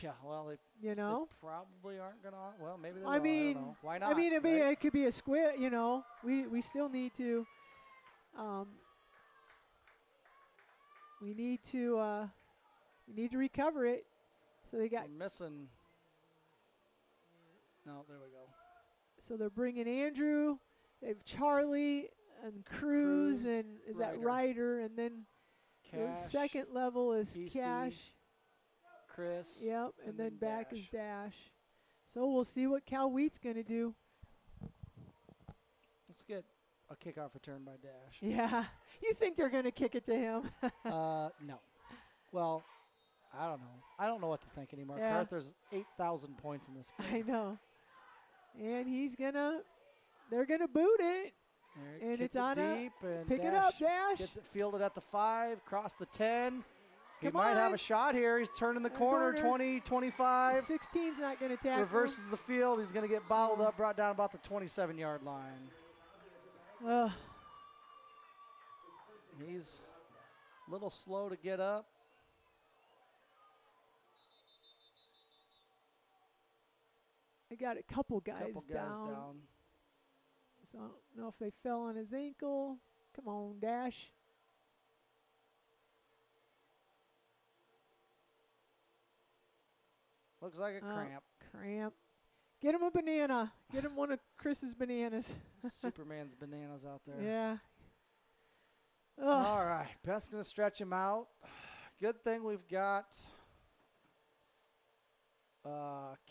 Yeah, well, they probably aren't gonna. Well, maybe they will. I don't know. Why not? I mean, it could be a squid. We still need to. We need to recover it. So they got missing. No, there we go. So they're bringing Andrew. They have Charlie and Cruz and is that Ryder, and then the second level is Beastie, Cash, Chris. Yep, and then back is Dash. So we'll see what Cal Wheat's going to do. Let's get a kickoff return by Dash. Yeah. You think they're going to kick it to him? No. Well, I don't know. I don't know what to think anymore. Yeah. Carter's 8,000 points in this game. I know. And they're going to boot it. And it's on deep and pick it up, Dash. Gets it fielded at the 5, cross the 10. He might have a shot here. He's turning the corner, 20, 25. 16's not going to tackle. Reverses the field. He's going to get bottled up, brought down about the 27-yard line. He's a little slow to get up. They got a couple guys down. So I don't know if they fell on his ankle. Come on, Dash. Looks like a Cramp. Get him a banana. Get him one of Chris's bananas. Superman's bananas out there. Yeah. All right. Beth's going to stretch him out. Good thing we've got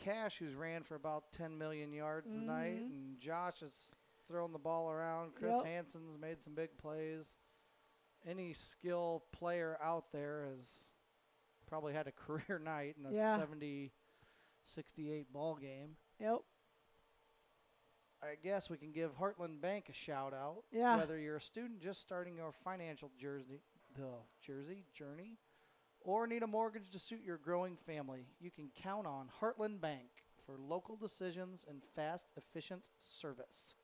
Cash, who's ran for about 10 million yards tonight, and Josh has thrown the ball around. Chris Hansen's made some big plays. Any skill player out there has probably had a career night in a 70-68 ball game. Yep. I guess we can give Heartland Bank a shout out. Yeah. Whether you're a student just starting your financial journey, or need a mortgage to suit your growing family, you can count on Heartland Bank for local decisions and fast, efficient service.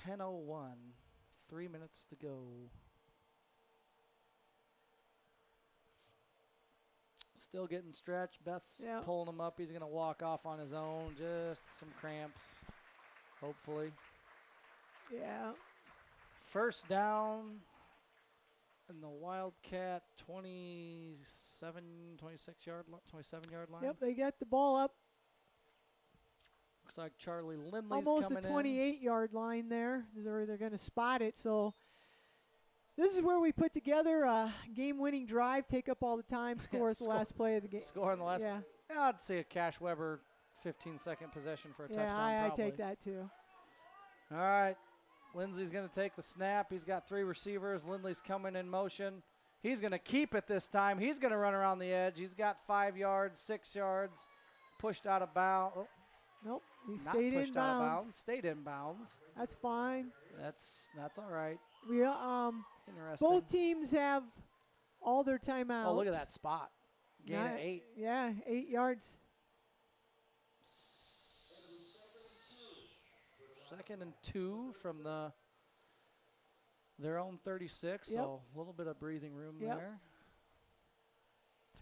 10:01, 3 minutes to go. Still getting stretched. Beth's pulling him up. He's going to walk off on his own. Just some cramps, hopefully. Yeah. First down And the Wildcat 27 yard line. Yep, they got the ball up. Looks like Charlie Lindley's almost coming the 28-yard line there. They're going to spot it. So this is where we put together a game-winning drive, take up all the time, score at the last play of the game. Score in the last. Yeah. I'd say a Cash Weber 15-second possession for a touchdown. Yeah, I probably. take that too. All right. Lindsey's going to take the snap. He's got 3 receivers. Lindley's coming in motion. He's going to keep it this time. He's going to run around the edge. He's got 5 yards, 6 yards, pushed out of bounds. Oh, nope, he not stayed in pushed out of bounds. bounds. Stayed in bounds. That's fine. That's all right. We Interesting. both teams have all their timeouts. Oh, look at that spot. Gain of 8. Yeah, 8 yards. 2nd and 2 from their own 36. Yep. So a little bit of breathing room there.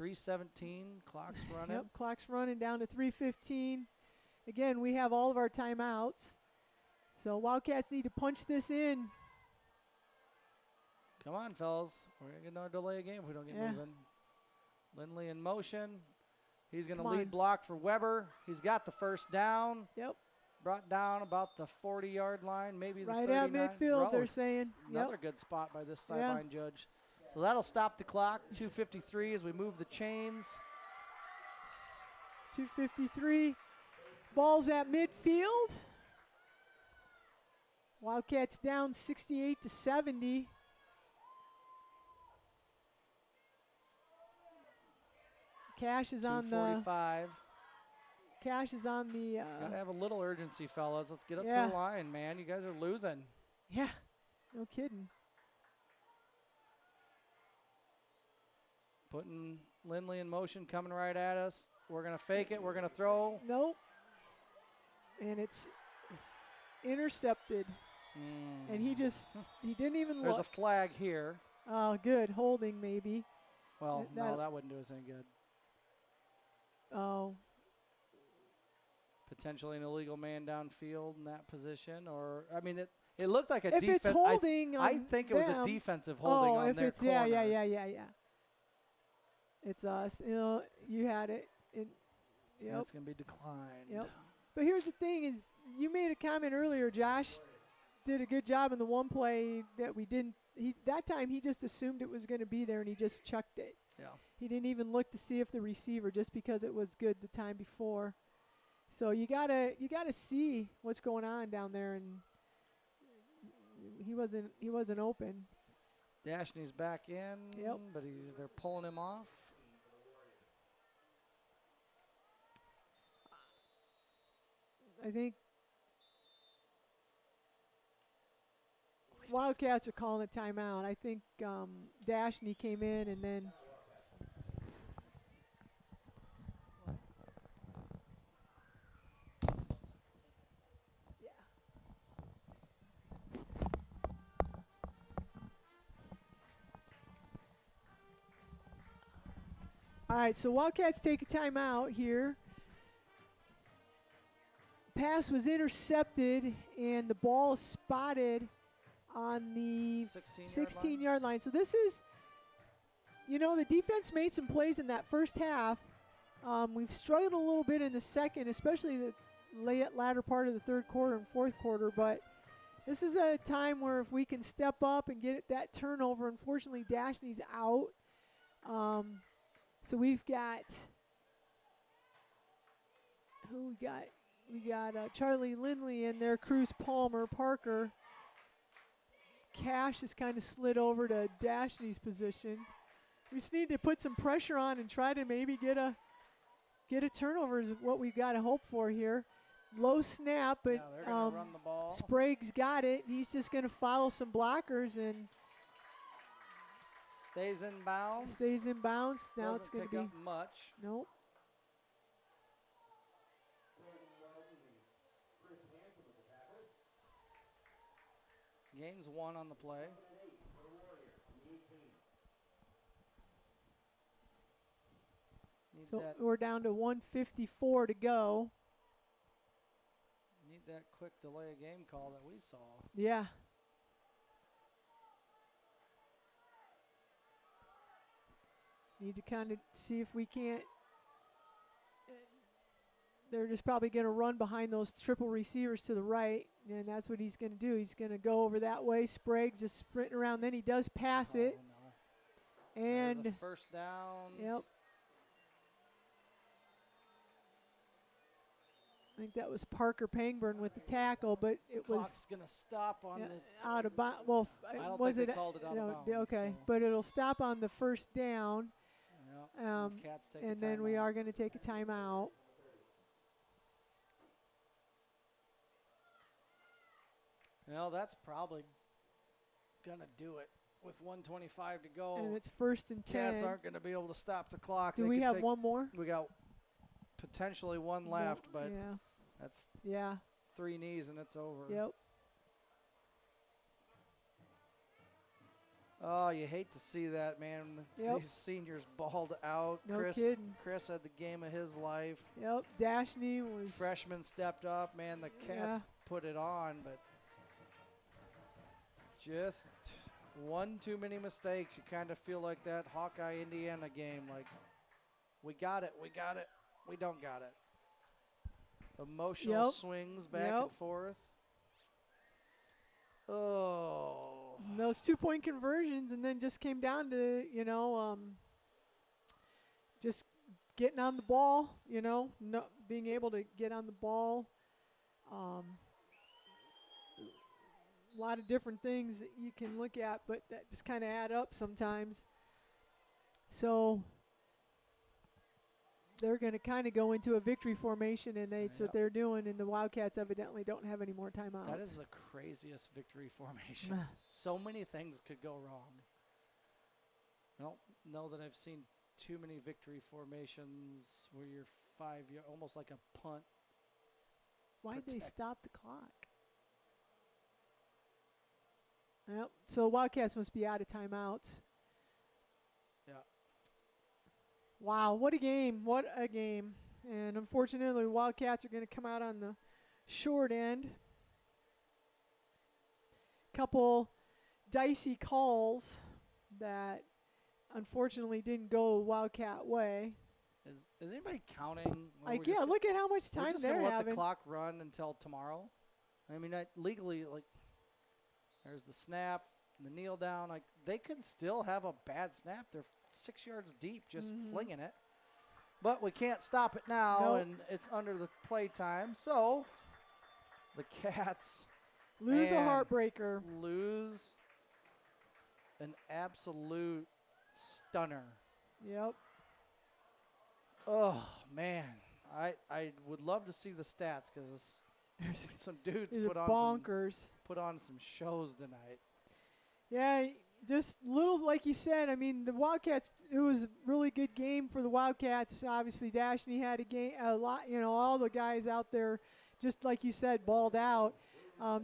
3:17, clock's running. Yep, clock's running down to 3:15. Again, we have all of our timeouts. So Wildcats need to punch this in. Come on, fellas. We're going to get another delay of game if we don't get moving. Lindley in motion. He's going to lead block for Weber. He's got the first down. Yep. Brought down about the 40-yard line, maybe the right 39. at midfield, they're saying. Another good spot by this sideline judge. So that'll stop the clock. 2:53 as we move the chains. 2:53. Ball's at midfield. Wildcats down 68-70. Cash is on the 2:45. Cash is on the Gotta have a little urgency, fellas. Let's get up to the line, man. You guys are losing. Yeah, no kidding. Putting Lindley in motion, coming right at us. We're gonna fake it. We're gonna throw. Nope. And it's intercepted. And he didn't even There's look. a flag here. Oh, good. Holding maybe. Well, no, that wouldn't do us any good. Oh. Potentially an illegal man downfield in that position, or I mean, it looked like a if defense. It's holding, I think it was a defensive holding on if their it's corner. yeah. It's us. You had it. Yep. It's gonna be declined. Yep. But here's the thing: is you made a comment earlier. Josh did a good job in the one play that we didn't. That time he just assumed it was going to be there and he just chucked it. Yeah. He didn't even look to see if the receiver, just because it was good the time before. So you gotta see what's going on down there, and he wasn't open. Dashney's back in, but they're pulling him off. I think Wildcats are calling a timeout. I think Dashney came in and then. All right, so Wildcats take a timeout here. Pass was intercepted, and the ball spotted on the 16-yard line. So this is, the defense made some plays in that first half. We've struggled a little bit in the second, especially the latter part of the third quarter and fourth quarter. But this is a time where if we can step up and get that turnover, unfortunately Dashney's out. So we've got, who we got? We got Charlie Lindley in there, Cruz Palmer, Parker. Cash has kind of slid over to Dashney's position. We just need to put some pressure on and try to maybe get a turnover is what we've got to hope for here. Low snap, but they're gonna run the ball. Sprague's got it. He's just going to follow some blockers and stays in bounds. Stays in bounds. Now Doesn't it's going to pick be up much. Nope. Gains 1 on the play. So we're down to 1:54 to go. Need that quick delay of game call that we saw. Yeah. Need to kind of see if we can't. They're just probably going to run behind those triple receivers to the right, and that's what he's going to do. He's going to go over that way. Sprague's just sprinting around. Then he does pass it. No. And there's a first down. Yep. I think that was Parker Pangburn with the tackle, but it was. Clock's going to stop on the. Out of bounds. Well, I don't was think it? they called it out No, of bounds. okay, So. but it'll stop on the first down. Yep. Cats take And a then we timeout. are going to take a timeout. Well, that's probably going to do it with 1:25 to go. And it's 1st and 10. Cats aren't going to be able to stop the clock. Do They we could have take- one more? We got potentially one left, but yeah. that's Yeah. 3 knees and it's over. Yep. Oh, you hate to see that, man. Yep. These seniors balled out. No kidding. Chris had the game of his life. Yep. Dashney was. Freshman stepped up, man. The Cats put it on, but just one too many mistakes. You kind of feel like that Hawkeye Indiana game. Like, we got it, we don't got it. Emotional swings back and forth. Oh. And those 2-point conversions, and then just came down to, just getting on the ball, not being able to get on the ball. A lot of different things that you can look at, but that just kind of add up sometimes. So they're going to kind of go into a victory formation, and that's what they're doing, and the Wildcats evidently don't have any more timeouts. That is the craziest victory formation. So many things could go wrong. I don't know that I've seen too many victory formations where you're 5 yards, almost like a punt. Why'd they stop the clock? Yep. So Wildcats must be out of timeouts. Yeah. Wow, what a game. What a game. And unfortunately, Wildcats are going to come out on the short end. Couple dicey calls that unfortunately didn't go Wildcat way. Is anybody counting? Look at how much time we're just they're gonna let having. the clock run until tomorrow. I mean, legally, like, there's the snap, the kneel down. Like, they could still have a bad snap. They're 6 yards deep, just flinging it. But we can't stop it now, and it's under the play time. So the Cats lose a heartbreaker. Lose an absolute stunner. Yep. Oh, man. I would love to see the stats because some dudes put on some shows tonight. Yeah, just little, like you said. I mean, the Wildcats, it was a really good game for the Wildcats. Obviously, Dashney had a lot, all the guys out there, just like you said, balled out.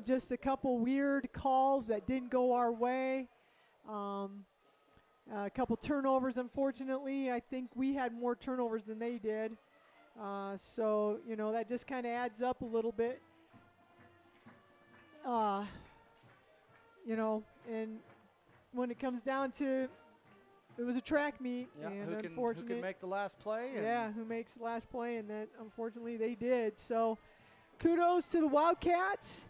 Just a couple weird calls that didn't go our way. A couple turnovers, unfortunately. I think we had more turnovers than they did. So, that just kind of adds up a little bit. And when it comes down to, it was a track meet, and who can make the last play? Who makes the last play, and that unfortunately they did. So, kudos to the Wildcats.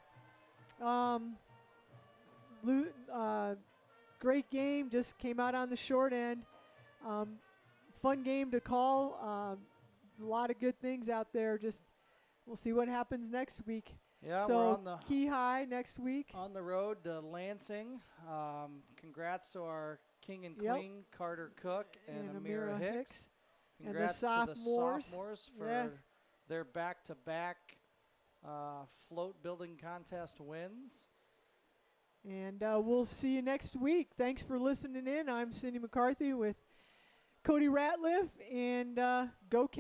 Great game, just came out on the short end. Fun game to call. A lot of good things out there. Just we'll see what happens next week. Yeah, so we're on the Key High next week. On the road to Lansing. Congrats to our king and queen, Carter Cook and Amira Hicks. Congrats and to the sophomores for their back-to-back float building contest wins. And we'll see you next week. Thanks for listening in. I'm Cindy McCarthy with Cody Ratliff, and go Cats.